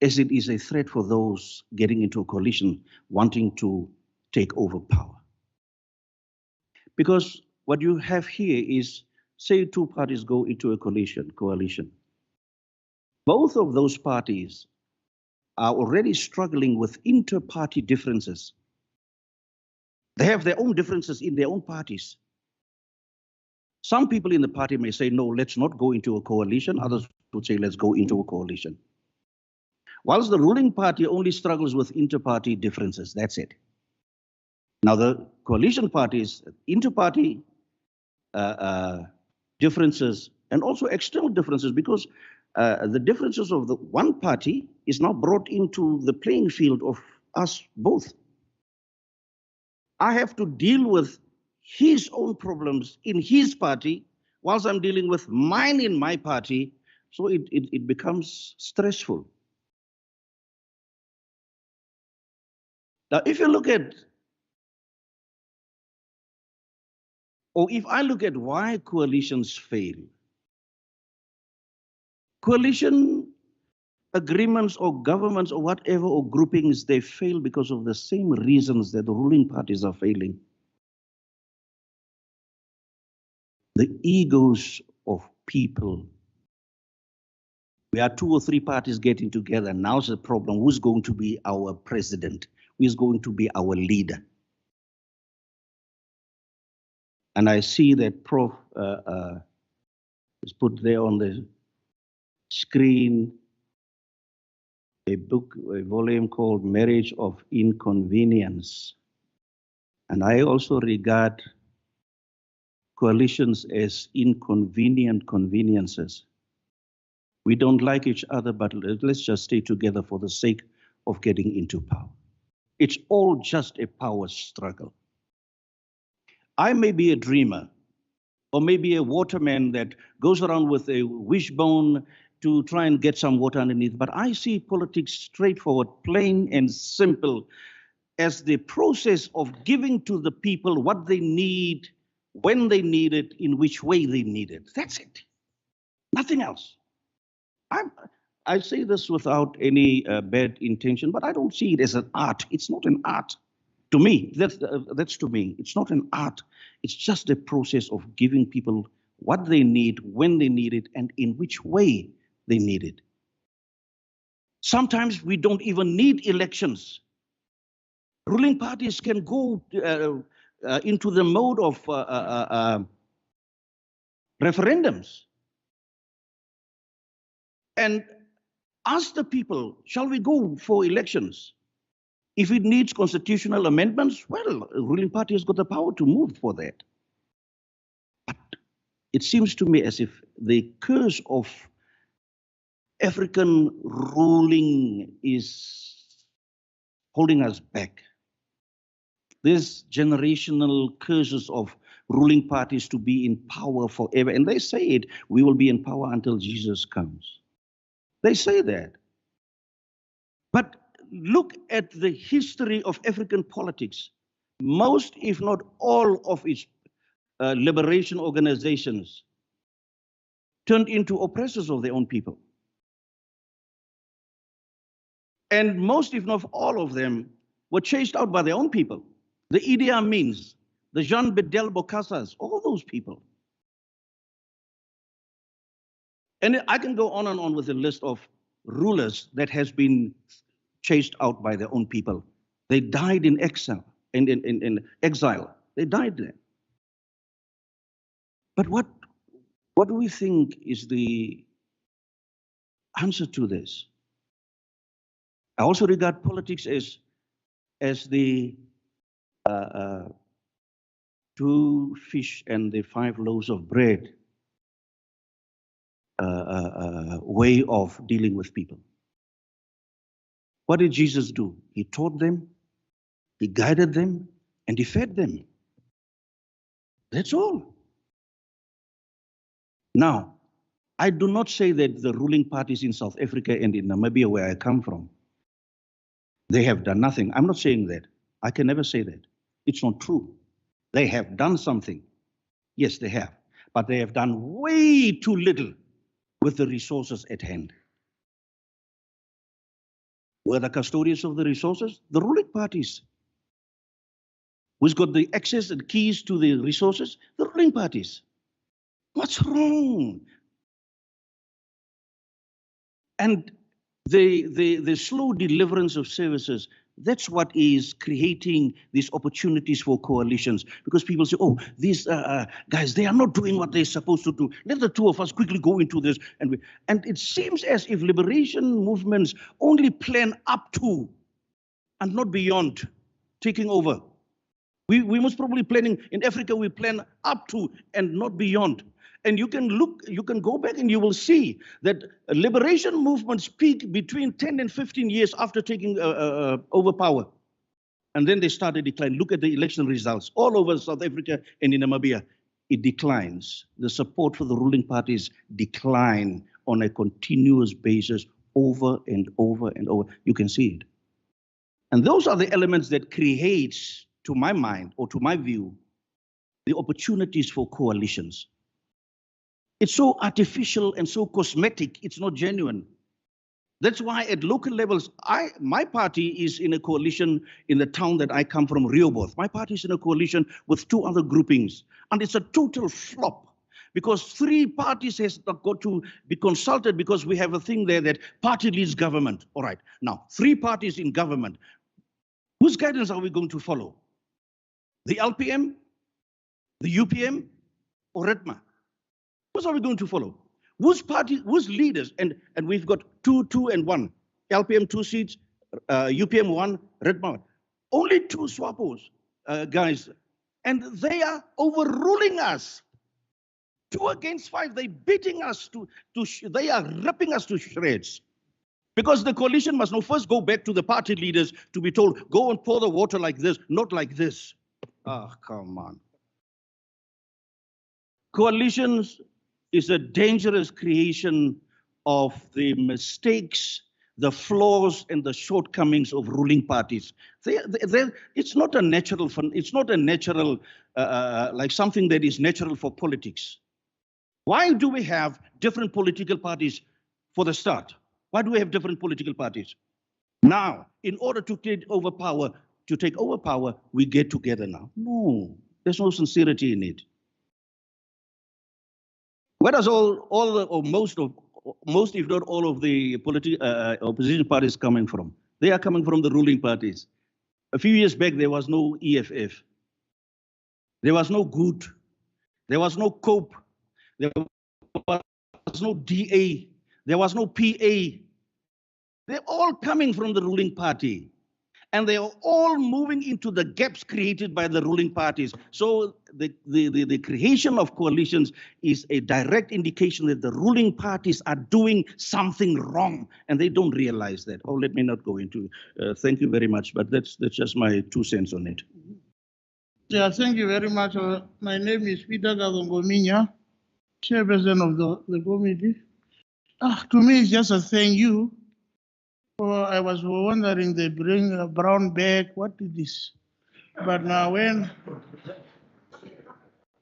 as it is a threat for those getting into a coalition wanting to take over power. Because what you have here is, say two parties go into a coalition. Both of those parties are already struggling with inter-party differences. They have their own differences in their own parties. Some people in the party may say, no, let's not go into a coalition. Others would say, let's go into a coalition. Whilst the ruling party only struggles with inter-party differences, that's it. Now the coalition parties, inter-party differences, and also external differences, because the differences of the one party is now brought into the playing field of us both. I have to deal with his own problems in his party, whilst I'm dealing with mine in my party, so it becomes stressful. Now, if you look at, or if I look at why coalitions fail, Coalition agreements or governments or whatever or groupings, they fail because of the same reasons that the ruling parties are failing. The egos of people. We are 2 or 3 parties getting together. Now's the problem. Who's going to be our president? Who is going to be our leader? And I see that Prof is put there on the screen a book, a volume called Marriage of Inconvenience. And I also regard coalitions as inconvenient conveniences. We don't like each other, but let's just stay together for the sake of getting into power. It's all just a power struggle. I may be a dreamer, or maybe a waterman that goes around with a wishbone to try and get some water underneath, but I see politics straightforward, plain and simple, as the process of giving to the people what they need, when they need it, in which way they need it. That's it. Nothing else. I say this without any bad intention, but I don't see it as an art. It's not an art. To me, that's to me. It's not an art. It's just a process of giving people what they need, when they need it, and in which way they need it. Sometimes we don't even need elections. Ruling parties can go into the mode of referendums and ask the people, shall we go for elections? If it needs constitutional amendments, well, a ruling party has got the power to move for that. But it seems to me as if the curse of African ruling is holding us back. There's generational curses of ruling parties to be in power forever. And they say it, we will be in power until Jesus comes. They say that. But look at the history of African politics. Most, if not all, of its liberation organizations turned into oppressors of their own people. And most, if not all of them, were chased out by their own people. The Idi Amins, the Jean Bedel Bokasas, all those people. And I can go on and on with a list of rulers that has been chased out by their own people. They died in exile. In exile. They died there. But what do we think is the answer to this? I also regard politics as the 2 fish and the 5 loaves of bread way of dealing with people. What did Jesus do? He taught them, he guided them, and he fed them. That's all. Now, I do not say that the ruling parties in South Africa and in Namibia, where I come from, they have done nothing. I'm not saying that. I can never say that. It's not true. They have done something. Yes, they have. But they have done way too little with the resources at hand. Were the custodians of the resources? The ruling parties. Who's got the access and keys to the resources? The ruling parties. What's wrong? And the slow deliverance of services, that's what is creating these opportunities for coalitions. Because people say, oh, these guys, they are not doing what they're supposed to do. Let the 2 of us quickly go into this. And it seems as if liberation movements only plan up to and not beyond taking over. We must probably planning in Africa, we plan up to and not beyond. And you can look, you can go back and you will see that liberation movements peak between 10 and 15 years after taking over power. And then they start to decline. Look at the election results all over South Africa and in Namibia. It declines. The support for the ruling parties decline on a continuous basis over and over and over. You can see it. And those are the elements that creates, to my mind or to my view, the opportunities for coalitions. It's so artificial and so cosmetic, it's not genuine. That's why at local levels, my party is in a coalition in the town that I come from, Rehoboth. My party is in a coalition with 2 other groupings, and it's a total flop because 3 parties has got to be consulted because we have a thing there that party leads government. All right, now 3 parties in government. Whose guidance are we going to follow? The LPM, the UPM, or RETMA? Whose are we going to follow? Whose party, whose leaders? And we've got 2, 2, and 1. LPM 2 seats, UPM 1, RETMA 1. Only 2 swapos, guys. And they are overruling us. 2 against 5, they're beating us they are ripping us to shreds. Because the coalition must now first go back to the party leaders to be told, go and pour the water like this, not like this. Ah, come on. Coalitions is a dangerous creation of the mistakes, the flaws, and the shortcomings of ruling parties. It's not a natural, like something that is natural for politics. Why do we have different political parties for the start? Why do we have different political parties? Now, in order to take over power, we get together now. No, there's no sincerity in it. Where does most, if not all of the opposition parties coming from? They are coming from the ruling parties. A few years back, there was no EFF. There was no GOOD. There was no COPE. There was no DA. There was no PA. They're all coming from the ruling party. And they are all moving into the gaps created by the ruling parties. So the creation of coalitions is a direct indication that the ruling parties are doing something wrong, and they don't realize that. Oh, let me not go into. Thank you very much, but that's just my 2 cents on it. Yeah, thank you very much. My name is Peter Gagongominya, chairperson of the committee. To me, it's just a thank you. I was wondering, they bring a brown bag, what is this? But now when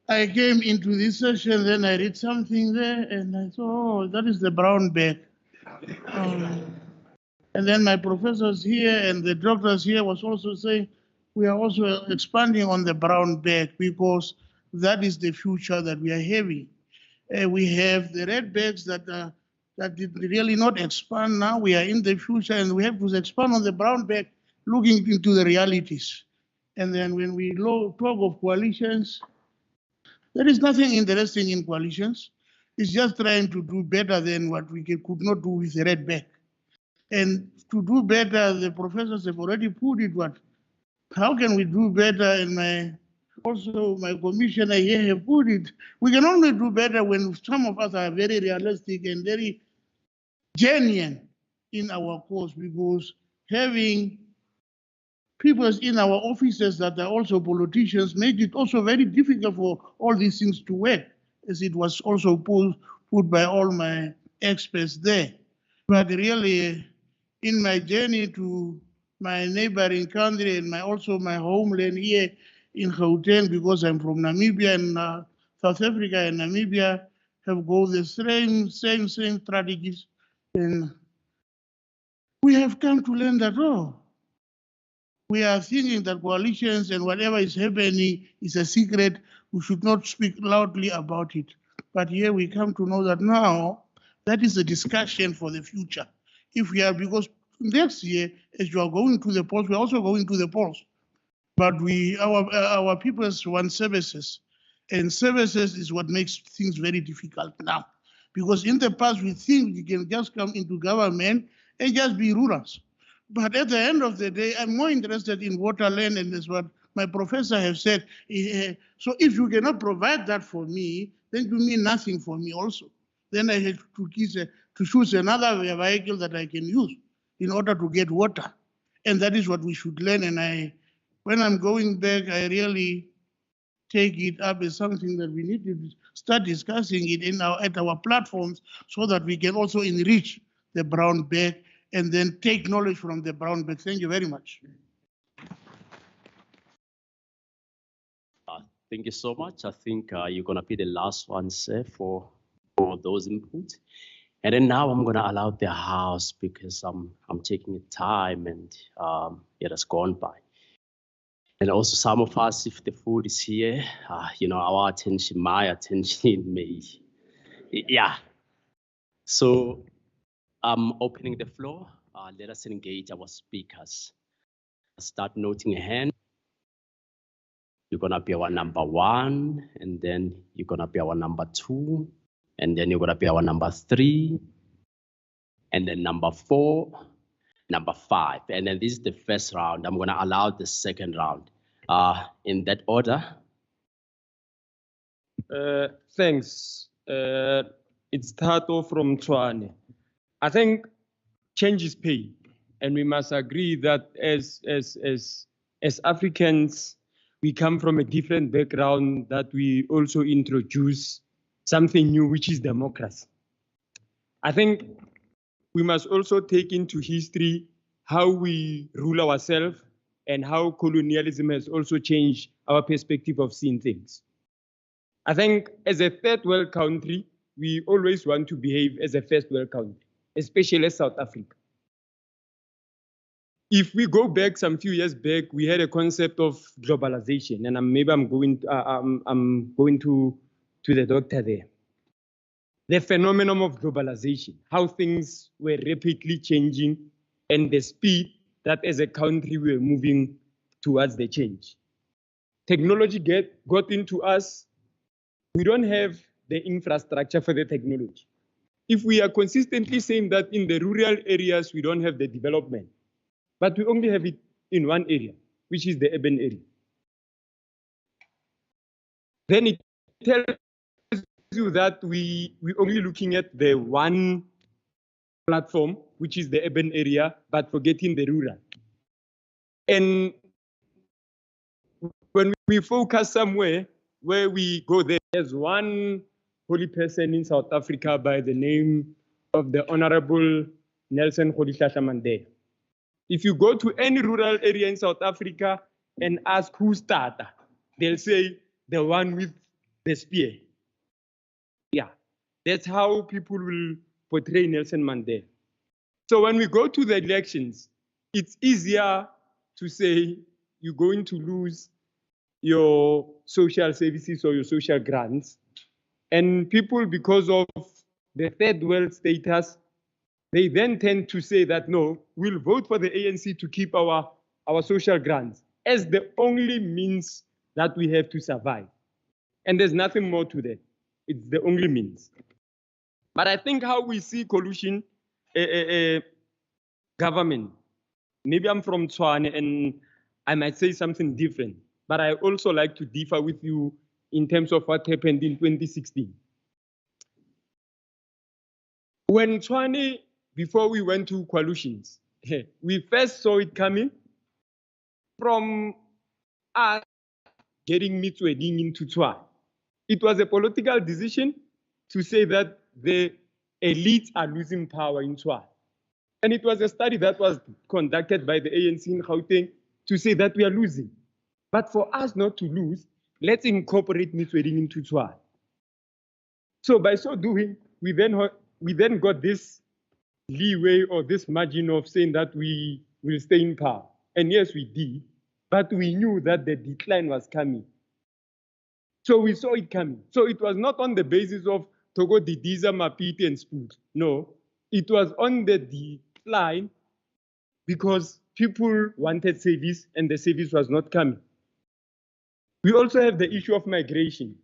I came into this session, then I read something there and I thought, oh, that is the brown bag. And then my professors here and the doctors here was also saying, we are also expanding on the brown bag because that is the future that we are having. We have the red bags that did really not expand. Now we are in the future and we have to expand on the brown bag, looking into the realities. And then when we talk of coalitions, there is nothing interesting in coalitions. It's just trying to do better than what we could not do with the red bag. And to do better, the professors have already put it, how can we do better? And my commissioner here have put it. We can only do better when some of us are very realistic and very genuine in our cause, because having people in our offices that are also politicians make it also very difficult for all these things to work, as it was also put by all my experts there. But really, in my journey to my neighboring country and also my homeland here in Gauteng, because I'm from Namibia, and South Africa and Namibia have got the same strategies. And we have come to learn that, we are thinking that coalitions and whatever is happening is a secret. We should not speak loudly about it. But here we come to know that now that is a discussion for the future. If we are, because next year, as you are going to the polls, we're also going to the polls. But our people want services, and services is what makes things very difficult now. Because in the past, we think we can just come into government and just be rulers. But at the end of the day, I'm more interested in waterland, and that's what my professor has said. So if you cannot provide that for me, then you mean nothing for me also. Then I have to choose another vehicle that I can use in order to get water. And that is what we should learn. And when I'm going back, I really take it up as something that we need to start discussing it at our platforms, so that we can also enrich the brown bag and then take knowledge from the brown bag. Thank you very much. Thank you so much. I think you're going to be the last one, sir, for for those inputs. And then now I'm gonna allow the House because I'm taking the time and it has gone by. And also some of us, if the food is here, our attention, my attention may, yeah. So I'm opening the floor. Let us engage our speakers. Start noting a hand. You're gonna be our number 1, and then you're gonna be our number 2, and then you're gonna be our number 3, and then number 4, number 5. And then this is the first round. I'm gonna allow the second round. In that order. Thanks. It's Tato from Tshwane. I think change is pain, and we must agree that as Africans, we come from a different background, that we also introduce something new, which is democracy. I think we must also take into history how we rule ourselves and how colonialism has also changed our perspective of seeing things. I think as a third world country, we always want to behave as a first world country, especially as South Africa. If we go back some few years back, we had a concept of globalization, and maybe I'm going to the doctor there. The phenomenon of globalization, how things were rapidly changing, and the speed that as a country we were moving towards the change. Technology got into us. We don't have the infrastructure for the technology. If we are consistently saying that in the rural areas we don't have the development, but we only have it in one area, which is the urban area, then it tells you that we're only looking at the one platform, which is the urban area, but forgetting the rural. And when we focus somewhere where we go there, there's one holy person in South Africa by the name of the Honorable Nelson Rolihlahla Mandela. If you go to any rural area in South Africa and ask who's Tata, they'll say the one with the spear. Yeah, that's how people will portray Nelson Mandela. So when we go to the elections, it's easier to say you're going to lose your social services or your social grants. And people, because of the third world status, they then tend to say that, no, we'll vote for the ANC to keep our social grants as the only means that we have to survive. And there's nothing more to that. It's the only means. But I think how we see collusion, government, maybe I'm from Tshwane and I might say something different, but I also like to differ with you in terms of what happened in 2016. When Tshwane, before we went to coalitions, we first saw it coming from us getting Mitsweding into Tshwane. It was a political decision to say that the elites are losing power in Tshwane. And it was a study that was conducted by the ANC in Gauteng to say that we are losing. But for us not to lose, let's incorporate Mitsweding into Tshwane. So by so doing, we then got this leeway or this margin of saying that we will stay in power. And yes, we did, but we knew that the decline was coming. So we saw it coming. So it was not on the basis of Togo Didiza, Mapiti, and Spook. No, it was on the decline because people wanted service and the service was not coming. We also have the issue of migration.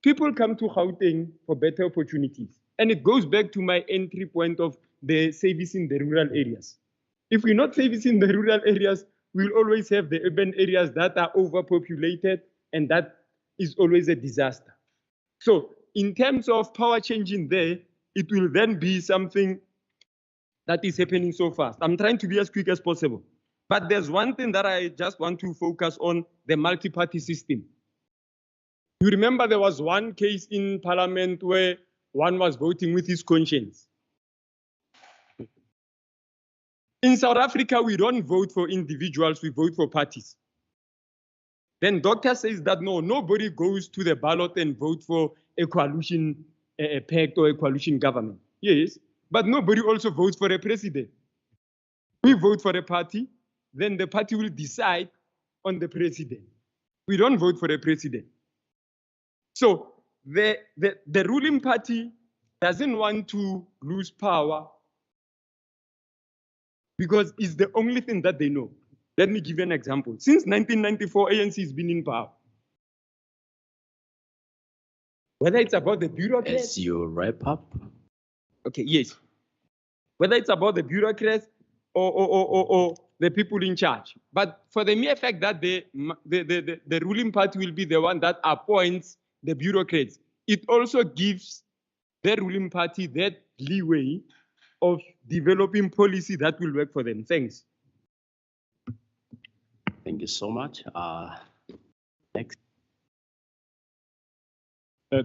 People come to Gauteng for better opportunities. And it goes back to my entry point of the service in the rural areas. If we're not servicing the rural areas, we'll always have the urban areas that are overpopulated, and that is always a disaster. So in terms of power changing there, it will then be something that is happening so fast. I'm trying to be as quick as possible. But there's one thing that I just want to focus on, the multi-party system. You remember there was one case in Parliament where one was voting with his conscience. In South Africa, we don't vote for individuals, we vote for parties. Then doctor says that no, nobody goes to the ballot and vote for a coalition a pact or a coalition government. Yes, but nobody also votes for a president. We vote for a party, then the party will decide on the president. We don't vote for a president. So the ruling party doesn't want to lose power because it's the only thing that they know. Let me give you an example. Since 1994, ANC has been in power. Whether it's about the bureaucrats. As you wrap up. Okay, yes. Whether it's about the bureaucrats or the people in charge. But for the mere fact that the ruling party will be the one that appoints the bureaucrats, it also gives the ruling party that leeway of developing policy that will work for them. Thanks. Thank you so much. Next.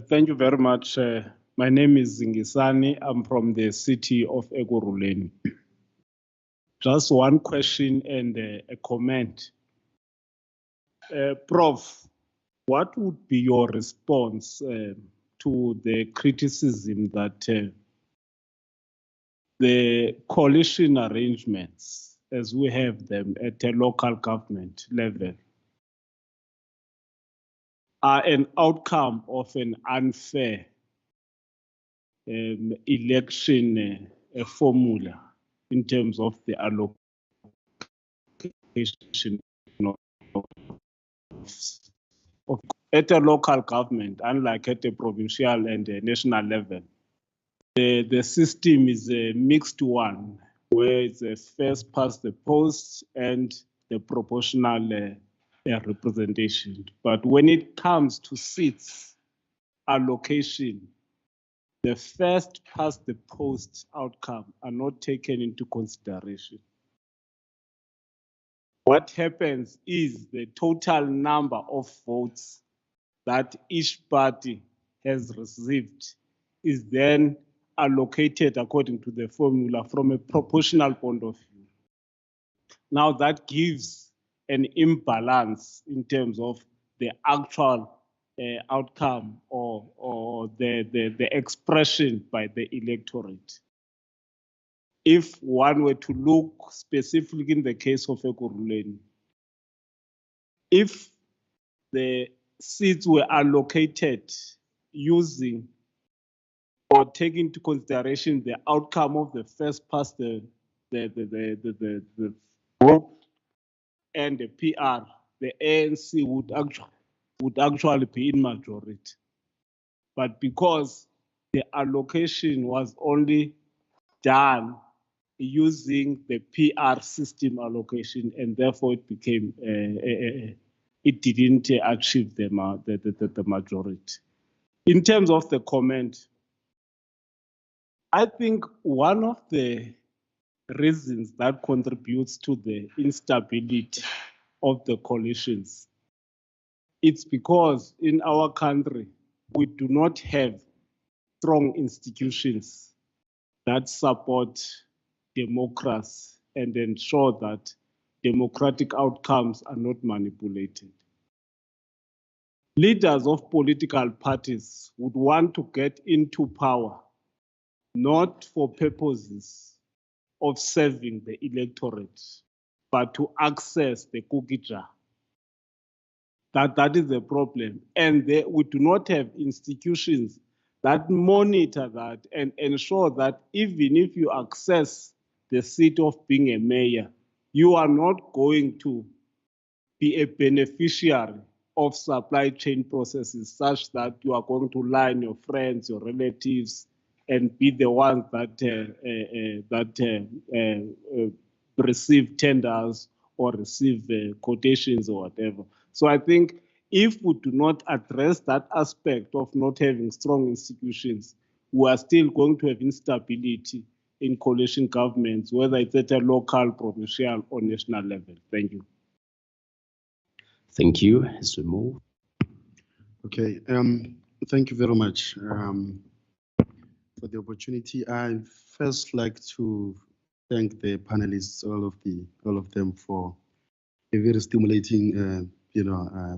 Thank you very much. My name is Zingisani. I'm from the city of Ekurhuleni. Just one question and a comment. Prof, what would be your response to the criticism that the coalition arrangements, as we have them at a local government level, are an outcome of an unfair election formula in terms of the allocation of at a local government, unlike at a provincial and a national level. The system is a mixed one, where it's a first past the post and the proportional representation. But when it comes to seats allocation, the first past the post outcome are not taken into consideration. What happens is the total number of votes that each party has received is then allocated according to the formula from a proportional point of view. Now that gives an imbalance in terms of the actual outcome or the expression by the electorate. If one were to look specifically in the case of Ekurhuleni, if the seats were allocated using or taking into consideration the outcome of the first past the vote and the PR, the ANC would actually be in majority. But because the allocation was only done using the PR system allocation, and therefore it became it didn't achieve the majority. In terms of the comment, I think one of the reasons that contributes to the instability of the coalitions, it's because in our country we do not have strong institutions that support democracy and ensure that democratic outcomes are not manipulated. Leaders of political parties would want to get into power, not for purposes of serving the electorate, but to access the cookie jar. That is the problem. And we do not have institutions that monitor that and ensure that even if you access the seat of being a mayor, you are not going to be a beneficiary of supply chain processes such that you are going to line your friends, your relatives, and be the ones that receive tenders or receive quotations or whatever. So I think if we do not address that aspect of not having strong institutions, we are still going to have instability in coalition governments, whether it's at a local, provincial, or national level. Thank you. Thank you. As we move. Okay. Thank you very much for the opportunity. I first like to thank the panelists, all of them, for a very stimulating,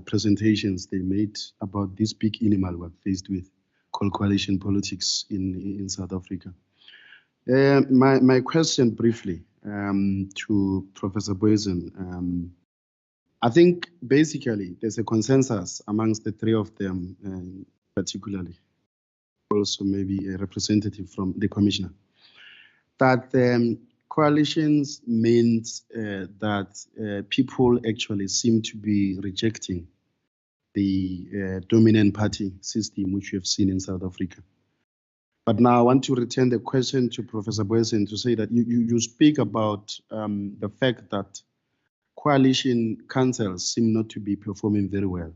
presentations they made about this big animal we're faced with, called coalition politics in South Africa. My question briefly to Professor Booysen. I think basically there's a consensus amongst the three of them, particularly also maybe a representative from the commissioner, that coalitions means that people actually seem to be rejecting the dominant party system which we have seen in South Africa. But now I want to return the question to Professor Booysen to say that you speak about the fact that coalition councils seem not to be performing very well.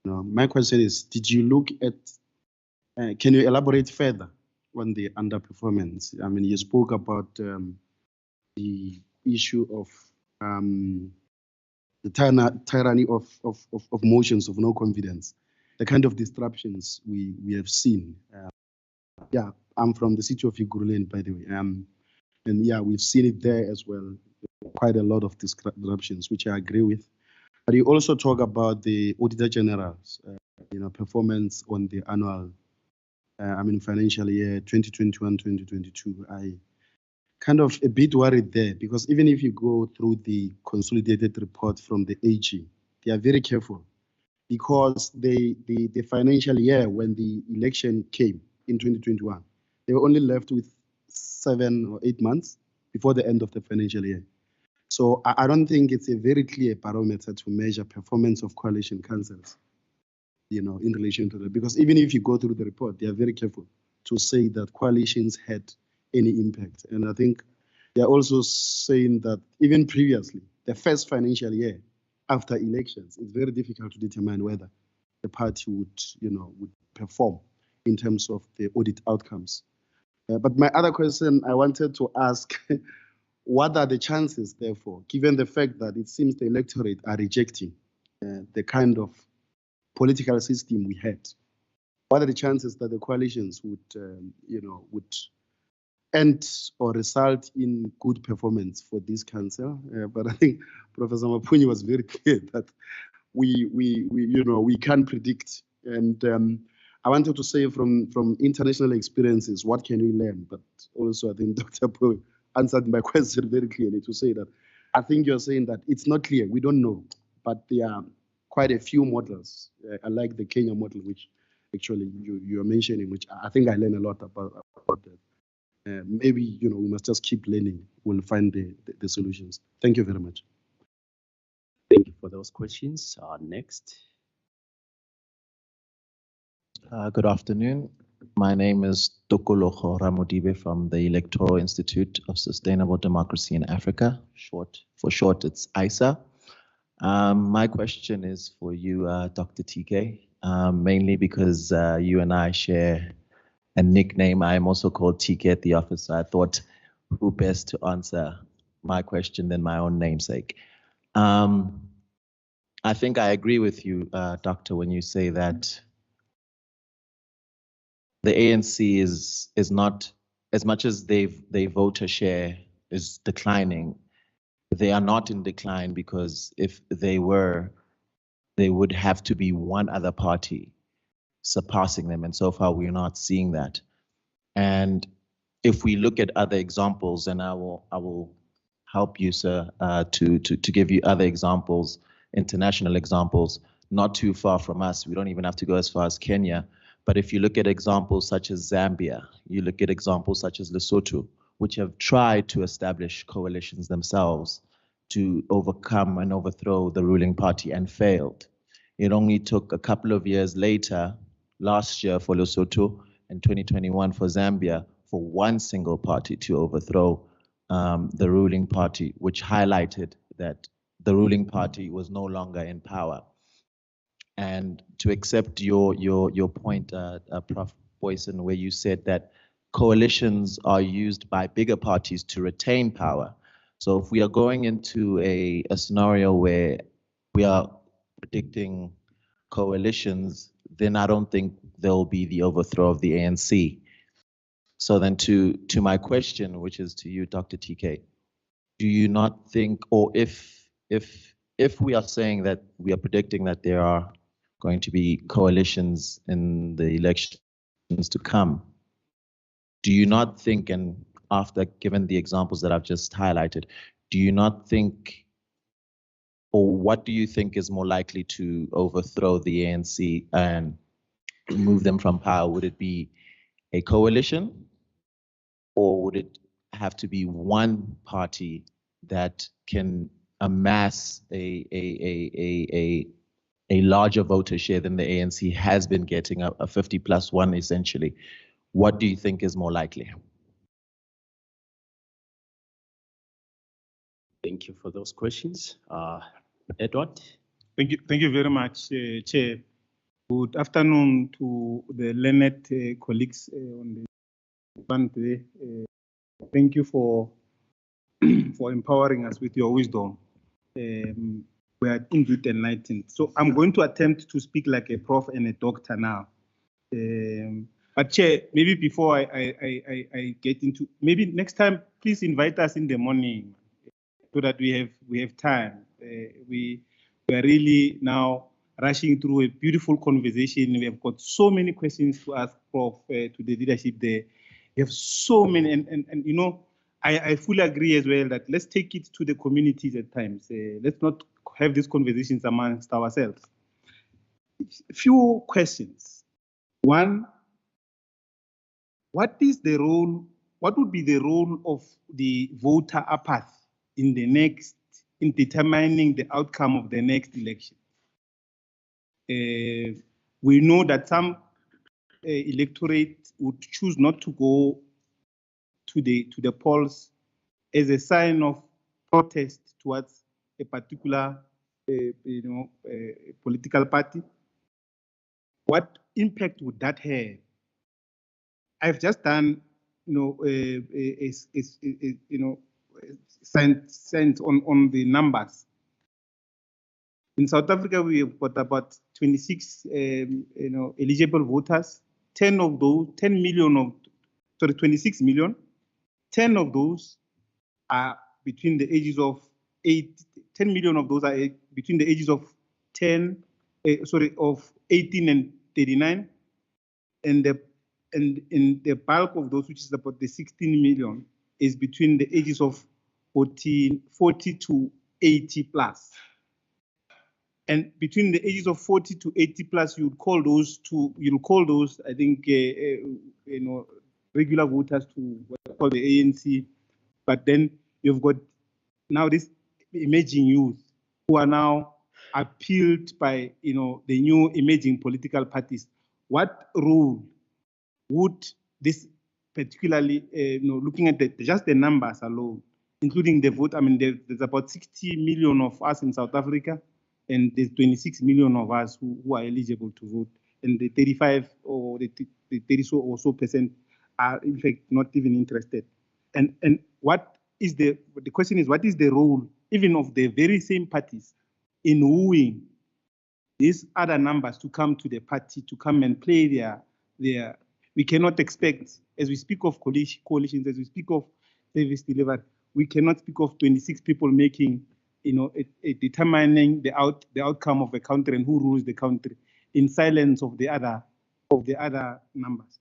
Now, my question is, did you look at, can you elaborate further on the underperformance? I mean, you spoke about the issue of the tyranny of motions of no confidence, the kind of disruptions we have seen. Yeah, I'm from the city of Iguruleni, by the way. And yeah, we've seen it there as well. Quite a lot of disruptions, which I agree with. But you also talk about the Auditor General's performance on the annual, financial year 2021-2022. I kind of a bit worried there, because even if you go through the consolidated report from the AG, they are very careful, because the financial year when the election came in 2021, they were only left with 7 or 8 months before the end of the financial year. So I don't think it's a very clear barometer to measure performance of coalition councils, in relation to that. Because even if you go through the report, they are very careful to say that coalitions had any impact. And I think they're also saying that even previously, the first financial year after elections, it's very difficult to determine whether the party would perform in terms of the audit outcomes. But my other question I wanted to ask, what are the chances, therefore, given the fact that it seems the electorate are rejecting the kind of political system we had? What are the chances that the coalitions would end or result in good performance for this council? But I think Professor Mapuni was very clear that we can't predict. And I wanted to say from international experiences, what can we learn? But also, I think Dr. Poe answered my question very clearly to say that I think you're saying that it's not clear, we don't know, but there are quite a few models. I like the Kenya model, which actually you are mentioning, which I think I learned a lot about that. Maybe, we must just keep learning. We'll find the solutions. Thank you very much. Thank you for those questions. Next. Good afternoon. My name is Tokologo Ramodibe from the Electoral Institute of Sustainable Democracy in Africa. For short, it's ISA. My question is for you, Dr. TK, mainly because you and I share a nickname. I am also called TK at the office, so I thought who best to answer my question than my own namesake. I think I agree with you, Doctor, when you say that the ANC is not, as much as their voter share is declining, they are not in decline, because if they were, they would have to be one other party surpassing them, and so far we're not seeing that. And if we look at other examples, and I will help you, sir, to give you other examples, international examples, not too far from us. We don't even have to go as far as Kenya. But if you look at examples such as Zambia, you look at examples such as Lesotho, which have tried to establish coalitions themselves to overcome and overthrow the ruling party and failed. It only took a couple of years later, last year for Lesotho and 2021 for Zambia, for one single party to overthrow the ruling party, which highlighted that the ruling party was no longer in power. And to accept your point, Prof Booysen, where you said that coalitions are used by bigger parties to retain power. So if we are going into a scenario where we are predicting coalitions, then I don't think there will be the overthrow of the ANC. So then to my question, which is to you, Dr. TK, do you not think, or if we are saying that we are predicting that there are going to be coalitions in the election to come. Do you not think, and after given the examples that I've just highlighted, do you not think, or what do you think is more likely to overthrow the ANC and remove them from power? Would it be a coalition, or would it have to be one party that can amass a larger voter share than the ANC has been getting, a 50+1 essentially? What do you think is more likely? Thank you for those questions. Edward? Thank you very much, Chair. Good afternoon to the learned colleagues on the front there. Thank you for for empowering us with your wisdom. We are indeed enlightened. So I'm going to attempt to speak like a prof and a doctor now. But Chair, maybe before I get into, maybe next time, please invite us in the morning so that we have time. We are really now rushing through a beautiful conversation. We have got so many questions to ask Prof to the leadership there. We have so many, and you know, I fully agree as well that let's take it to the communities at times. Let's not have these conversations amongst ourselves. A few questions. One, what would be the role of the voter apathy in determining the outcome of the next election? We know that some electorate would choose not to go to the polls as a sign of protest towards a particular political party. What impact would that have? I've just done sense on the numbers. In South Africa, we have got about 26 eligible voters. 26 million. 10 of those are between the ages of 10 million of those are between the ages of 18 and 39, and the bulk of those, which is about the 16 million, is between the ages of 40 to 80 plus. And between the ages of 40 to 80 plus, you'll call those, I think, regular voters to what we call the ANC. But then you've got now this emerging youth who are now appealed by, the new emerging political parties. What role would this particularly, looking at just the numbers alone, including the vote? I mean, there's about 60 million of us in South Africa, and there's 26 million of us who are eligible to vote, and the 35 or the 30 or so percent are in fact not even interested. And what is the question is, what is the role even of the very same parties in wooing these other numbers to come to the party, to come and play their we cannot expect, as we speak of coalitions, as we speak of service delivered, we cannot speak of 26 people making, determining the outcome of a country and who rules the country in silence of the other numbers.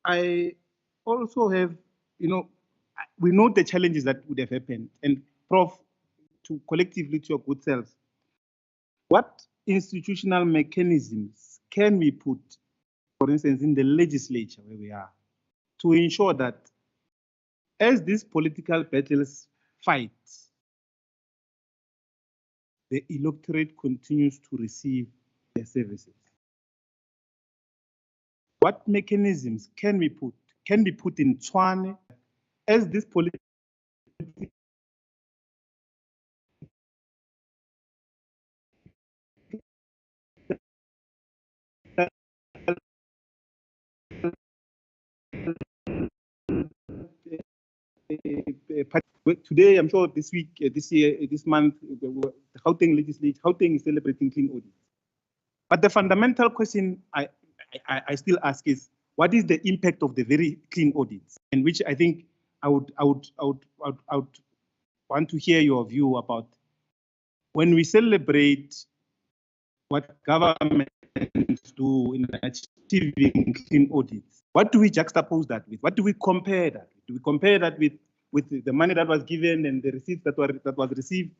I also have, we know the challenges that would have happened, and Prof, to collectively to your good selves, what institutional mechanisms can we put, for instance, in the legislature where we are, to ensure that as these political battles fight, the electorate continues to receive their services? What mechanisms can we put in Tshwane as this political today, I'm sure this week, this year, this month, the Gauteng legislature, Gauteng is celebrating clean audit. But the fundamental question I still ask is, what is the impact of the very clean audits? And which I think I would want to hear your view about. When we celebrate what government do in achieving clean audits, what do we juxtapose that with? What do we compare that with? Do we compare that with the money that was given and the receipts that was received?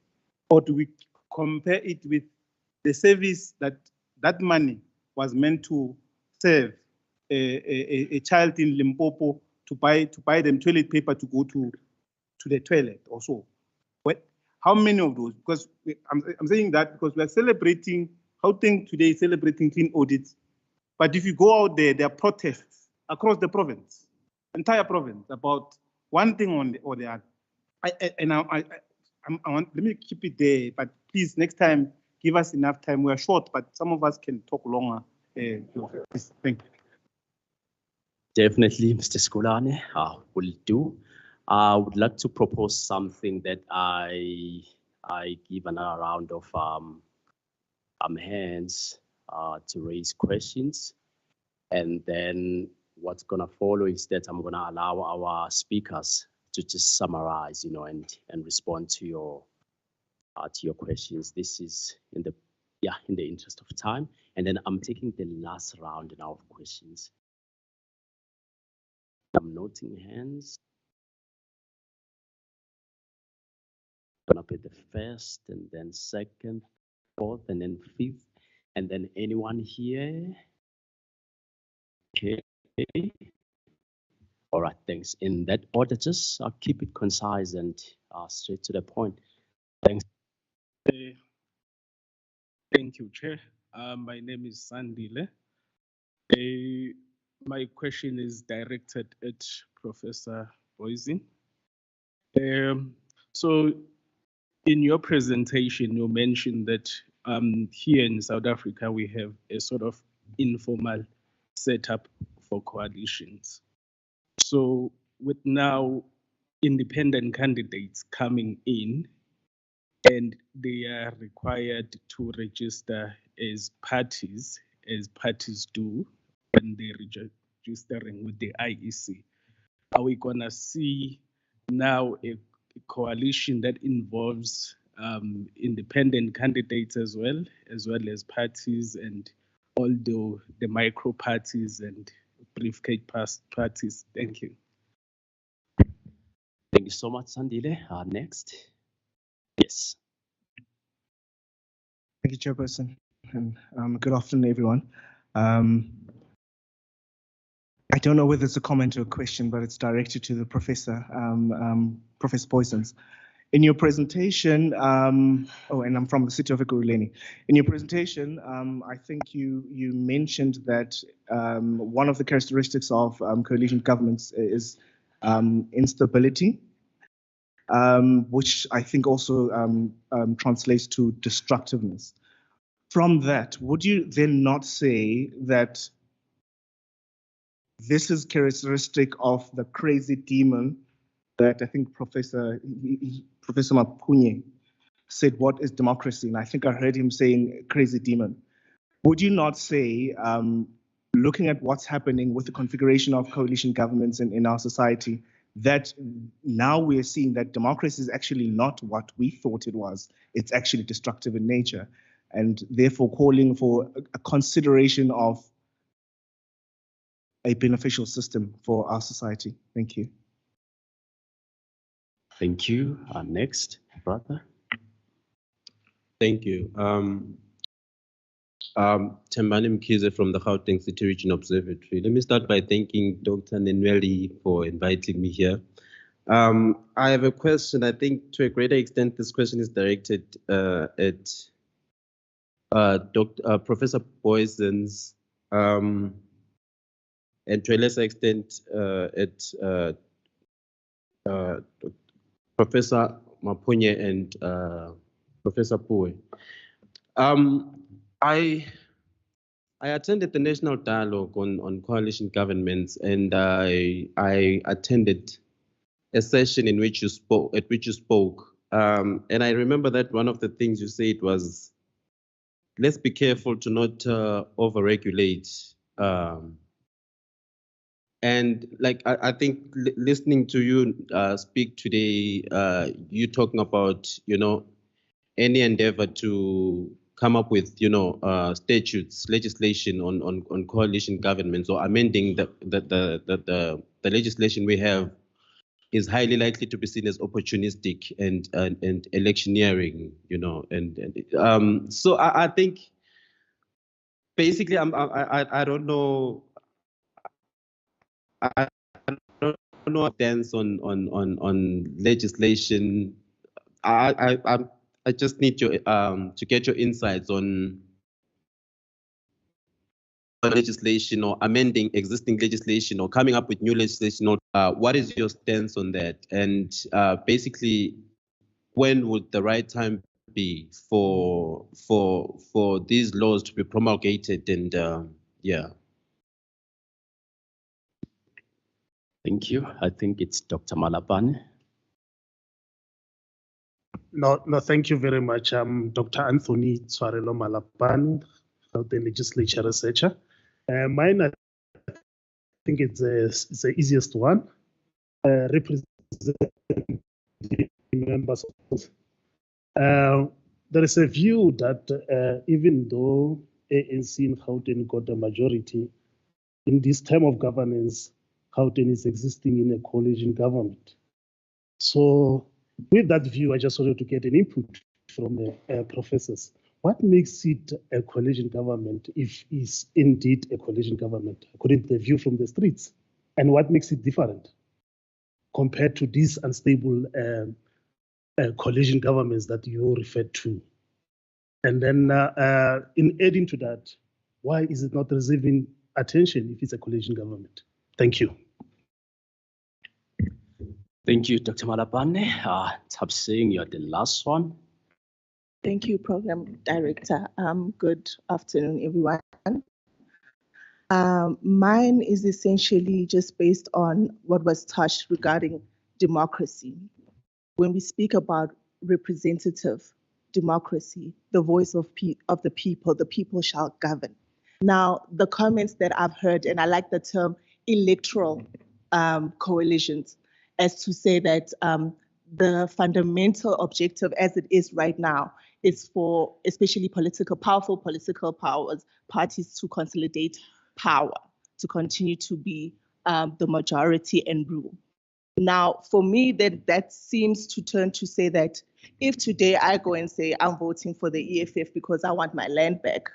Or do we compare it with the service that money was meant to serve a child in Limpopo to buy them toilet paper to go to the toilet or so? How many of those? Because I'm saying that because we are celebrating, Gauteng today is celebrating clean audits. But if you go out there are protests across the province, entire province, about one thing or the other. Let me keep it there, but please, next time, give us enough time. We are short, but some of us can talk longer. Thank you. Definitely, Mr. Skolane, will do. I would like to propose something that I give another round of hands to raise questions. And then what's gonna follow is that I'm gonna allow our speakers to just summarize, and respond to your questions. This is in the interest of time. And then I'm taking the last round now of questions. I'm noting hands. Gonna be the first, and then second, fourth, and then fifth, and then anyone here. Okay. All right, thanks. In that order, just keep it concise and straight to the point. Thanks. Thank you, Chair. My name is Sandile. My question is directed at Professor Booysen. So in your presentation, you mentioned that here in South Africa, we have a sort of informal setup for coalitions. So with now independent candidates coming in, and they are required to register as parties do when they're registering with the IEC. Are we gonna see now a coalition that involves independent candidates as well as parties, and although the micro parties and briefcase parties? Thank you. Thank you so much, Sandile. Next. Yes. Thank you, Chairperson, and good afternoon, everyone. I don't know whether it's a comment or a question, but it's directed to the Professor, Professor Booysen. In your presentation, and I'm from the city of Ekurhuleni. In your presentation, I think you mentioned that one of the characteristics of coalition governments is instability, which I think also translates to destructiveness. From that, would you then not say that this is characteristic of the crazy demon that I think Professor Mapunye said, what is democracy? And I think I heard him saying crazy demon. Would you not say, looking at what's happening with the configuration of coalition governments in our society, that now we're seeing that democracy is actually not what we thought it was. It's actually destructive in nature, and therefore calling for a consideration of a beneficial system for our society. Thank you. Thank you. Next, brother. Thank you. Tembani Mkhize from the Gauteng City Region Observatory. Let me start by thanking Dr. Nenweli for inviting me here. I have a question. I think to a greater extent, this question is directed at Professor Booysen's, and to a lesser extent at Professor Mapunye and Professor Puwe. I attended the National Dialogue on Coalition Governments, and I attended a session in which you spoke. And I remember that one of the things you said was, let's be careful to not overregulate. And like I think listening to you speak today, you talking about any endeavor to come up with, statutes, legislation on coalition governments or amending the legislation we have is highly likely to be seen as opportunistic and electioneering, so I think basically I don't know. I don't know stance on legislation. I just need to get your insights on legislation or amending existing legislation or coming up with new legislation. What is your stance on that? And basically, when would the right time be for these laws to be promulgated? And yeah. Thank you. I think it's Dr. Malapane. No, thank you very much. I'm Dr. Anthony Tswarelo Malapane, the legislature researcher. Mine, I think it's the easiest one. Representing members. There is a view that even though ANC in Gauteng got a majority, in this term of governance, Gauteng is existing in a coalition government. So with that view, I just wanted to get an input from the professors. What makes it a coalition government if it's indeed a coalition government, according to the view from the streets? And what makes it different compared to these unstable coalition governments that you referred to? And then in adding to that, why is it not receiving attention if it's a coalition government? Thank you. Thank you, Dr. Malapane. Tabsing, you're the last one. Thank you, Program Director. Good afternoon, everyone. Mine is essentially just based on what was touched regarding democracy. When we speak about representative democracy, the voice of the people shall govern. Now, the comments that I've heard, and I like the term electoral coalitions, as to say that the fundamental objective as it is right now is for especially powerful political parties to consolidate power, to continue to be the majority and rule. Now, for me, that seems to turn to say that if today I go and say I'm voting for the EFF because I want my land back,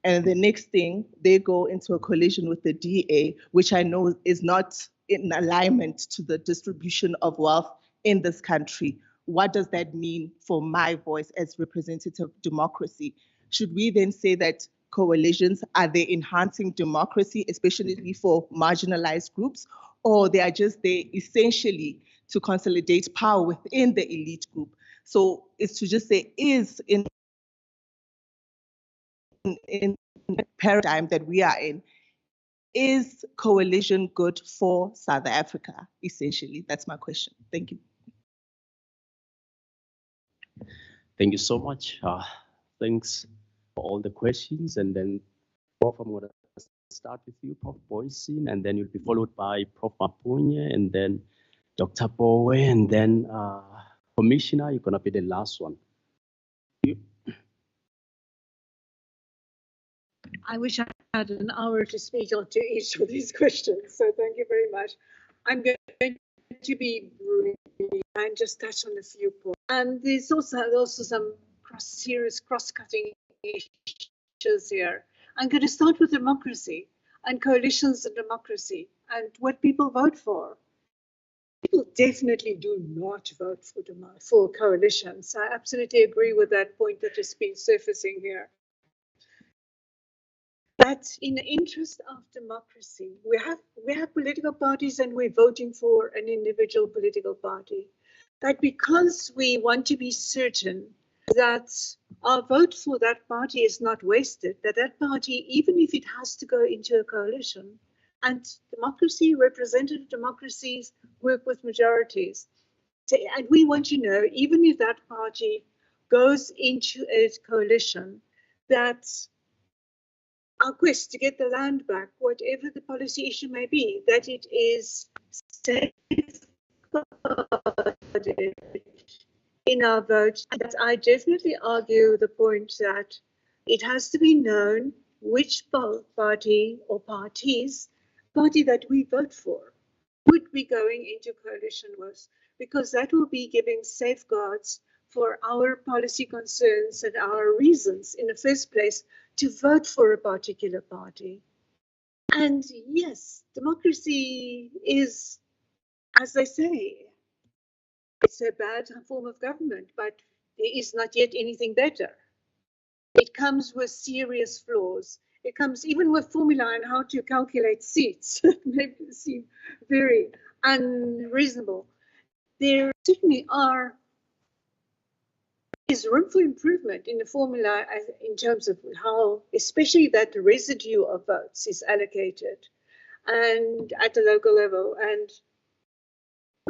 and the next thing they go into a coalition with the DA, which I know is not in alignment to the distribution of wealth in this country, what does that mean for my voice as representative democracy? Should we then say that coalitions, are they enhancing democracy, especially for marginalized groups, or they are just there essentially to consolidate power within the elite group? So it's to just say, is in the paradigm that we are in, is coalition good for South Africa? Essentially, that's my question. Thank you. Thank you so much. Thanks for all the questions. And then, Prof, I'm going to start with you, Prof Booysen, and then you'll be followed by Prof Mapunye, and then Dr. Bowe, and then Commissioner, you're going to be the last one. I wish I had an hour to speak on to each of these questions, so thank you very much. I'm going to be brief and just touch on a few points. And there's also some serious cross-cutting issues here. I'm going to start with democracy and coalitions and democracy and what people vote for. People definitely do not vote for coalitions. I absolutely agree with that point that has been surfacing here. But in the interest of democracy, we have political parties and we're voting for an individual political party. But because we want to be certain that our vote for that party is not wasted, that party, even if it has to go into a coalition, and democracy, representative democracies work with majorities. So, and we want to know, even if that party goes into a coalition, that our quest to get the land back, whatever the policy issue may be, that it is safeguarded in our vote. And I definitely argue the point that It has to be known which party or party that we vote for would be going into coalition with, because that will be giving safeguards for our policy concerns and our reasons in the first place to vote for a particular party. And yes, democracy is, as they say, it's a bad form of government, but there is not yet anything better. It comes with serious flaws. It comes even with formula on how to calculate seats. It may seem very unreasonable. There certainly is room for improvement in the formula in terms of how, especially that the residue of votes is allocated and at the local level and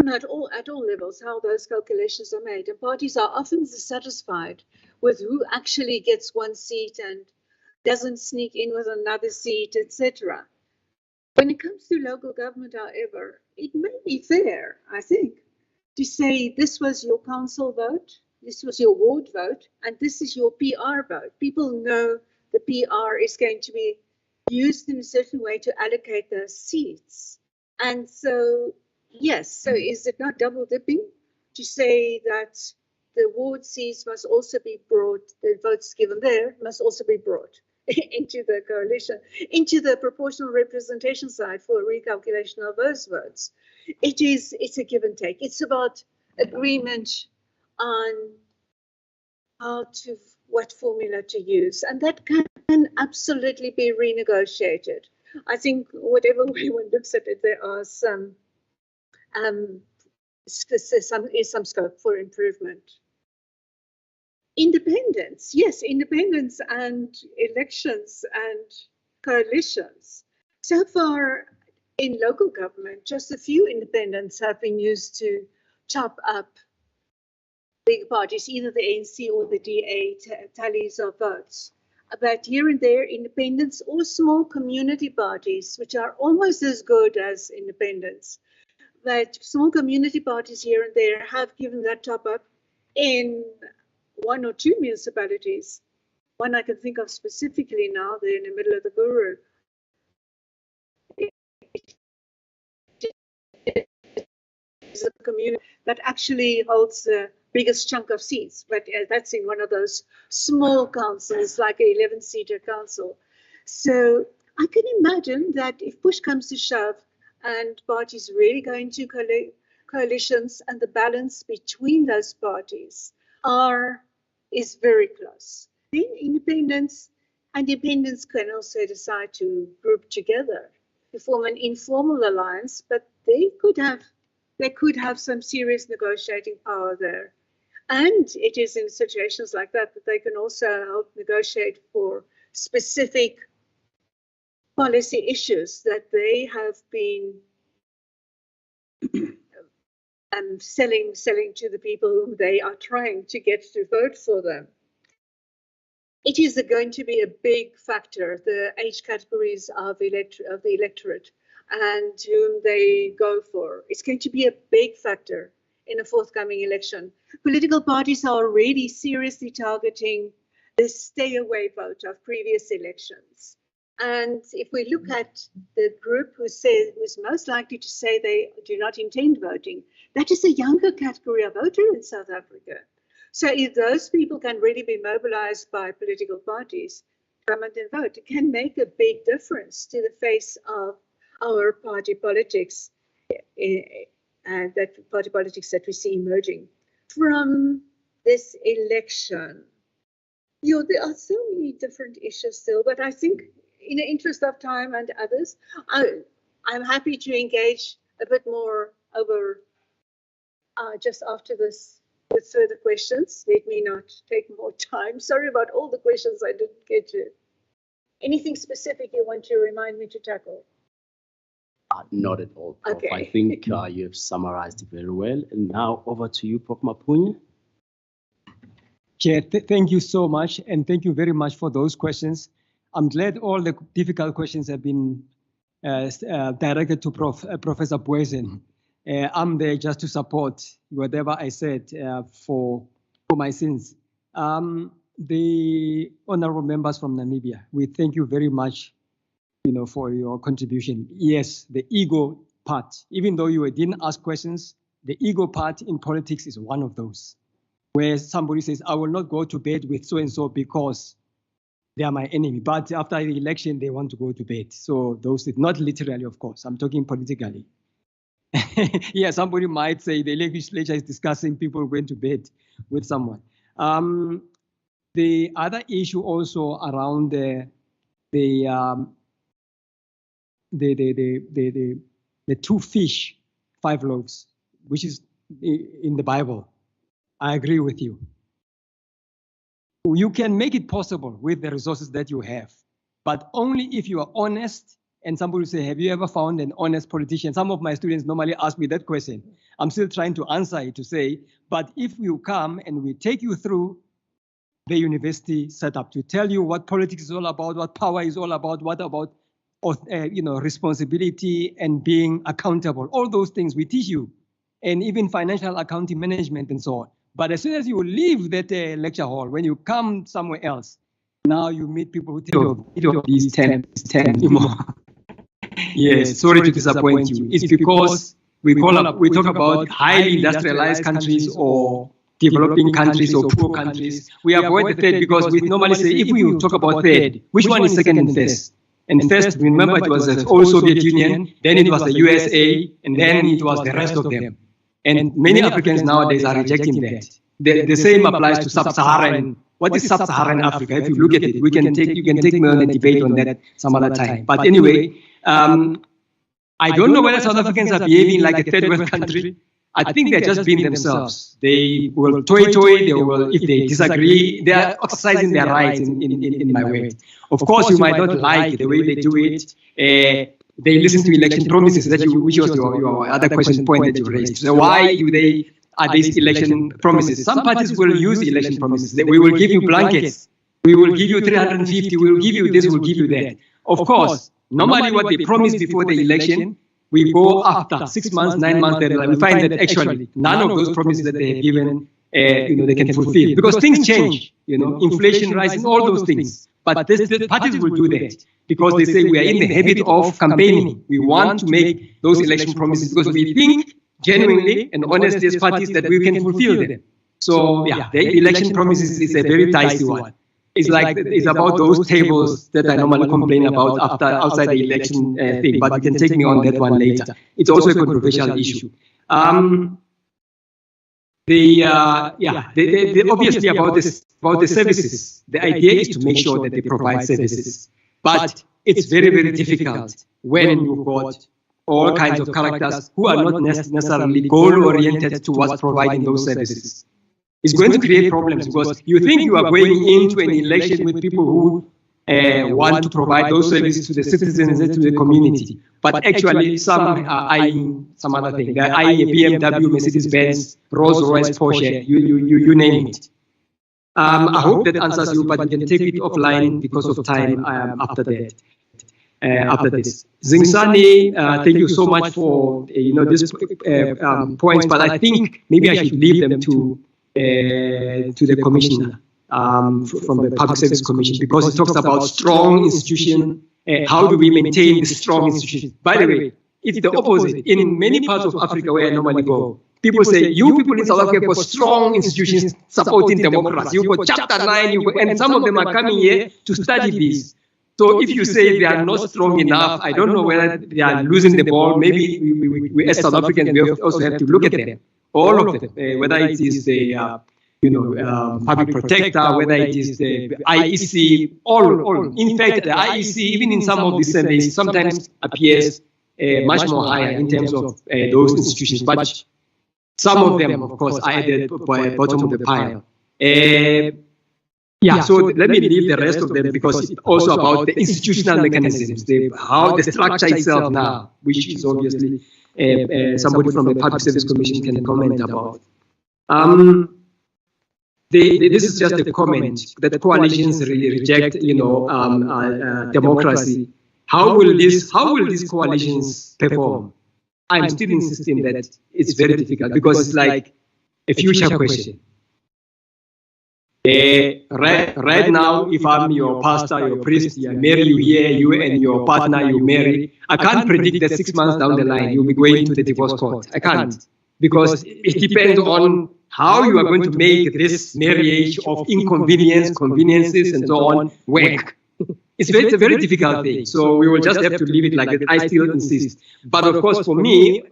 not all at all levels, how those calculations are made. And parties are often dissatisfied with who actually gets one seat and doesn't sneak in with another seat, etc. When it comes to local government, however, it may be fair, I think, to say this was your council vote, this was your ward vote, and this is your PR vote. People know the PR is going to be used in a certain way to allocate those seats. And so, yes, so is it not double dipping to say that the ward seats must also be brought, the votes given there must also be brought into the coalition, into the proportional representation side for recalculation of those votes? It's a give and take. It's about agreement on what formula to use, and that can absolutely be renegotiated. I think whatever way one looks at it, there are some scope for improvement. Independence, yes, independence and elections and coalitions. So far in local government, just a few independents have been used to chop up big parties, either the ANC or the DA tallies of votes. But here and there, independents or small community parties, which are almost as good as independents, but small community parties here and there have given that top up in one or two municipalities. One I can think of specifically now, they're in the middle of the Guru. It's a community that actually holds the biggest chunk of seats, but that's in one of those small councils, like an 11-seater council. So I can imagine that if push comes to shove and parties really go into coalitions and the balance between those parties is very close, then independents can also decide to group together to form an informal alliance, but they could have some serious negotiating power there. And it is in situations like that that they can also help negotiate for specific policy issues that they have been selling to the people who they are trying to get to vote for them. It is going to be a big factor, the age categories of the electorate and whom they go for. It's going to be a big factor in a forthcoming election. Political parties are already seriously targeting the stay-away vote of previous elections. And if we look at the group who's most likely to say they do not intend voting, that is a younger category of voter in South Africa. So if those people can really be mobilized by political parties, come and vote, it can make a big difference to the face of our party politics, that we see emerging from this election. There are so many different issues still, but I think in the interest of time and others, I'm happy to engage a bit more over just after this with further questions. Let me not take more time. Sorry about all the questions I didn't get to. Anything specific you want to remind me to tackle? Not at all, Prof. Okay. I think you have summarized it very well. And now over to you, Prof. Mapunye. Chair, thank you so much, and thank you very much for those questions. I'm glad all the difficult questions have been directed to Professor Booysen. I'm there just to support whatever I said for my sins. the honorable members from Namibia, we thank you very much, for your contribution. Yes, the ego part, even though you didn't ask questions, the ego part in politics is one of those, where somebody says, I will not go to bed with so-and-so because they are my enemy. But after the election, they want to go to bed. So those, not literally, of course, I'm talking politically. Yeah, somebody might say the legislature is discussing people going to bed with someone. The other issue also around the 2 fish, 5 loaves, which is in the Bible. I agree with you. You can make it possible with the resources that you have, but only if you are honest. And somebody will say, have you ever found an honest politician? Some of my students normally ask me that question. I'm still trying to answer it to say, but if you come and we take you through the university setup to tell you what politics is all about, what power is all about, what about responsibility and being accountable, all those things we teach you, and even financial accounting management and so on. But as soon as you leave that lecture hall, when you come somewhere else, now you meet people who tell you these 10 anymore. Yes, sorry to disappoint you. It's because we talk about highly industrialized countries or developing countries or poor countries. We avoid the third because we normally say, if we talk about third, which one is second and first? And first, remember, it was the old Soviet Union, then it was the USA, and then it was the rest of them. And many Africans nowadays are rejecting that. The same applies to sub-Saharan. What is sub-Saharan Africa? If you look at it, you can take me on a debate on that some other time. But anyway, I don't know whether South Africans are behaving like a third world country. I think they're just being themselves. They will toy, they will, if they disagree, they are exercising their rights in my way. Of course, you might not like the way they do it. They listen to election promises, which was your other question point that you raised. So why are these election promises? Some parties will use election promises. We will give you blankets. We will give you 350. We will give you this, we will give you that. Of course, normally what they promised before the election, we go after 6 months, 9 months, we find that actually none of those promises that they have given, they can fulfill. Because things change, inflation rises, all those things. But the parties will do that because they say we are in the habit of campaigning. We want to make those election promises because we think genuinely and honestly as parties that we can fulfill them. So yeah, the election promises is a very dicey one. It's about those tables that I normally complain about outside the election thing, but you can take me on that one later. It's also a controversial issue. Obviously about the services, the idea is to make sure that they provide services, but it's very, very difficult when you've got all kinds of characters who are not necessarily goal-oriented towards providing those services. It's going to create problems because you think you are going into an election with people who want to provide those services to the citizens and to the community. But actually, some are eyeing some other thing. They're eyeing a BMW, Mercedes-Benz, Rolls-Royce, Porsche, you name it. I hope that answers you, but we can take it offline because of time after that. After this, Zingsani, thank you so much for these points. But I think maybe I should leave them to the commissioner from the Public Service Commission because it talks about strong institution. How do we maintain the strong institution? By the way, it's the opposite. In many parts of Africa where I normally go, people say, you people in South Africa have got strong institutions supporting democracy. You've got Chapter 9, and some of them are coming here to study this. So if you say they are not strong enough, I don't know whether they are losing the ball. Maybe we as South Africans, we also have to look at them. All of them, whether it is the public protector, whether it is the IEC, all. In fact, the IEC, even in some of these surveys, sometimes appears much more higher in terms of those institutions. But some of them, of course, are at the bottom of the pile. So let me leave the rest of them because it's also about the institutional mechanisms, how the structure itself now, which is obviously somebody from the Public Service Commission can comment about. This is just a comment that coalitions reject, democracy. How will these coalitions perform? I'm still insisting that it's very difficult because it's like a future question. Right now, if I'm your pastor, your priest, I marry you here, you and your partner, you marry. I can't predict that 6 months down the line, you'll be going to the divorce court. I can't. Because it depends on how you are going to make this marriage of inconvenience, conveniences, and so on work. It's a very difficult thing. So we will just have to leave it like that. I still insist. But of course, for me,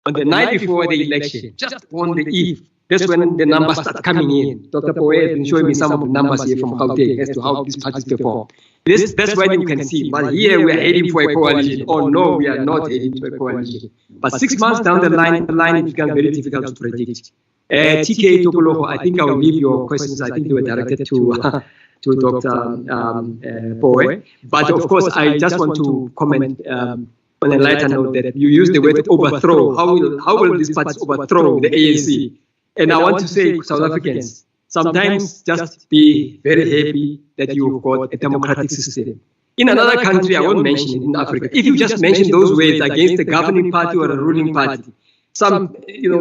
on the night before the election, just on the eve, that's when the numbers start coming in. Dr. Poe has been showing me some of the numbers here from Gauteng as to how these parties perform. That's when you can see, but here we are heading for a coalition. Oh no, we are not heading to a coalition. But 6 months down the line it becomes very difficult to predict. TK Tokoloho, I think I will leave your questions. I think they were directed to Dr. Poe. But of course, I just want to comment on a lighter note that you use the word overthrow. How will these parties overthrow the ANC? And I want to say, South Africans, sometimes just be very happy that you've got a democratic system. In another country, I won't mention it, in Africa, if you just mention those words against the governing party or a ruling party, some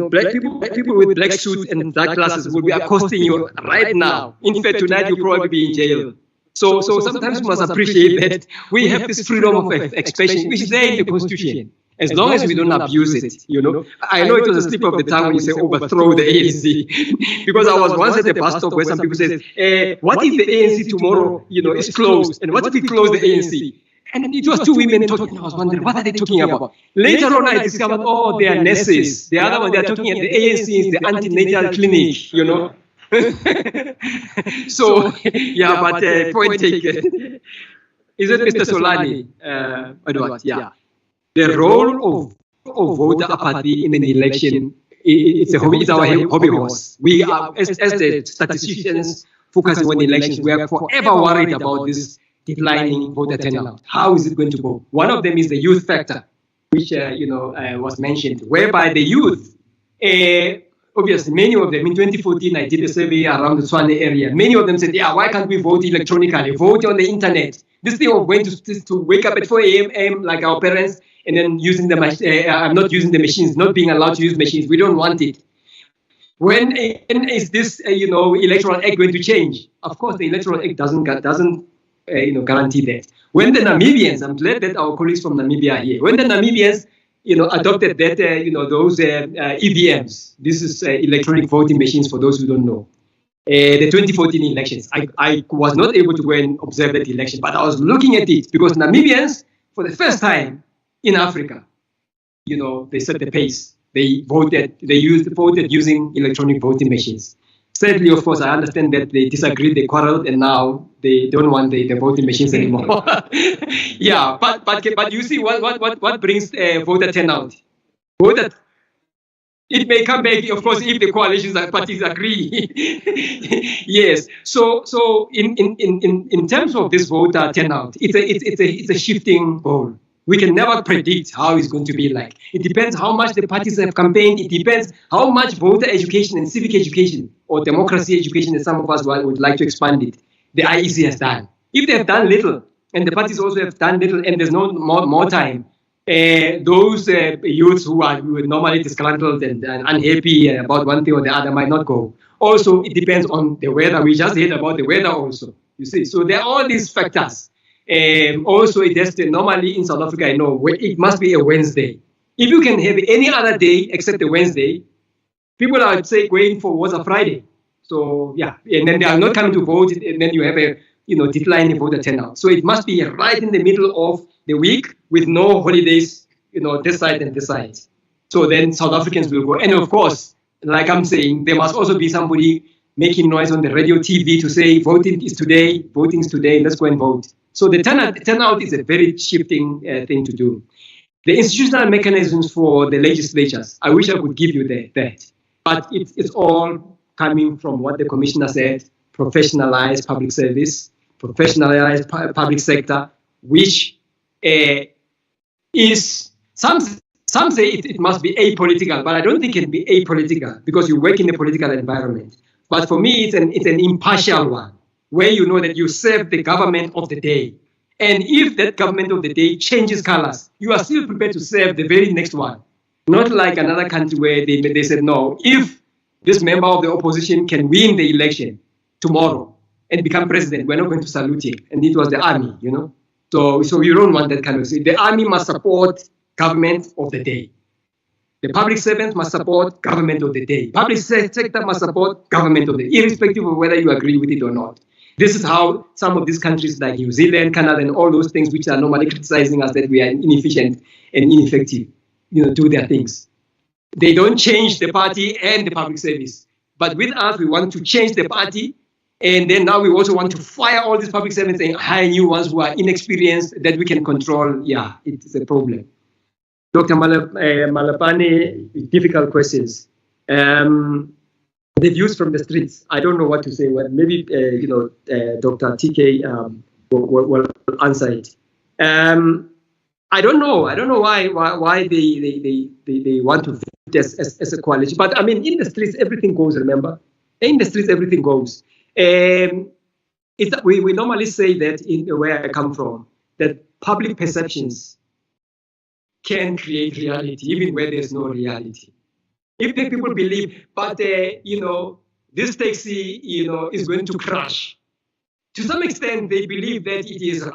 black people with black suits and black glasses will be accosting you right now. In fact, tonight you'll probably be in jail. So sometimes we must appreciate that we have this freedom of expression, which is there in the Constitution. As long as we don't abuse it, I know it was a slip of the tongue when you say overthrow the ANC, because I was once at a bus stop where some people said, what if the ANC tomorrow, is closed? And what if we close the ANC? And it was two women talking. I was wondering, what are they talking about? Later on, I discovered, they are nurses. The other one, they are talking at the ANC is the antenatal clinic, So, yeah, but point taken. Is it Mr. Solani? Edward, yeah. The role of voter apathy in an election, it's our hobby horse. We are, as the statisticians focusing on elections, we are forever worried about this declining voter turnout. How is it going to go? One of them is the youth factor, which was mentioned, whereby the youth, obviously many of them, in 2014 I did a survey around the Tshwane area, many of them said, why can't we vote electronically, vote on the internet? This thing of going to wake up at 4 a.m. like our parents, and then using the I'm not using the machines, not being allowed to use machines. We don't want it. When is this electoral act going to change? Of course, the electoral act doesn't guarantee that. When the Namibians, I'm glad that our colleagues from Namibia are here. When the Namibians, adopted that, those EVMs. This is electronic voting machines for those who don't know. The 2014 elections, I was not able to go and observe that election, but I was looking at it because Namibians, for the first time in Africa, they set the pace. They voted using electronic voting machines. Sadly, of course, I understand that they disagreed, they quarreled, and now they don't want the voting machines anymore. Yeah, but you see what brings voter turnout? It may come back, of course, if the coalitions and parties agree. Yes. So in terms of this voter turnout, it's a shifting goal. We can never predict how it's going to be like. It depends how much the parties have campaigned. It depends how much voter education and civic education or democracy education, as some of us would like to expand it, the IEC has done. If they have done little, and the parties also have done little, and there's no more time, those youths who were normally disgruntled and unhappy about one thing or the other might not go. Also, it depends on the weather. We just heard about the weather also, you see. So there are all these factors. Also, it has to, normally in South Africa, it must be a Wednesday. If you can have any other day except the Wednesday, people are, say, going for what's a Friday. So, yeah, and then they are not coming to vote, and then you have a, decline in voter turnout. So it must be right in the middle of the week with no holidays, this side and this side. So then South Africans will go. And of course, like I'm saying, there must also be somebody making noise on the radio, TV to say, voting is today, let's go and vote. So the turnout is a very shifting thing to do. The institutional mechanisms for the legislatures, I wish I could give you that. But it's all coming from what the commissioner said, professionalized public service, professionalized public sector, which is, some say it must be apolitical, but I don't think it can be apolitical because you work in a political environment. But for me, it's an impartial one, where you know that you serve the government of the day. And if that government of the day changes colors, you are still prepared to serve the very next one. Not like another country where they said, no, if this member of the opposition can win the election, tomorrow and become president, we're not going to salute him. And it was the army, you know. So you don't want that kind of thing. The army must support government of the day. The public servants must support government of the day. Public sector must support government of the day, irrespective of whether you agree with it or not. This is how some of these countries like New Zealand, Canada, and all those things which are normally criticizing us that we are inefficient and ineffective, you know, do their things. They don't change the party and the public service. But with us, we want to change the party. And then now we also want to fire all these public servants and hire new ones who are inexperienced that we can control. Yeah, it's a problem. Dr. Malapane, difficult questions. The views from the streets, I don't know what to say. Well, maybe, Dr. TK will answer it. I don't know. I don't know why they want to vote as a coalition. But I mean, in the streets, everything goes, remember? In the streets, everything goes. We normally say that in where I come from, that public perceptions can create reality, even where there's no reality. If the people believe, but this taxi, is going to crash. To some extent, they believe that it is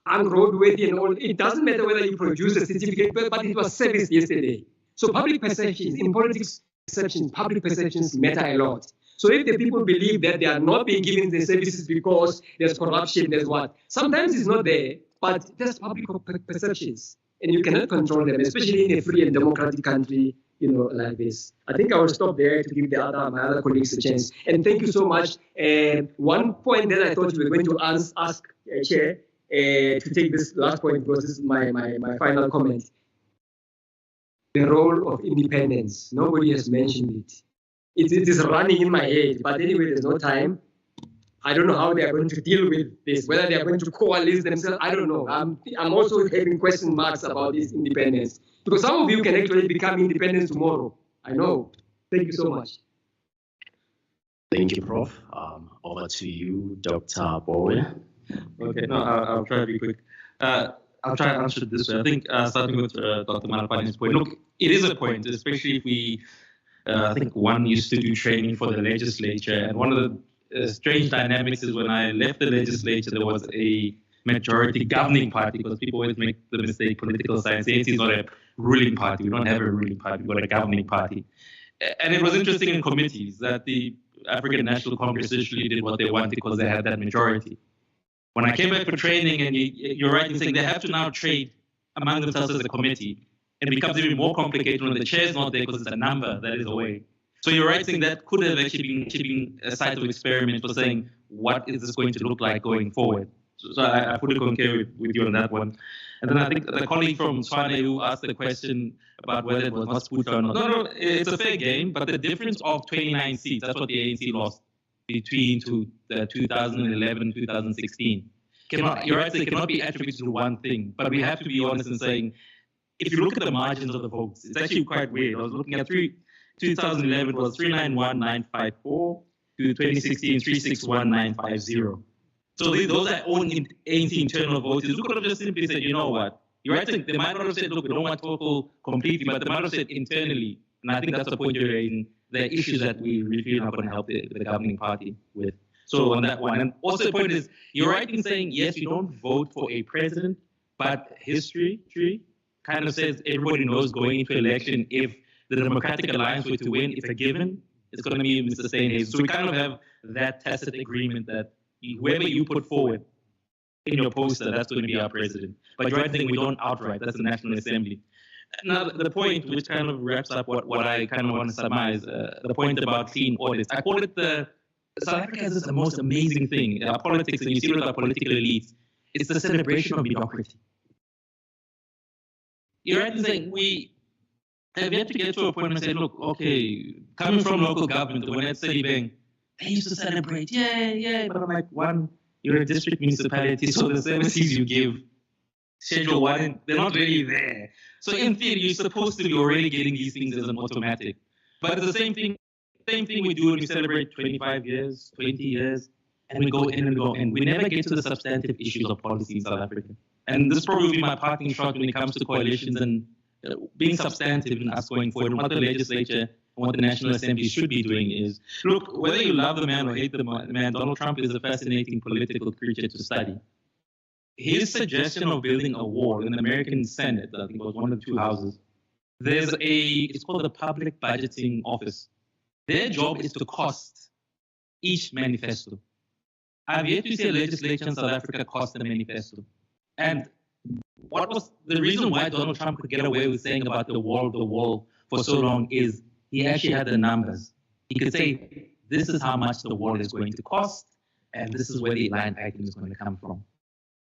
unroadworthy and all. It doesn't matter whether you produce a certificate, but it was serviced yesterday. So public perceptions, in politics perceptions, public perceptions matter a lot. So if the people believe that they are not being given the services because there's corruption, there's what? Sometimes it's not there, but there's public perceptions. And you cannot control them, especially in a free and democratic country, like this. I think I will stop there to give my other colleagues a chance. And thank you so much. One point that I thought we were going to ask Chair to take this last point, because this is my final comment. The role of independence. Nobody has mentioned it. It is running in my head, but anyway, there's no time. I don't know how they are going to deal with this, whether they are going to coalesce themselves. I don't know. I'm also having question marks about this independence, because some of you can actually become independent tomorrow. I know. Thank you so much. Thank you, Prof. Over to you, Dr. Booysen. Okay, no, I'll try to be quick. I'll try to answer it this way. I think starting with Dr. Malapane's point, look, it is a point, especially if we, I think one used to do training for the legislature, and one of the strange dynamics is when I left the legislature, there was a majority governing party, because people always make the mistake, political science, ANC is not a ruling party. We don't have a ruling party, we've got a governing party. And it was interesting in committees that the African National Congress usually did what they wanted because they had that majority. When I came back for training, and you're right in saying they have to now trade among themselves as a committee, it becomes even more complicated when the chair's not there because it's a number that is away. So you're right saying that could have actually been a site of experiment for saying, what is this going to look like going forward? So I fully concur with you on that one. And then I think the colleague from Swane who asked the question about whether it was Masputa or not. No, it's a fair game, but the difference of 29 seats, that's what the ANC lost between 2011 2016. You're right, they cannot be attributed to one thing, but we have to be honest in saying, if you look at the margins of the votes, it's actually quite weird. I was looking at 2011 was 391,954 to 2016 361,950. So those are only ANC internal voters who could have just simply said, you know what, you're right, they might not have said, look, we don't want total completely, but they might have said internally, and I think that's the point you're raising, the issues that we feel are going to help the governing party with. So on that one, and also the point is, you're right in saying, yes, you don't vote for a president, but history kind of says everybody knows going into election, if the Democratic Alliance were to win, it's a given, it's going to be Mr. Steinhazen. So we kind of have that tacit agreement that whoever you put forward in your poster, that's going to be our president. But you're right saying we don't outright, that's the National Assembly. Now, the point, which kind of wraps up what I kind of want to surmise, the point about clean audits. I call it South Africa is the most amazing thing. Our politics, and you see it with our political elites, it's the celebration of mediocrity. You're right in saying we have yet to get to a point and say, look, okay, coming from local government, when it's City Bank, they used to celebrate, yeah, but I'm like, one, you're a district municipality, so the services you give, Schedule 1, they're not really there. So in theory, you're supposed to be already getting these things as an automatic. But it's the same thing we do when we celebrate 25 years, 20 years, and we go in and go in. We never get to the substantive issues of policy in South Africa. And this probably will be my parting shot when it comes to coalitions and being substantive in us going forward, what the legislature what the National Assembly should be doing is, look, whether you love the man or hate the man, Donald Trump is a fascinating political creature to study. His suggestion of building a wall in the American Senate, I think it was one of the two houses, it's called the Public Budgeting Office. Their job is to cost each manifesto. I've yet to see a legislature in South Africa cost a manifesto. And what was the reason why Donald Trump could get away with saying about the wall for so long is he actually had the numbers. He could say, this is how much the wall is going to cost, and this is where the line item is going to come from.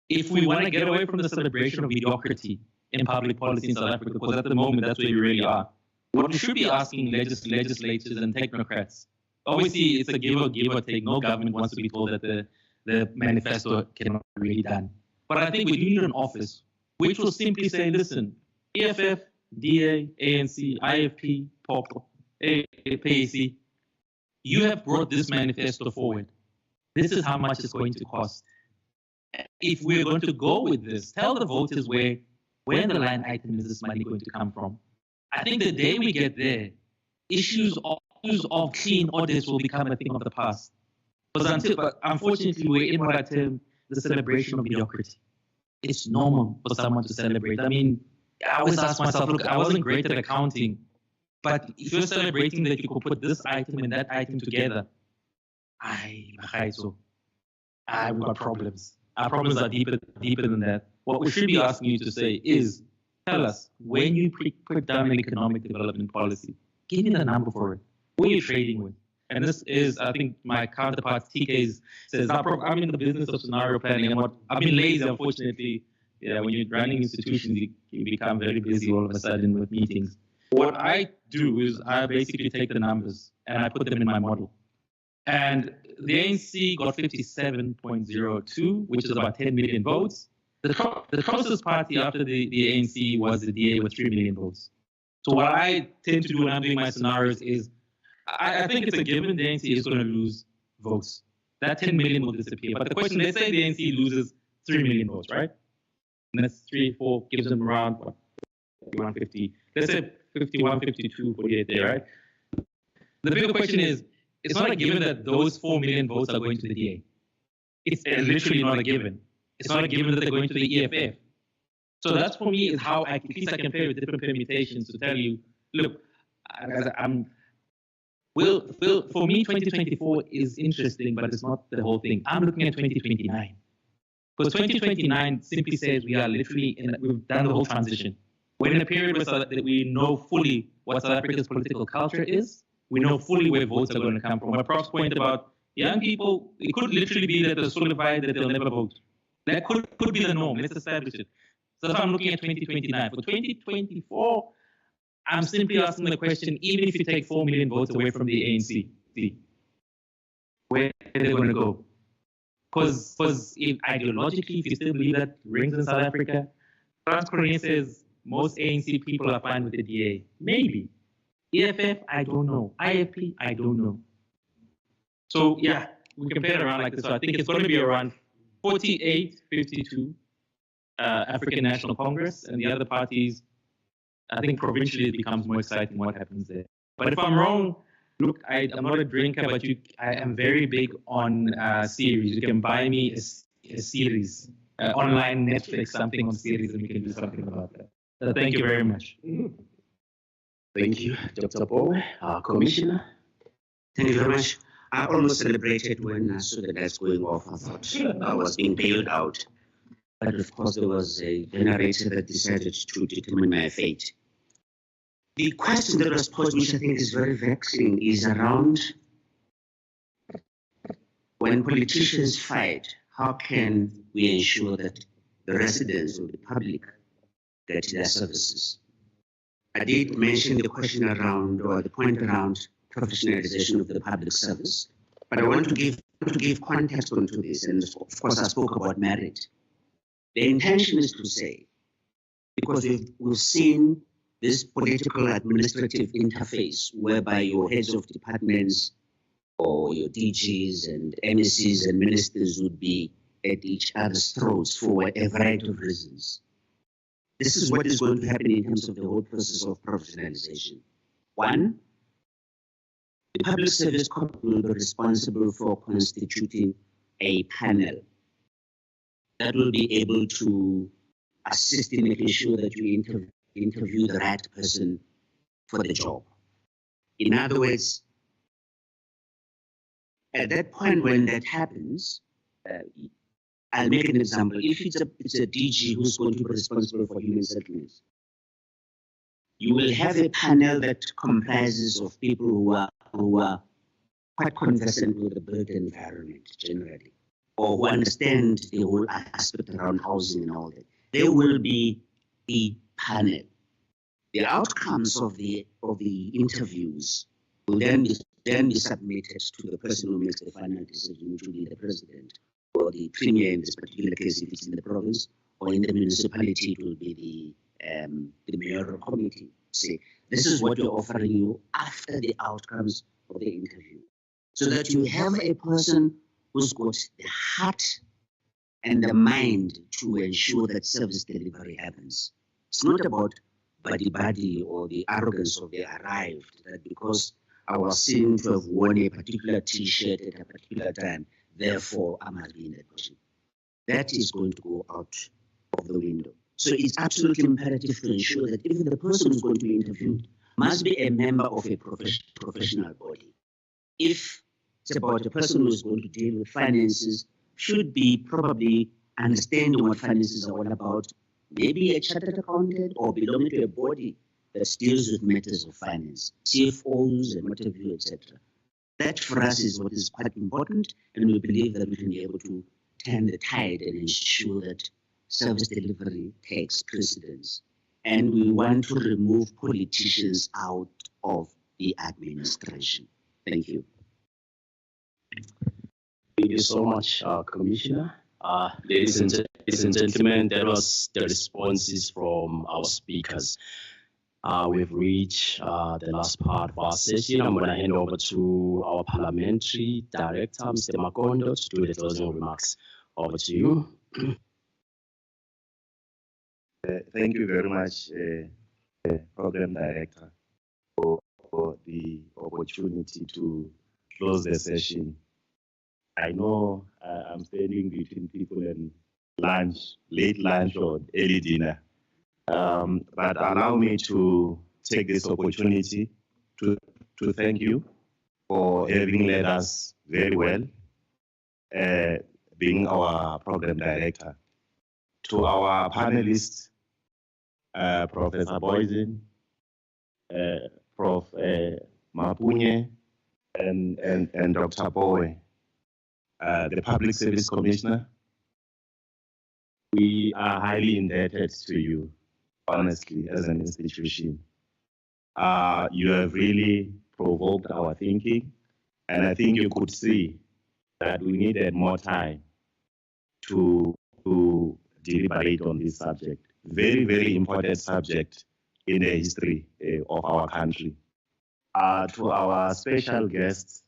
If we want to get away from the celebration of mediocrity in public policy in South Africa, because at the moment that's where we really are, what we should be asking legislatures and technocrats, obviously it's a give or take. No government wants to be told that the manifesto cannot be really done. But I think we do need an office which will simply say, listen, EFF, DA, ANC, IFP, POP, PAC, you have brought this manifesto forward. This is how much it's going to cost. If we're going to go with this, tell the voters where the line item is this money going to come from. I think the day we get there, issues of clean audits will become a thing of the past. But unfortunately, we're in what I term the celebration of mediocrity. It's normal for someone to celebrate. I mean, I always ask myself, look, I wasn't great at accounting, but if you're celebrating that you could put this item and that item together, we've got problems. Our problems are deeper than that. What we should be asking you to say is, tell us, when you put down an economic development policy, give me the number for it. Who are you trading with? And this is, I think, my counterpart, TK, says, I'm in the business of scenario planning. And I've been lazy, unfortunately. Yeah, when you're running institutions, you become very busy all of a sudden with meetings. What I do is I basically take the numbers and I put them in my model. And the ANC got 57.02, which is about 10 million votes. The closest party after the ANC was the DA with 3 million votes. So what I tend to do when I'm doing my scenarios is, I think it's a given the ANC is going to lose votes. That 10 million will disappear. But the question, let's say the ANC loses 3 million votes, right? And that's 3, 4, gives them around, 51, let's say 51, 52, 48 there, right? The bigger question is, it's not a given that those 4 million votes are going to the DA. It's literally not a given. It's not a given that they're going to the EFF. So that's for me is how at least I can play with different permutations to tell you, look, for me, 2024 is interesting, but it's not the whole thing. I'm looking at 2029. Because 2029 simply says we are literally, we've done the whole transition. We're in a period where we know fully what South Africa's political culture is. We know fully where votes are going to come from. My Prof's point about young people, it could literally be that they're solidified that they'll never vote. That could be the norm. Let's establish it. So that's why I'm looking at 2029. For 2024, I'm simply asking the question, even if you take 4 million votes away from the ANC, where are they going to go? Because ideologically, if you still believe that rings in South Africa, Frans Cronje says most ANC people are fine with the DA. Maybe. EFF, I don't know. IFP, I don't know. So yeah, we can play it around like this. So I think it's going to be around 48-52 African National Congress, and the other parties, I think provincially it becomes more exciting what happens there. But if I'm wrong, look, I'm not a drinker, but I am very big on series. You can buy me a series, online Netflix, something on series, and we can do something about that. So thank you very much. Thank you, Dr. Paul, our commissioner. Thank you very much. I almost celebrated when I saw the lights going off. I thought I was being bailed out. But of course, there was a generator that decided to determine my fate. The question that was posed, which I think is very vexing, is around when politicians fight, how can we ensure that the residents or the public get their services? I did mention the question around, or the point around professionalization of the public service, but I want to give context onto this, and of course I spoke about merit. The intention is to say, because we've seen this political administrative interface whereby your heads of departments or your DGs and MSCs and ministers would be at each other's throats for a variety of reasons. This is what is going to happen in terms of the whole process of professionalization. One, The Public Service Commission will be responsible for constituting a panel that will be able to assist in making sure that you interview the right person for the job. In other words, at that point when that happens, I'll make an example. If it's a DG who's going to be responsible for human settlements, you will have a panel that comprises of people who are quite conversant with the built environment generally, or who understand the whole aspect around housing and all that. There will be a panel. The outcomes of the interviews will then be submitted to the person who makes the final decision, which will be the president or the premier in this particular case, if it's in the province, or in the municipality, it will be the mayoral committee. Say, this is what we're offering you after the outcomes of the interview, so that you have a person who's got the heart and the mind to ensure that service delivery happens. It's not about buddy or the arrogance of the arrived, that because I was seen to have worn a particular T-shirt at a particular time, therefore I must be in that position. That is going to go out of the window. So it's absolutely imperative to ensure that even the person who's going to be interviewed must be a member of a professional body. If it's about a person who is going to deal with finances, should be probably understanding what finances are all about, maybe a chartered accountant or belonging to a body that deals with matters of finance, CFOs and what have you, etc. That for us is what is quite important, and we believe that we can be able to turn the tide and ensure that service delivery takes precedence. And we want to remove politicians out of the administration. Thank you. Thank you so much, Commissioner. Ladies and gentlemen, that was the responses from our speakers. We've reached the last part of our session. I'm going to hand over to our parliamentary director, Mr. Makondo, to do the closing remarks. Over to you. Thank you very much, Program Director, for the opportunity to close the session. I know I'm standing between people and lunch, late lunch or early dinner, but allow me to take this opportunity to thank you for having led us very well, being our Program Director. To our panelists, Professor Booysen, Prof Mapunye, and Dr. Bowe, the Public Service Commissioner. We are highly indebted to you, honestly, as an institution. You have really provoked our thinking, and I think you could see that we needed more time to deliberate on this subject. Very, very important subject in the history of our country. To our special guests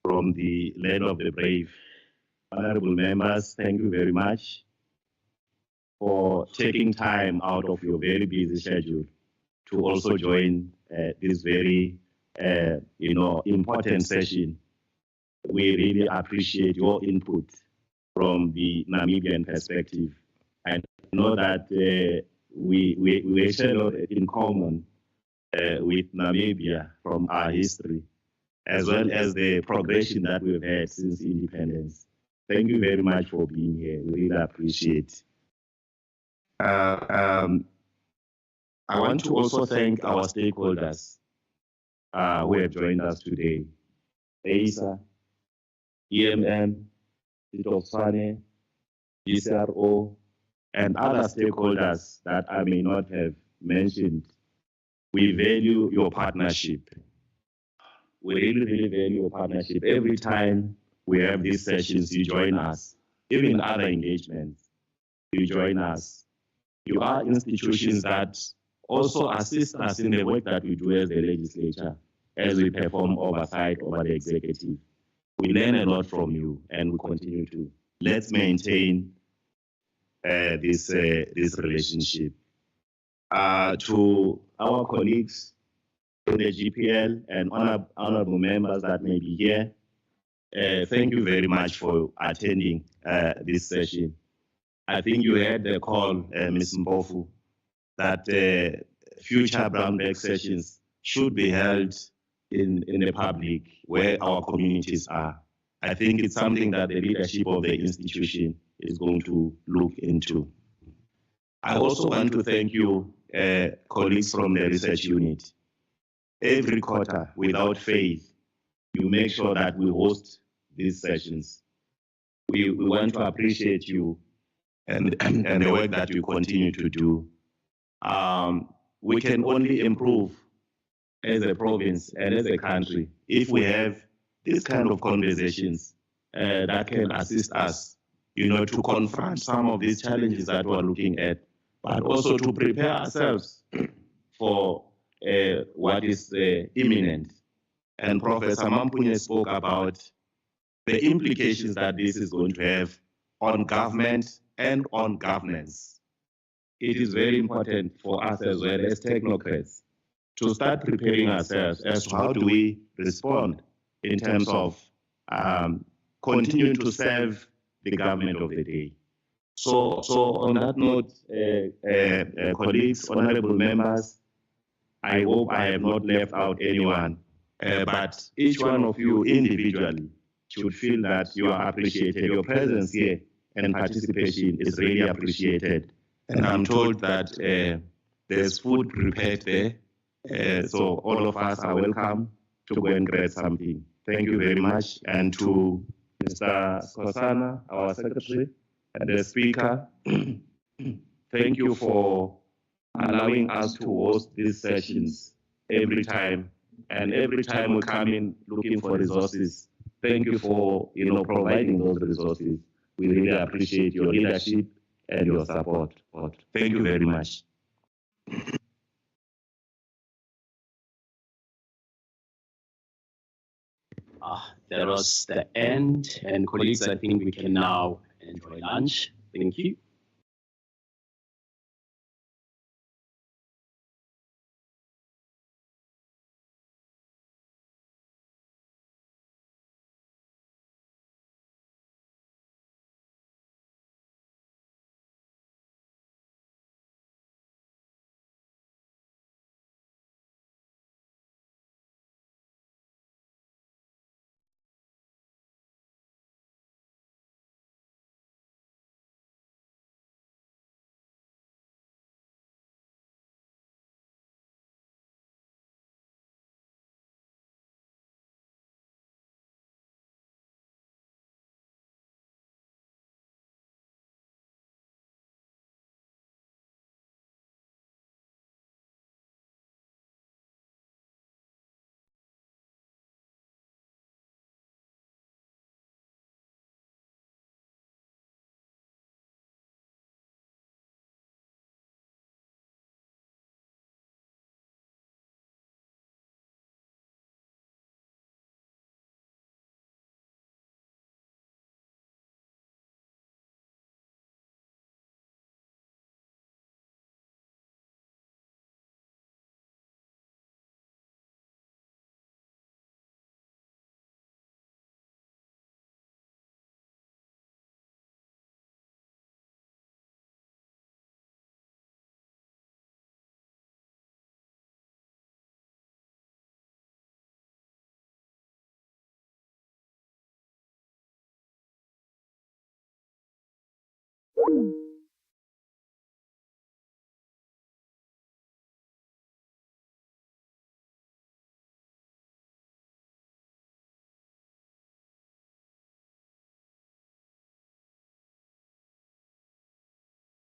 from the land of the brave, honorable members, thank you very much for taking time out of your very busy schedule to also join this very important session. We really appreciate your input from the Namibian perspective. And know that we share a lot in common with Namibia from our history, as well as the progression that we've had since independence. Thank you very much for being here. We really appreciate. I want to also thank our stakeholders who have joined us today. ASA, EMM, Sitofane, DCRO, and other stakeholders that I may not have mentioned. We value your partnership. We really, really value your partnership. Every time we have these sessions, you join us. Even other engagements, you join us. You are institutions that also assist us in the work that we do as the legislature, as we perform oversight over the executive. We learn a lot from you, and we continue to. Let's maintain this relationship. To our colleagues the GPL and honorable members that may be here. Thank you very much for attending this session. I think you heard the call, Ms. Mpofu, that future brown bag sessions should be held in the public where our communities are. I think it's something that the leadership of the institution is going to look into. I also want to thank you, colleagues from the research unit. Every quarter, without fail, you make sure that we host these sessions. We want to appreciate you and the work that you continue to do. We can only improve as a province and as a country if we have these kind of conversations that can assist us, to confront some of these challenges that we're looking at, but also to prepare ourselves for what is imminent. And Professor Mampunye spoke about the implications that this is going to have on government and on governance. It is very important for us as well as technocrats to start preparing ourselves as to how do we respond in terms of continuing to serve the government of the day. So on that note, colleagues, honorable members, I hope I have not left out anyone, but each one of you individually should feel that you are appreciated. Your presence here and participation is really appreciated. And I'm told that there's food prepared there, so all of us are welcome to go and grab something. Thank you very much. And to Mr. Skosana, our secretary, and the speaker, thank you for allowing us to host these sessions every time. And every time we come in looking for resources, thank you for providing those resources. We really appreciate your leadership and your support. Thank you very much. That was the end. And colleagues, I think we can now enjoy lunch. Thank you.